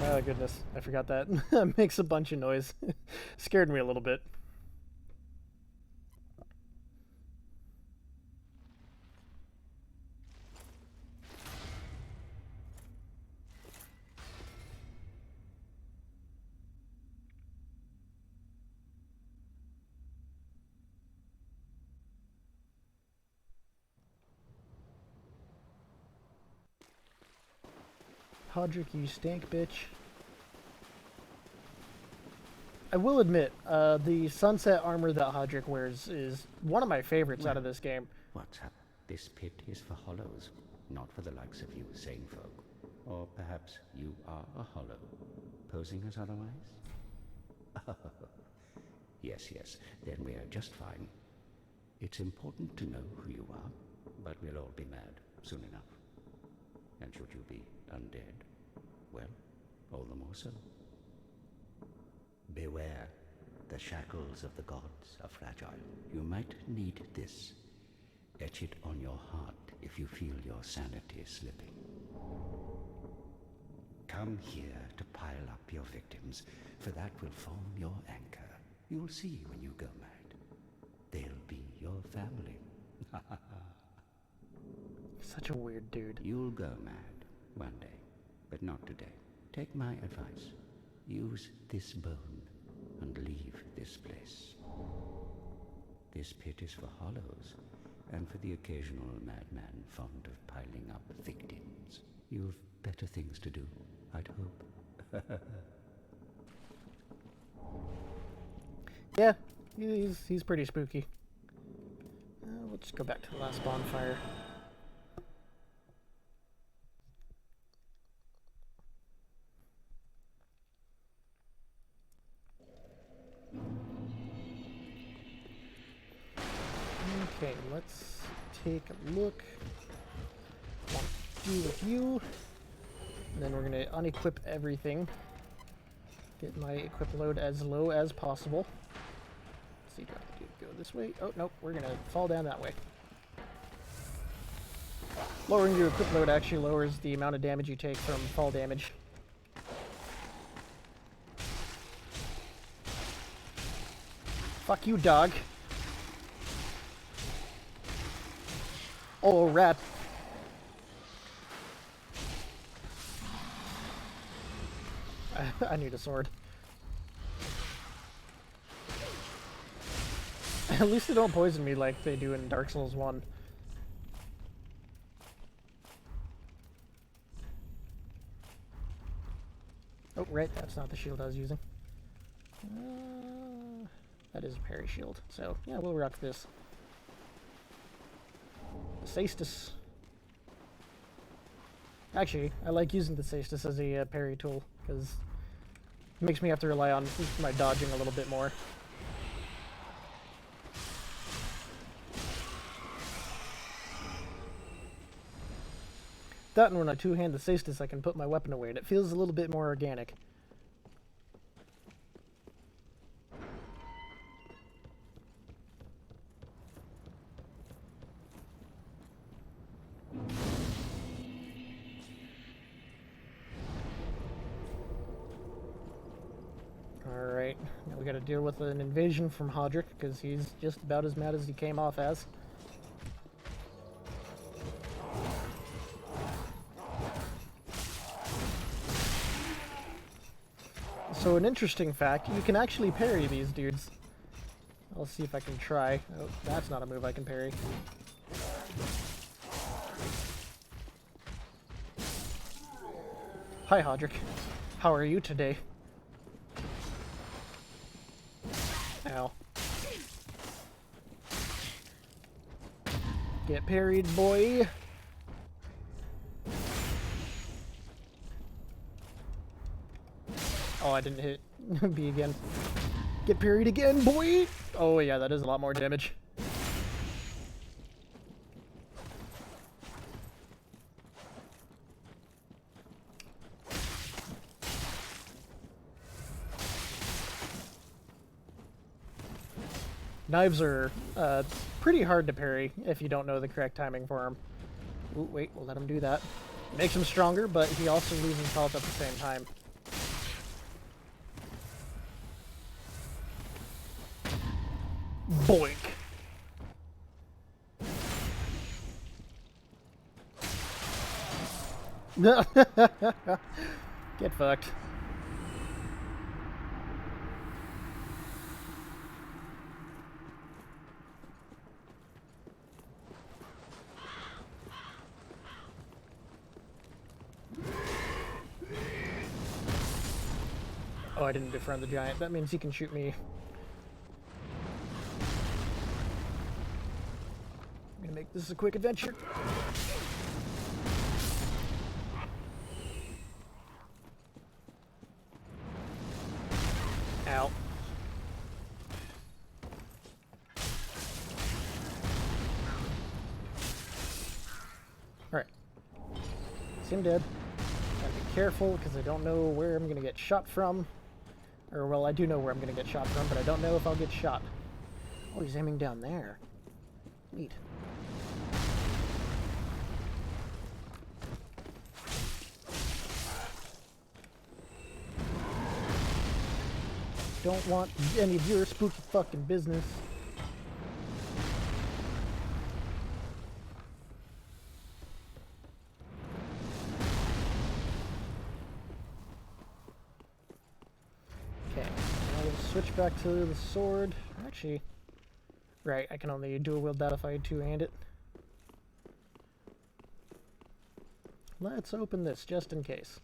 Oh goodness, I forgot that. That makes a bunch of noise. Scared me a little bit. Hodrick, you stink, bitch. I will admit, the sunset armor that Hodrick wears is one of my favorites out of this game. What's up? This pit is for hollows, not for the likes of you sane folk. Or perhaps you are a hollow, posing as otherwise? Yes, then we are just fine. It's important to know who you are, but we'll all be mad soon enough. And should you be undead, well, all the more so. Beware, the shackles of the gods are fragile. You might need this. Etch it on your heart if you feel your sanity slipping. Come here to pile up your victims, for that will form your anchor. You'll see when you go mad. They'll be your family. Such a weird dude. You'll go mad one day, but not today. Take my advice. Use this bone and leave this place. This pit is for hollows, and for the occasional madman fond of piling up victims. You've better things to do, I'd hope. Yeah, he's pretty spooky. We'll just go back to the last bonfire. Okay, let's take a look. What to do with you. And then we're going to unequip everything. Get my equip load as low as possible. Let's see, do I have to go this way? Oh, nope, we're going to fall down that way. Lowering your equip load actually lowers the amount of damage you take from fall damage. Fuck you, dog. Oh, rat. I need a sword. At least they don't poison me like they do in Dark Souls 1. Oh, right, that's not the shield I was using. That is a parry shield, so yeah, we'll rock this. The Cestus. Actually, I like using the Cestus as a parry tool, because it makes me have to rely on my dodging a little bit more. That, and when I two-hand the Cestus, I can put my weapon away, and it feels a little bit more organic. Alright, now we gotta deal with an invasion from Hodrick, because he's just about as mad as he came off as. So an interesting fact, you can actually parry these dudes. I'll see if I can try. Oh, that's not a move I can parry. Hi, Hodrick. How are you today? Ow. Get parried, boy. Oh, I didn't hit B again. Get parried again, boy! Oh yeah, that is a lot more damage. Knives are pretty hard to parry if you don't know the correct timing for them. Ooh, wait, we'll let him do that. Makes him stronger, but he also loses health at the same time. Boink. Get fucked. Oh, I didn't befriend the giant. That means he can shoot me. I'm gonna make this a quick adventure. Ow. Alright. See him dead. Gotta be careful because I don't know where I'm gonna get shot from. Or, well, I do know where I'm gonna get shot from, but I don't know if I'll get shot. Oh, he's aiming down there. Neat. Don't want any of your spooky fucking business. Okay, now we'll switch back to the sword. Actually, right, I can only dual wield that if I two-hand it. Let's open this just in case.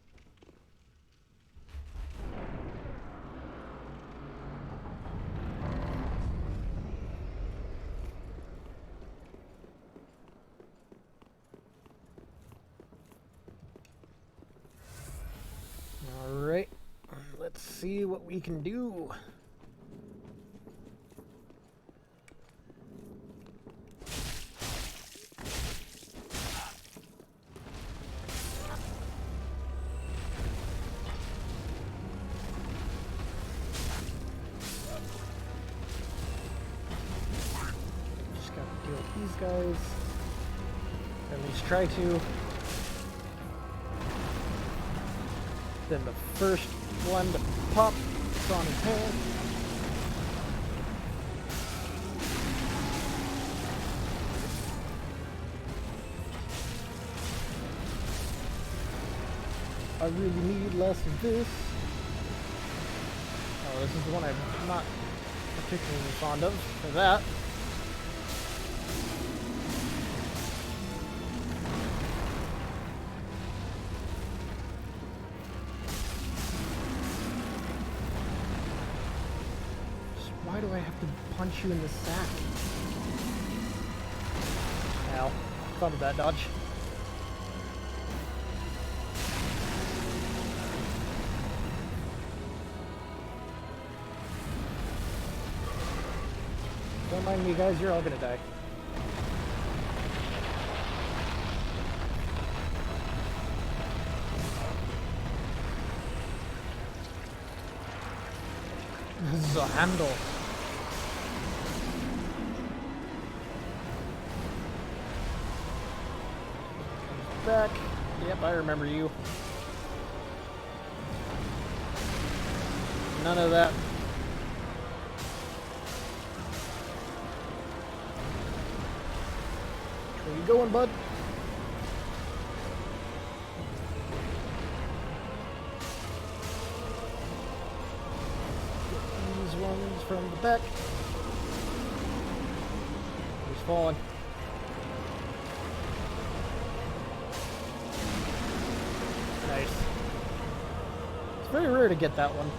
Alright, let's see what we can do. Just gotta deal with these guys. At least try to. Then the first one to pop is on his head. I really need less of this. Oh, this is the one I'm not particularly fond of for that. Why do I have to punch you in the sack? Ow. Thought of that dodge. Don't mind me, guys. You're all gonna die. This is a handle. Back. Yep, I remember you. None of that. Where you going, bud? Get these ones from the back. He's falling. Nice. It's very rare to get that one.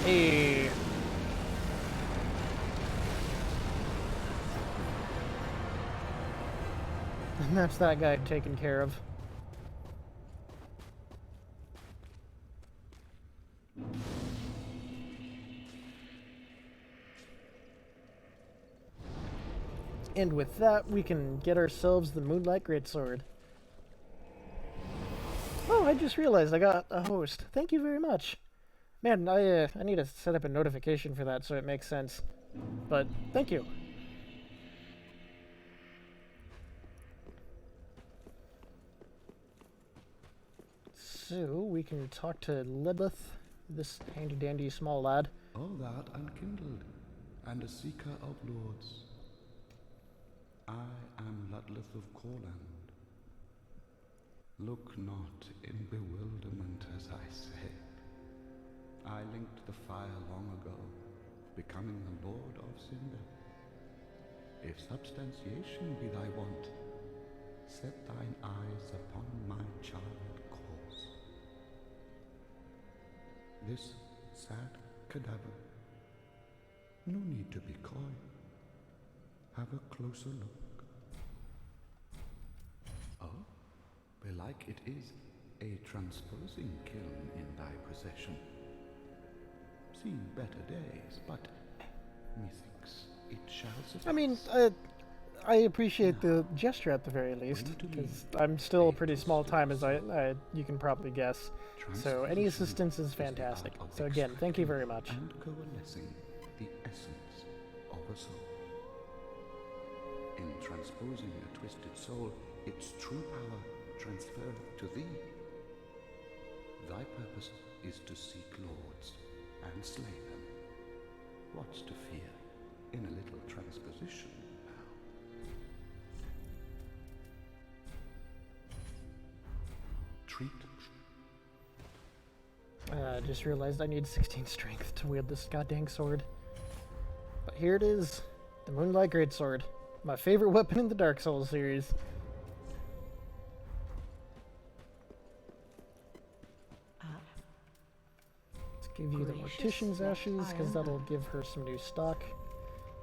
Hey. And that's that guy taken care of. And with that, we can get ourselves the Moonlight Greatsword. Oh, I just realized I got a host. Thank you very much. Man, I need to set up a notification for that so it makes sense. But, thank you. So, we can talk to Libeth, this handy-dandy small lad. All that unkindled, and a seeker of lords. I am Ludleth of Corland. Look not in bewilderment as I say. I linked the fire long ago, becoming the Lord of Cinder. If substantiation be thy want, set thine eyes upon my child this sad cadaver. No need to be coy. Have a closer look. Oh, belike it is a transposing kiln in thy possession. Seen better days, but methinks it shall suffice. I mean, I appreciate the gesture at the very least, because I'm still a pretty small time, as you can probably guess. So any assistance is fantastic. So again, thank you very much. And coalescing the essence of a soul. In transposing a twisted soul, its true power transferred to thee. Thy purpose is to seek lords and slay them. What's to fear in a little transposition now? Treat. I just realized I need 16 strength to wield this goddamn sword. But here it is, the Moonlight Greatsword, my favorite weapon in the Dark Souls series. Let's give you the Mortician's Ashes, because that'll give her some new stock.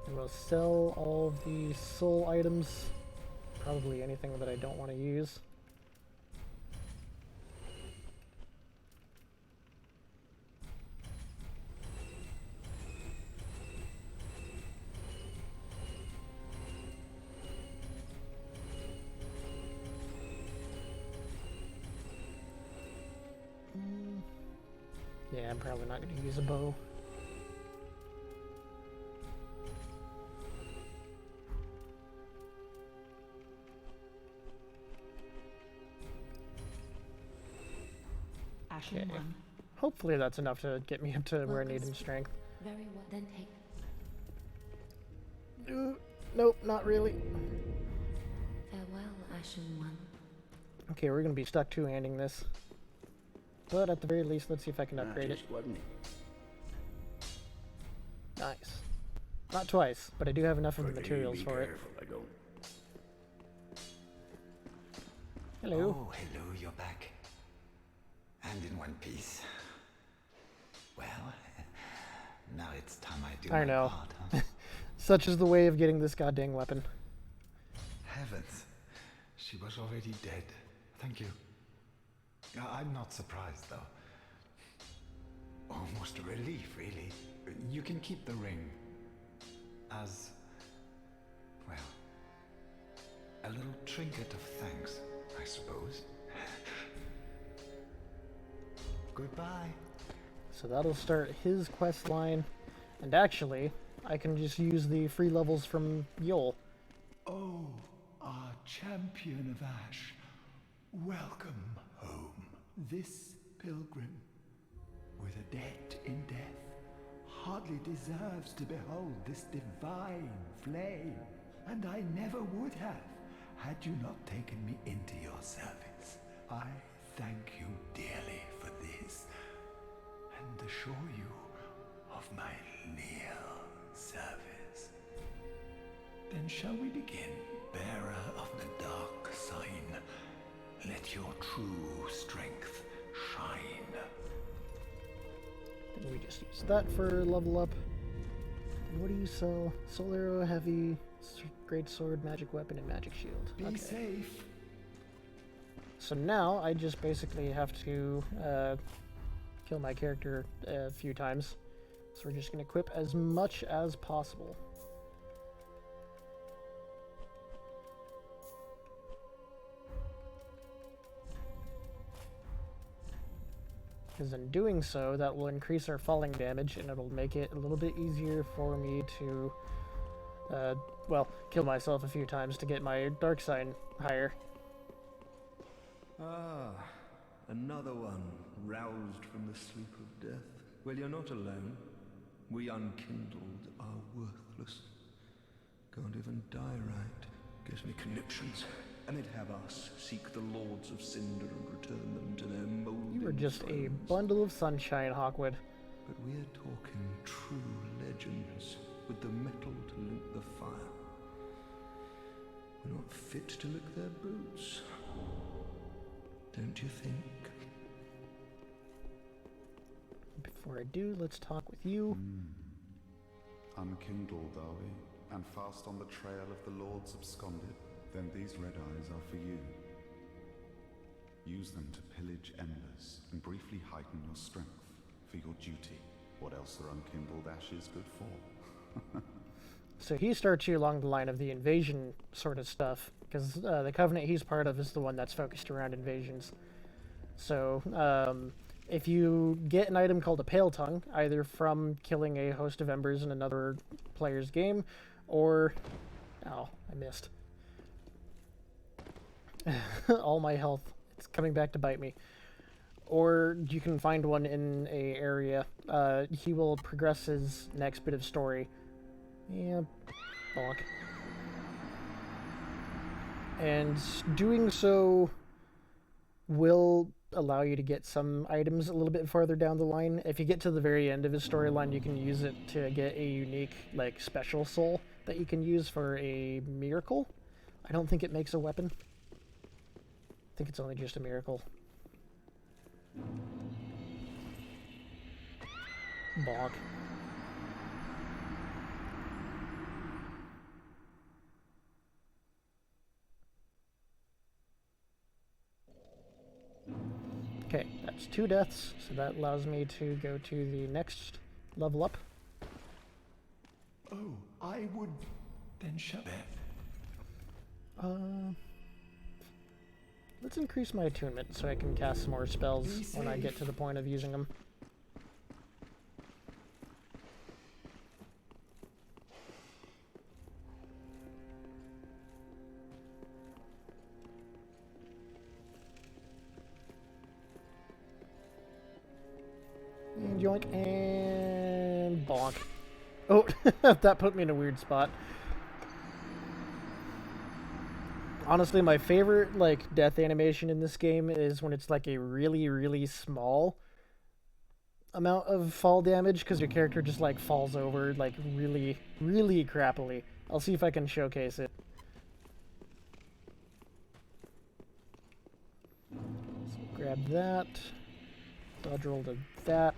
And we'll sell all of the soul items, probably anything that I don't want to use. Yeah, I'm probably not going to use a bow. Ashen Okay. one. Hopefully that's enough to get me up to where I need in strength. Very well. Then take. Nope, not really. Farewell, Ashen one. Okay, we're going to be stuck two-handing this. But at the very least, let's see if I can upgrade it. Just wasn't it? Nice. Not twice, but I do have enough of the But you materials be for it. careful, I don't. Hello. Oh, hello, you're back. And in one piece. Well, now it's time I do I my know. part, huh? Such is the way of getting this goddamn weapon. Heavens, she was already dead. Thank you. I'm not surprised, though. Almost a relief, really. You can keep the ring. As, well, a little trinket of thanks, I suppose. Goodbye. So that'll start his quest line. And actually, I can just use the free levels from Yule. Oh, our champion of Ash, welcome home. This pilgrim, with a debt in death, hardly deserves to behold this divine flame. And I never would have, had you not taken me into your service. I thank you dearly for this, and assure you of my leal service. Then shall we begin? Bearer of the dark sign, let your true strength shine. Then we just use that for level up. And what do you sell? Soul arrow, heavy, great sword, magic weapon, and magic shield. Be safe. So now I just basically have to kill my character a few times. So we're just going to equip as much as possible. Because in doing so, that will increase our falling damage, and it'll make it a little bit easier for me to, well, kill myself a few times to get my dark sign higher. Ah, another one roused from the sleep of death. Well, you're not alone. We unkindled are worthless. Can't even die right. Gives me conniptions. And they'd have us seek the lords of Cinder and return them to their molding You are just a thrones. bundle of sunshine, Hawkwood. But we're talking true legends with the metal to link the fire. We're not fit to lick their boots. Don't you think? before I do, let's talk with you. Unkindled, are we? And fast on the trail of the Lords absconded? Then these red eyes are for you. Use them to pillage embers and briefly heighten your strength for your duty. What else are unkindled ashes good for? So he starts you along the line of the invasion sort of stuff, because the Covenant he's part of is the one that's focused around invasions. So if you get an item called a Pale Tongue, either from killing a host of embers in another player's game, or... Oh, I missed. All my health. It's coming back to bite me. Or you can find one in a area. He will progress his next bit of story. Yeah, bonk. And doing so will allow you to get some items a little bit farther down the line. If you get to the very end of his storyline, you can use it to get a unique, like, special soul that you can use for a miracle. I don't think it makes a weapon. I think it's only just a miracle. Bonk. Okay, that's 2 deaths, so that allows me to go to the next level up. Oh, I would then shut that. Let's increase my attunement so I can cast some more spells when I get to the point of using them. And yoink, and bonk. Oh, that put me in a weird spot. Honestly, my favorite, like, death animation in this game is when it's, like, a really, really small amount of fall damage, because your character just, like, falls over, like, really, really crappily. I'll see if I can showcase it. So grab that. Dodge roll to that.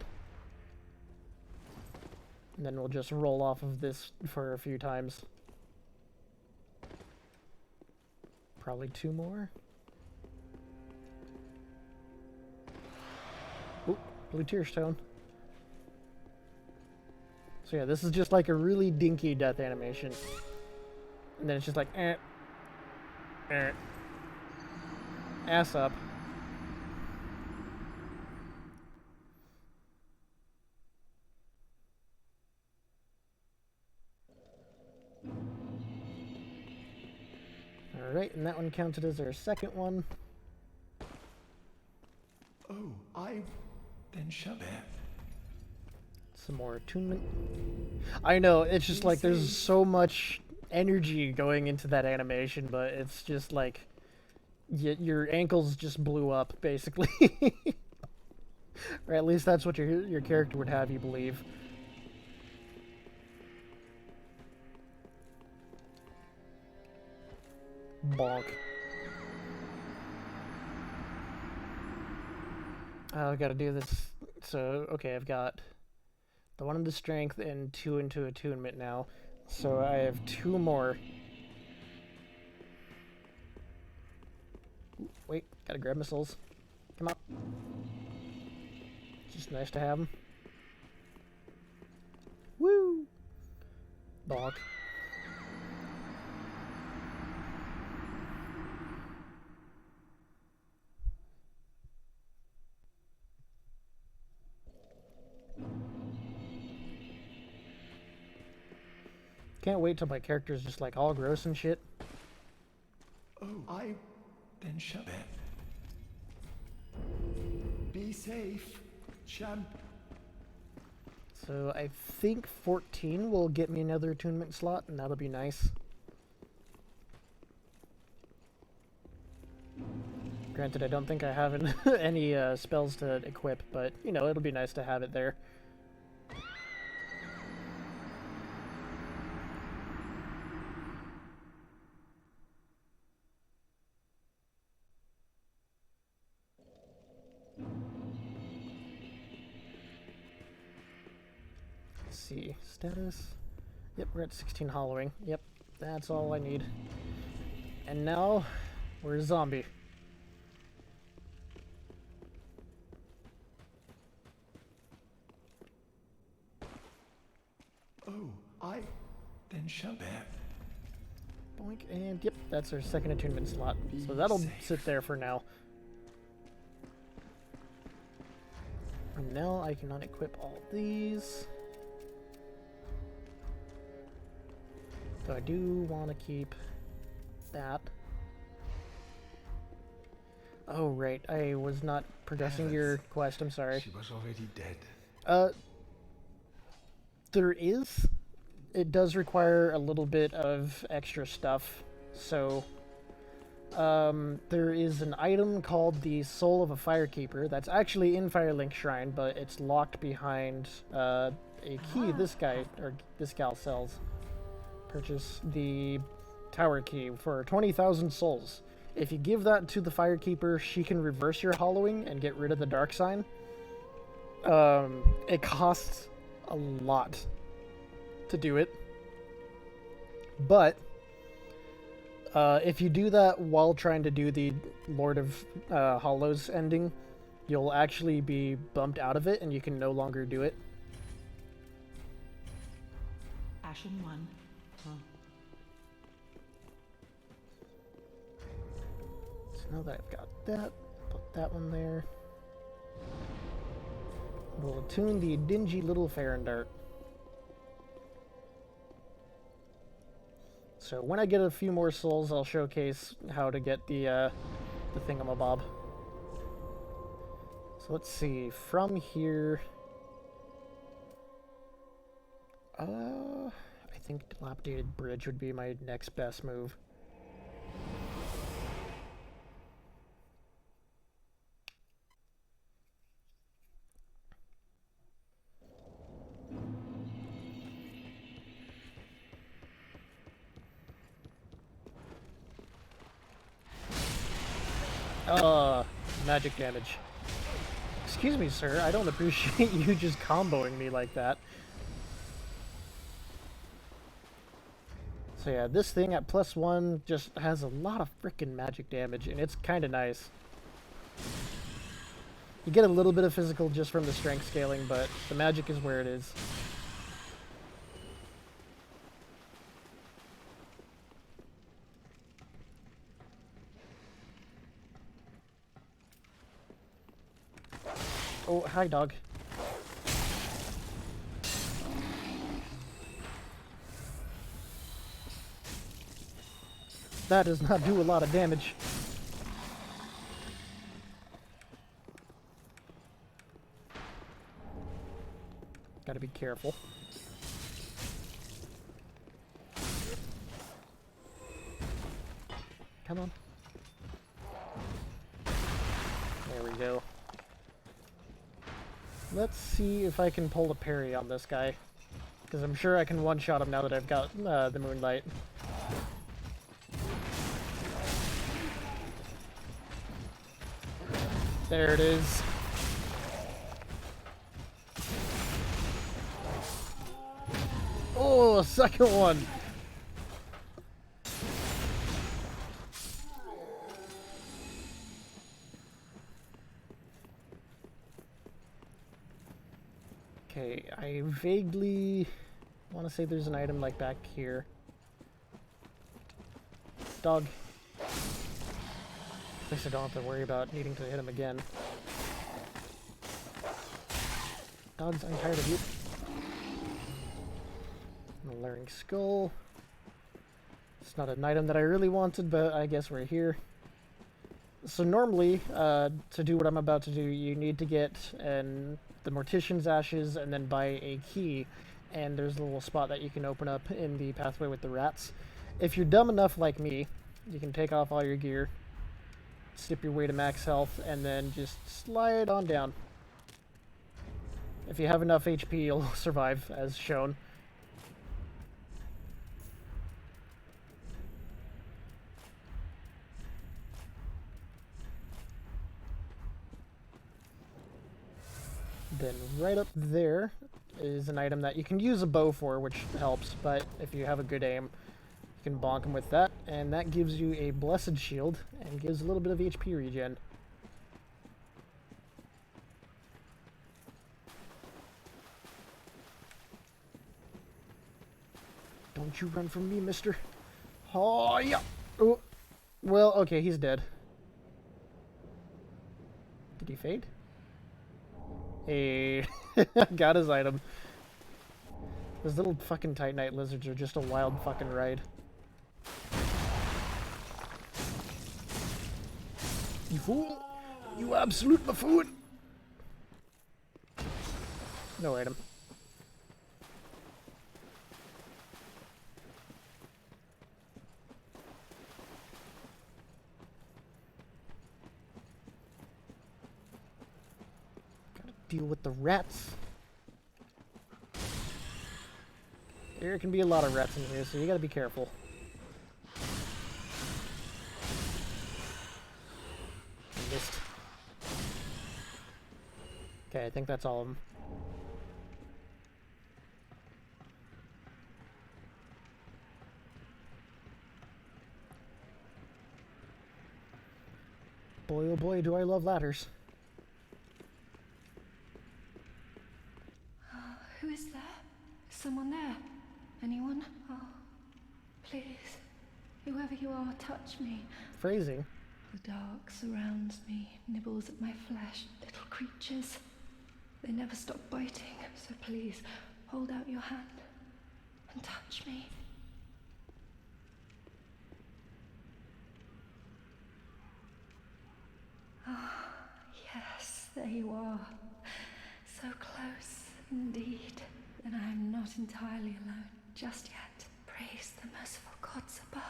And then we'll just roll off of this for a few times. Probably 2 more. Oop, blue tear stone. So yeah, this is just like a really dinky death animation. And then it's just like, ass up. Alright, and that one counted as our second one. Oh, I then shut that. Some more attunement. I know, it's just like there's so much energy going into that animation, but it's just like your ankles just blew up, basically. Or at least that's what your character would have you believe. Bonk. I gotta do this. So, okay, I've got the 1 into strength and 2 into attunement now. So I have 2 more. Ooh, wait, gotta grab missiles. Come on. Just nice to have them. Woo! Bonk. Can't wait till my character's just like all gross and shit. Oh, I then shut that. Be safe, champ. So I think 14 will get me another attunement slot, and that'll be nice. Granted, I don't think I have any spells to equip, but, you know, it'll be nice to have it there. see. Status. Yep, we're at 16 hollowing. Yep, that's all I need. And now, we're a zombie. Oh, I then shall bear. Boink, and yep, that's our second attunement slot. So that'll sit there for now. And now I can unequip all these. So I do want to keep that. Oh, right. I was not progressing your quest. I'm sorry. She was already dead. There is. It does require a little bit of extra stuff. So, there is an item called the Soul of a Firekeeper that's actually in Firelink Shrine, but it's locked behind a key this guy, or this gal sells. Purchase the tower key for 20,000 souls. If you give that to the Firekeeper, she can reverse your hollowing and get rid of the dark sign. It costs a lot to do it. But if you do that while trying to do the Lord of Hollows ending, you'll actually be bumped out of it and you can no longer do it. Ashen 1. So now that I've got that, put that one there. We'll attune the dingy little Farandart. So when I get a few more souls, I'll showcase how to get the thingamabob. So let's see, from here... I think Dilapidated Bridge would be my next best move. Magic damage. Excuse me, sir, I don't appreciate you just comboing me like that. So yeah, this thing at +1 just has a lot of frickin' magic damage, and it's kinda nice. You get a little bit of physical just from the strength scaling, but the magic is where it is. Oh, hi, dog. That does not do a lot of damage. Gotta be careful. Come on. There we go. Let's see if I can pull a parry on this guy. Because I'm sure I can one-shot him now that I've got the Moonlight. There it is. Oh, second one! Okay, I vaguely want to say there's an item like back here. Dog. At least I don't have to worry about needing to hit him again. Dogs, I'm tired of you. Learning Skull. It's not an item that I really wanted, but I guess we're here. So normally, to do what I'm about to do, you need to get the Mortician's Ashes and then buy a key. And there's a little spot that you can open up in the pathway with the rats. If you're dumb enough like me, you can take off all your gear, skip your way to max health, and then just slide on down. If you have enough HP, you'll survive, as shown. Then right up there is an item that you can use a bow for, which helps, but if you have a good aim, you can bonk him with that, and that gives you a blessed shield, and gives a little bit of HP regen. Don't you run from me, mister. Oh, yeah. Oh. Well, okay, he's dead. Did he fade? Hey, got his item. Those little fucking Titanite lizards are just a wild fucking ride. You fool! You absolute buffoon! No item. Gotta deal with the rats. There can be a lot of rats in here, so you gotta be careful. I missed. Okay, I think that's all of them. Boy, oh boy, do I love ladders. Who is there? Is someone there? Anyone? Oh, please. Whoever you are, touch me. Phrasing. The dark surrounds me, nibbles at my flesh. Little creatures. They never stop biting, so please, hold out your hand and touch me. Ah, yes, there you are. So close, indeed. And I am not entirely alone just yet. Praise the merciful gods above.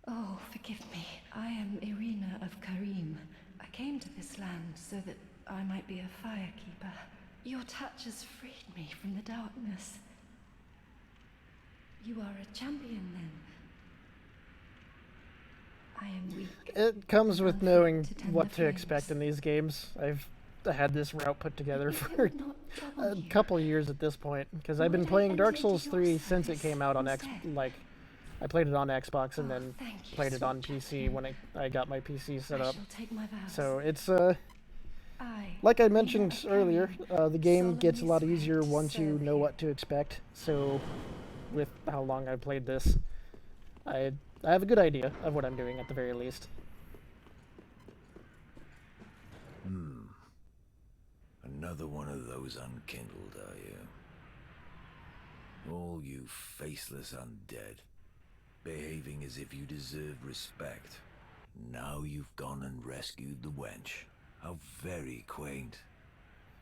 Oh, forgive me. I am Irina of Karim. I came to this land so that I might be a firekeeper. Your touch has freed me from the darkness. You are a champion, then? I am weak. It comes with knowing what to expect in these games. I've had this route put together for a couple years at this point, because I've been playing Dark Souls 3 since it came out on I played it on Xbox and then played it on PC when I got my PC set up. So it's, like I mentioned earlier, the game gets a lot easier once you know what to expect. So with how long I've played this, I have a good idea of what I'm doing at the very least. Another one of those unkindled, are you? All you faceless undead, behaving as if you deserved respect. Now you've gone and rescued the wench. How very quaint.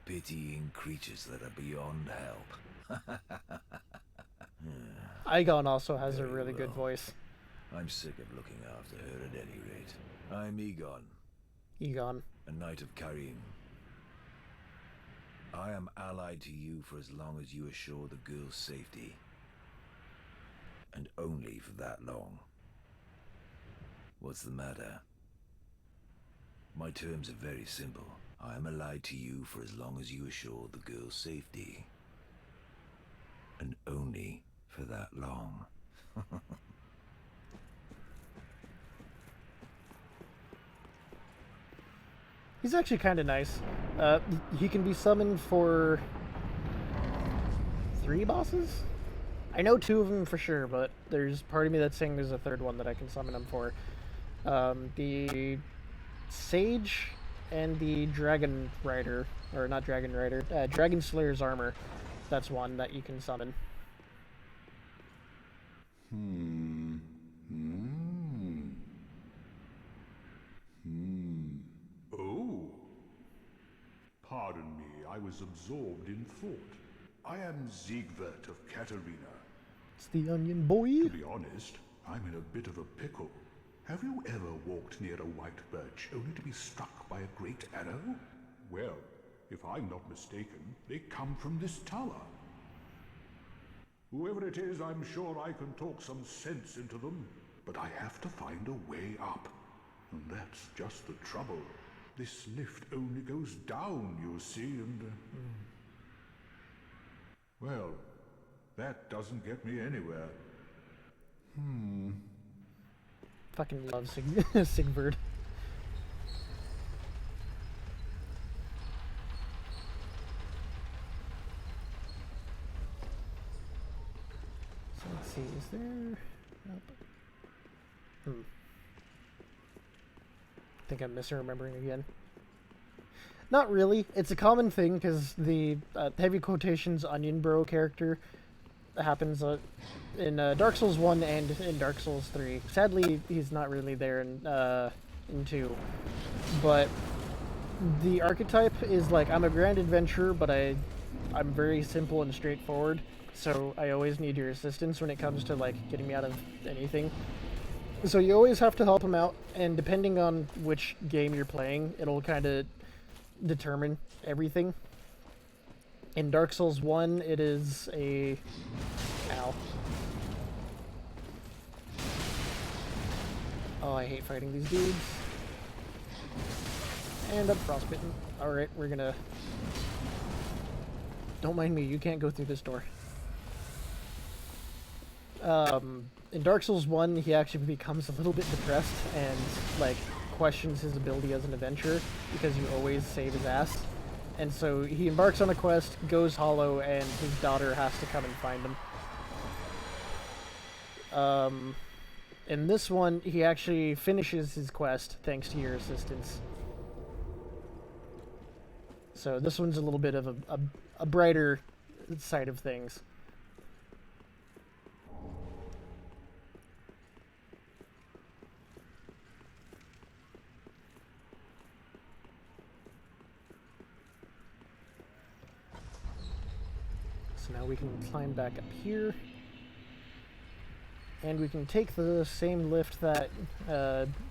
Pitying creatures that are beyond help. Igon also has a really good voice. I'm sick of looking after her at any rate. I'm Egon. Egon. A knight of Karim. I am allied to you for as long as you assure the girl's safety. And only for that long. What's the matter? My terms are very simple. I am allied to you for as long as you assure the girl's safety. And only for that long. He's actually kind of nice. He can be summoned for 3 bosses? I know 2 of them for sure, but there's part of me that's saying there's a 3rd one that I can summon him for. The Sage and the Dragon Rider, or not Dragon Rider, Dragon Slayer's Armor. That's one that you can summon. Oh. Pardon me, I was absorbed in thought. I am Siegwart of Katarina. It's the Onion Boy. To be honest, I'm in a bit of a pickle. Have you ever walked near a white birch only to be struck by a great arrow? Well, if I'm not mistaken, they come from this tower. Whoever it is, I'm sure I can talk some sense into them. But I have to find a way up. And that's just the trouble. This lift only goes down, you see, and... Well, that doesn't get me anywhere. Fucking love Sigvard. So let's see, is there... Nope. I think I'm misremembering again. Not really. It's a common thing because the heavy quotations onion bro character happens in Dark Souls 1 and in Dark Souls 3. Sadly, he's not really there in 2. But the archetype is like, I'm a grand adventurer, but I'm very simple and straightforward, so I always need your assistance when it comes to like getting me out of anything. So you always have to help him out, and depending on which game you're playing, it'll kind of determine everything. In Dark Souls 1, it is a... Ow. Oh, I hate fighting these dudes. And I'm frostbitten. Alright, we're gonna... Don't mind me, you can't go through this door. In Dark Souls 1, he actually becomes a little bit depressed and, like, questions his ability as an adventurer because you always save his ass. And so he embarks on a quest, goes hollow, and his daughter has to come and find him. In this one, he actually finishes his quest thanks to your assistance. So this one's a little bit of a brighter side of things. So now we can climb back up here. And we can take the same lift that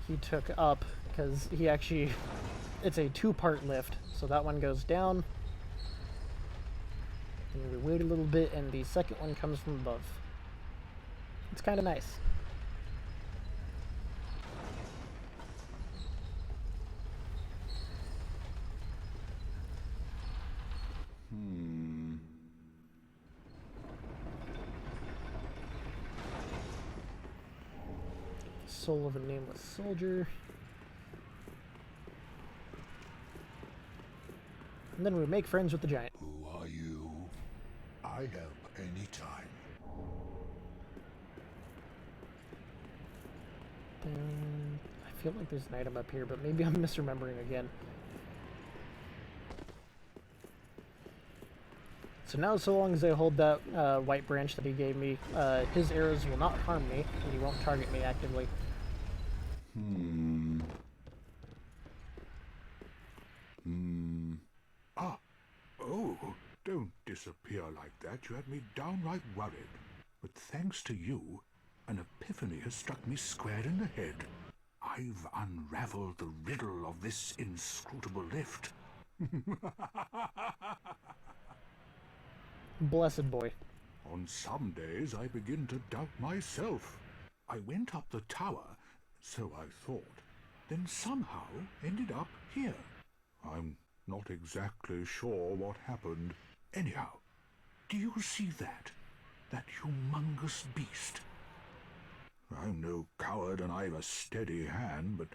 he took up, because he actually... It's a two-part lift. So that one goes down. And we wait a little bit, and the second one comes from above. It's kind of nice. Soul of a Nameless Soldier. And then we make friends with the giant. Who are you? I help anytime. I feel like there's an item up here, but maybe I'm misremembering again. So now, so long as I hold that white branch that he gave me, his arrows will not harm me, and he won't target me actively. Ah! Oh! Don't disappear like that. You had me downright worried. But thanks to you, an epiphany has struck me square in the head. I've unraveled the riddle of this inscrutable lift. Blessed boy. On some days I begin to doubt myself. I went up the tower, so I thought, then somehow ended up here. I'm not exactly sure what happened. Anyhow, do you see that? That humongous beast? I'm no coward and I've a steady hand, but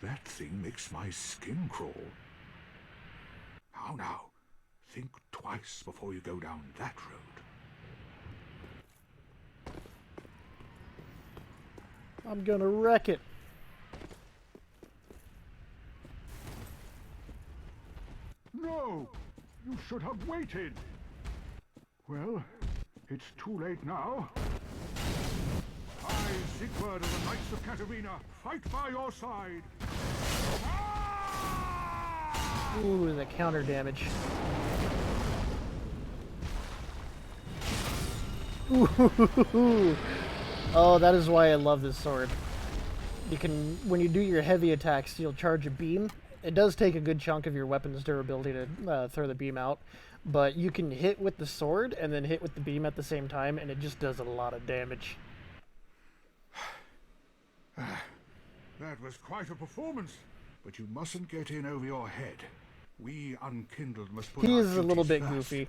that thing makes my skin crawl. How now? Think twice before you go down that road. I'm gonna wreck it. No! You should have waited! Well, it's too late now. I, Sigvard of the Knights of Katarina, fight by your side! Ooh, the counter damage. Ooh. Oh, that is why I love this sword. You can, when you do your heavy attacks, you'll charge a beam. It does take a good chunk of your weapon's durability to throw the beam out, but you can hit with the sword and then hit with the beam at the same time, and it just does a lot of damage. That was quite a performance. but you mustn't get in over your head. We unkindled must put He our is a little duties bit first. goofy.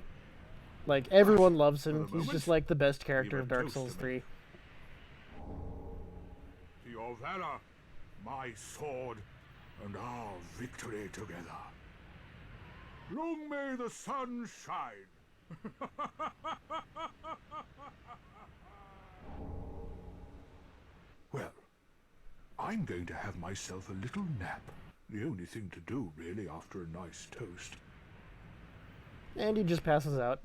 Like, everyone loves For him. the He's moment, just like the best we character will of Dark toast Souls him. 3. To your valor, my sword, and our victory together. Long may the sun shine. Well, I'm going to have myself a little nap. The only thing to do, really, after a nice toast. And he just passes out.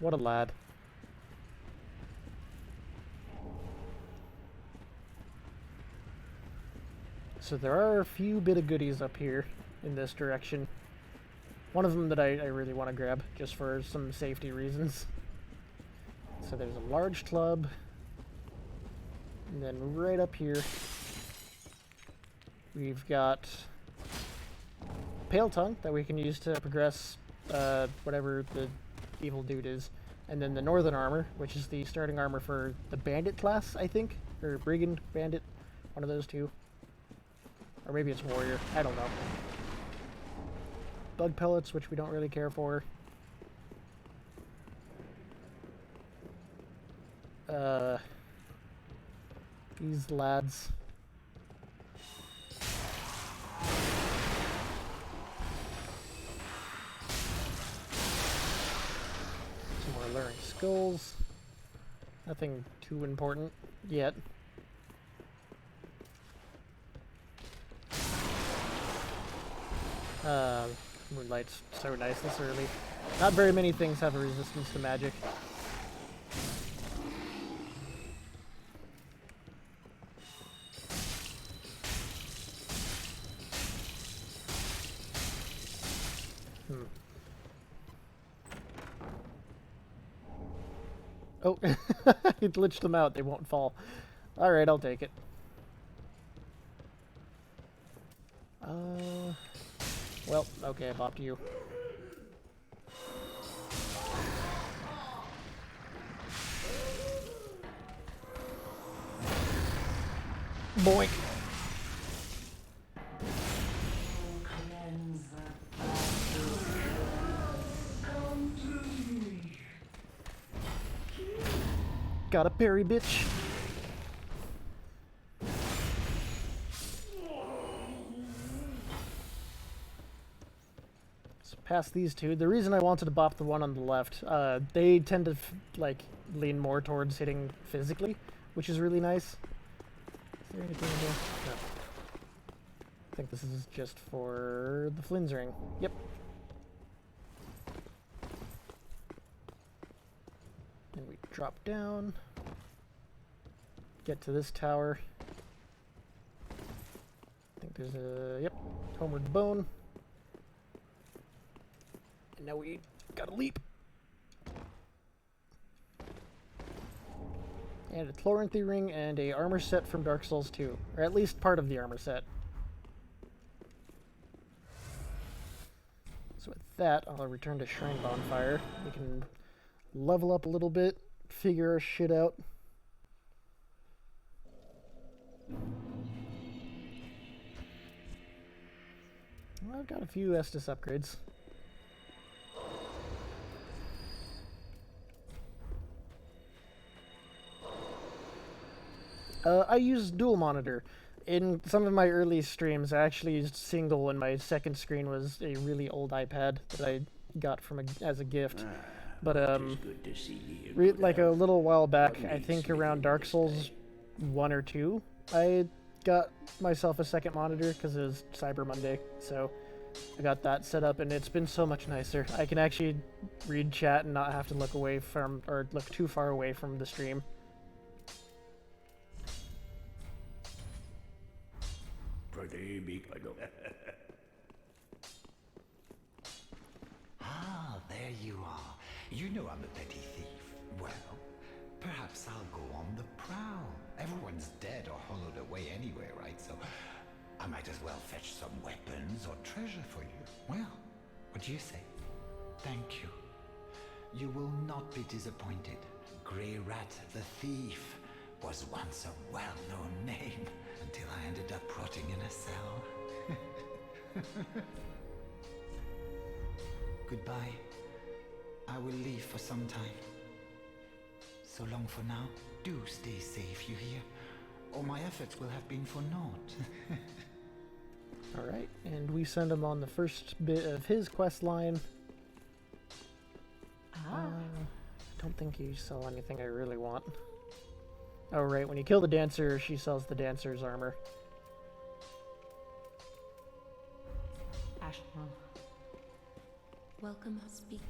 What a lad. So there are a few bit of goodies up here in this direction. One of them that I really want to grab, just for some safety reasons. So there's a large club. And then right up here, we've got Pale Tongue that we can use to progress whatever the evil dude is. And then the Northern Armor, which is the starting armor for the Bandit class, I think? Or Brigand, Bandit, one of those two. Or maybe it's Warrior, I don't know. Bug Pellets, which we don't really care for. These lads. Some more Alluring Skulls. Nothing too important yet. Moonlight's so nice this early. Not very many things have a resistance to magic. Oh, he glitched them out. They won't fall. Alright, I'll take it. Well, okay, I bopped you. Boink. Got a parry, bitch. So past these two. The reason I wanted to bop the one on the left, they tend to like lean more towards hitting physically, which is really nice. Is there anything in here? No. I think this is just for the Flynn's ring. Yep. And we drop down. Get to this tower. I think there's a, yep, homeward bone. And now we gotta leap. And a Chloranthy ring and a armor set from Dark Souls 2. Or at least part of the armor set. So with that, I'll return to Shrine Bonfire. We can level up a little bit, figure our shit out. Well, I've got a few Estus upgrades. I use dual monitor. In some of my early streams, I actually used single, and my second screen was a really old iPad that I got from as a gift. But Good to see you. like a little while back, I think around Dark Souls 1 or 2, I got myself a second monitor because it was Cyber Monday. So I got that set up, and it's been so much nicer. I can actually read chat and not have to look away from, or look too far away from the stream. Pretty big. Ah, there you are. You know I'm a petty thief. Well, perhaps I'll go on the prowl. Everyone's dead or hollowed away anyway, right? So I might as well fetch some weapons or treasure for you. Well, what do you say? Thank you. You will not be disappointed. Grey Rat the Thief was once a well-known name until I ended up rotting in a cell. Goodbye. I will leave for some time. So long for now. Do stay safe, you hear? Or my efforts will have been for naught. Alright, and we send him on the first bit of his quest line. I don't think you sell anything I really want. Oh right, when you kill the dancer, she sells the dancer's armor. Ashen One. Welcome, speak.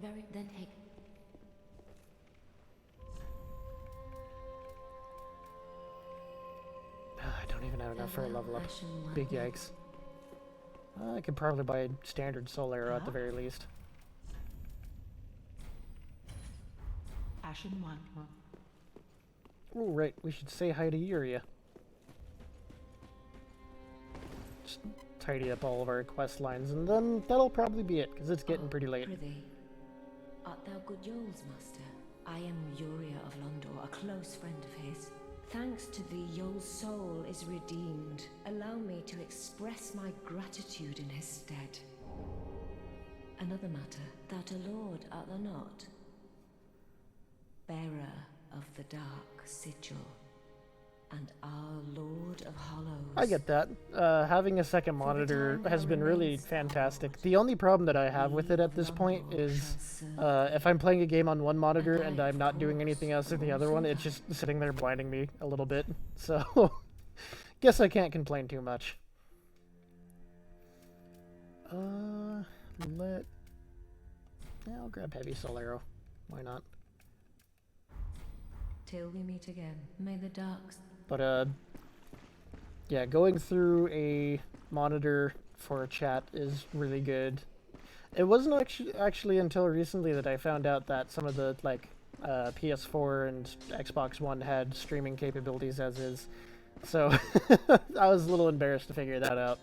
Very then take. I don't even have enough for a level up. Big yikes. I could probably buy a standard soul arrow at the very least. Ashen One. Oh right, we should say hi to Yuria. Just tidy up all of our quest lines, and then that'll probably be it, because it's getting pretty late. Prithee, art thou good Yoel's master? I am Yuria of Londor, a close friend of his. Thanks to thee, Yoel's soul is redeemed. Allow me to express my gratitude in his stead. Another matter, thou a lord art thou not? Bearer of the dark sigil, and our Lord of Hollows. I get that. Having a second monitor has been really fantastic. The only problem that I have with it at this point is if I'm playing a game on one monitor and I'm not doing anything else with the other one, it's just sitting there blinding me a little bit. So, guess I can't complain too much. Yeah, I'll grab Heavy Soul Arrow. Why not? Till we meet again, may the darks. But, yeah, going through a monitor for a chat is really good. It wasn't actually until recently that I found out that some of the, like, PS4 and Xbox One had streaming capabilities as is. So, I was a little embarrassed to figure that out.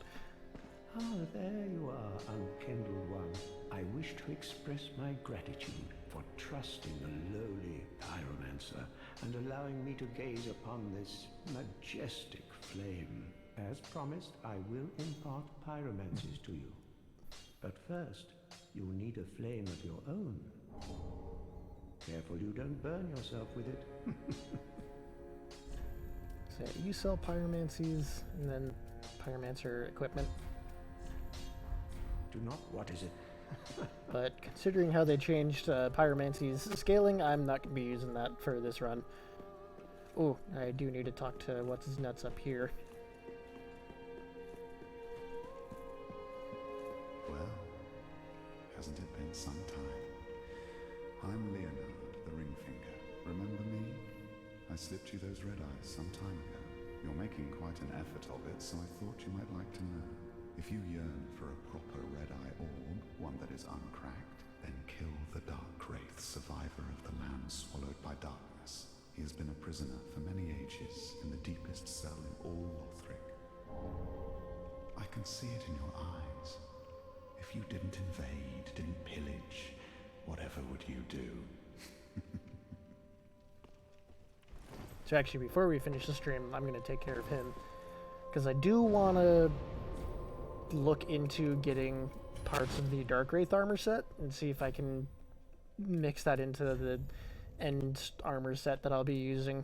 Ah, there you are, unkindled one. I wish to express my gratitude for trusting the lowly pyromancer and allowing me to gaze upon this majestic flame. As promised, I will impart pyromancies to you. But first, you'll need a flame of your own. Careful you don't burn yourself with it. So you sell pyromancies and then pyromancer equipment. Do not, what is it? But considering how they changed pyromancy's scaling, I'm not going to be using that for this run. Oh, I do need to talk to what's-his-nuts up here. Well, hasn't it been some time? I'm Leonard, the Ringfinger. Remember me? I slipped you those red eyes some time ago. You're making quite an effort of it, so I thought you might like to know. If you yearn for a proper red-eye orb, one that is uncracked, then kill the Dark Wraith, survivor of the land swallowed by darkness. He has been a prisoner for many ages in the deepest cell in all Lothric. I can see it in your eyes. If you didn't invade, didn't pillage, whatever would you do? So actually, before we finish the stream, I'm going to take care of him. Because I do want to look into getting parts of the Dark Wraith armor set and see if I can mix that into the end armor set that I'll be using.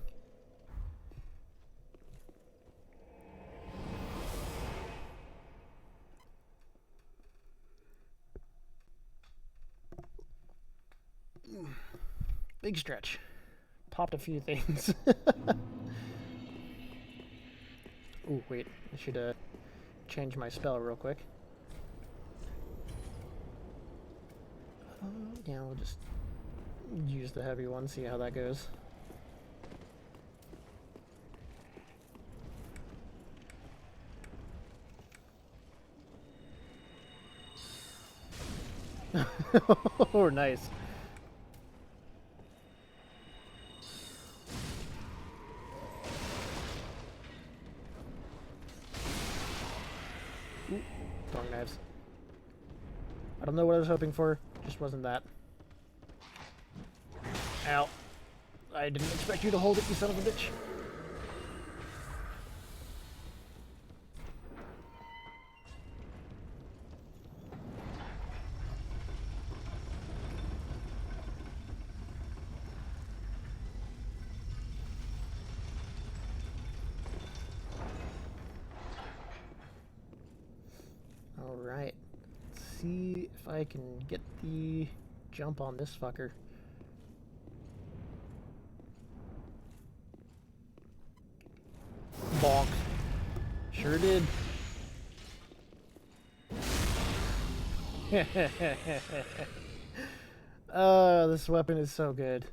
Big stretch. Popped a few things. Ooh, wait. I should change my spell real quick. Yeah, we'll just use the heavy one, see how that goes. Oh, nice. Ooh, throwing knives. I don't know what I was hoping for, just wasn't that. Ow. I didn't expect you to hold it, you son of a bitch. Alright. Let's see if I can get the jump on this fucker. Bonk. Sure did. Oh, this weapon is so good.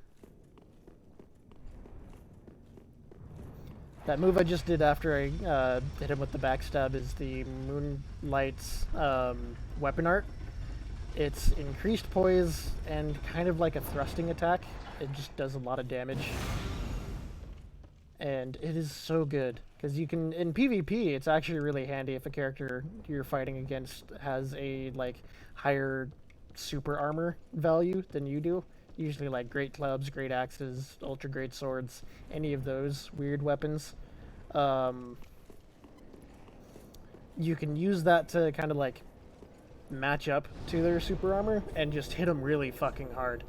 That move I just did after I hit him with the backstab is the Moonlight's weapon art. It's increased poise and kind of like a thrusting attack. It just does a lot of damage. And it is so good. Because you can, in PvP, it's actually really handy if a character you're fighting against has a, like, higher super armor value than you do. Usually, like, great clubs, great axes, ultra great swords, any of those weird weapons. You can use that to kind of, like, match up to their super armor and just hit them really fucking hard.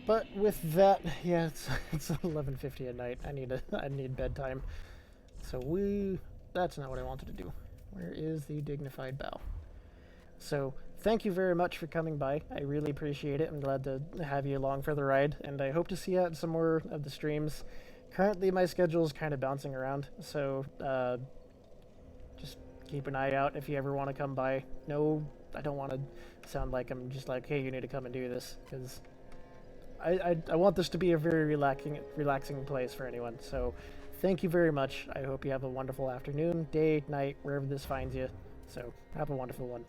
But with that, yeah, it's 11:50 at night. I need bedtime. So that's not what I wanted to do. Where is the dignified bow? So thank you very much for coming by. I really appreciate it. I'm glad to have you along for the ride, and I hope to see you at some more of the streams. Currently, my schedule is kind of bouncing around, so just keep an eye out if you ever want to come by. No, I don't want to sound like I'm just like, hey, you need to come and do this, because I want this to be a very relaxing place for anyone. So thank you very much. I hope you have a wonderful afternoon, day, night, wherever this finds you. So have a wonderful one.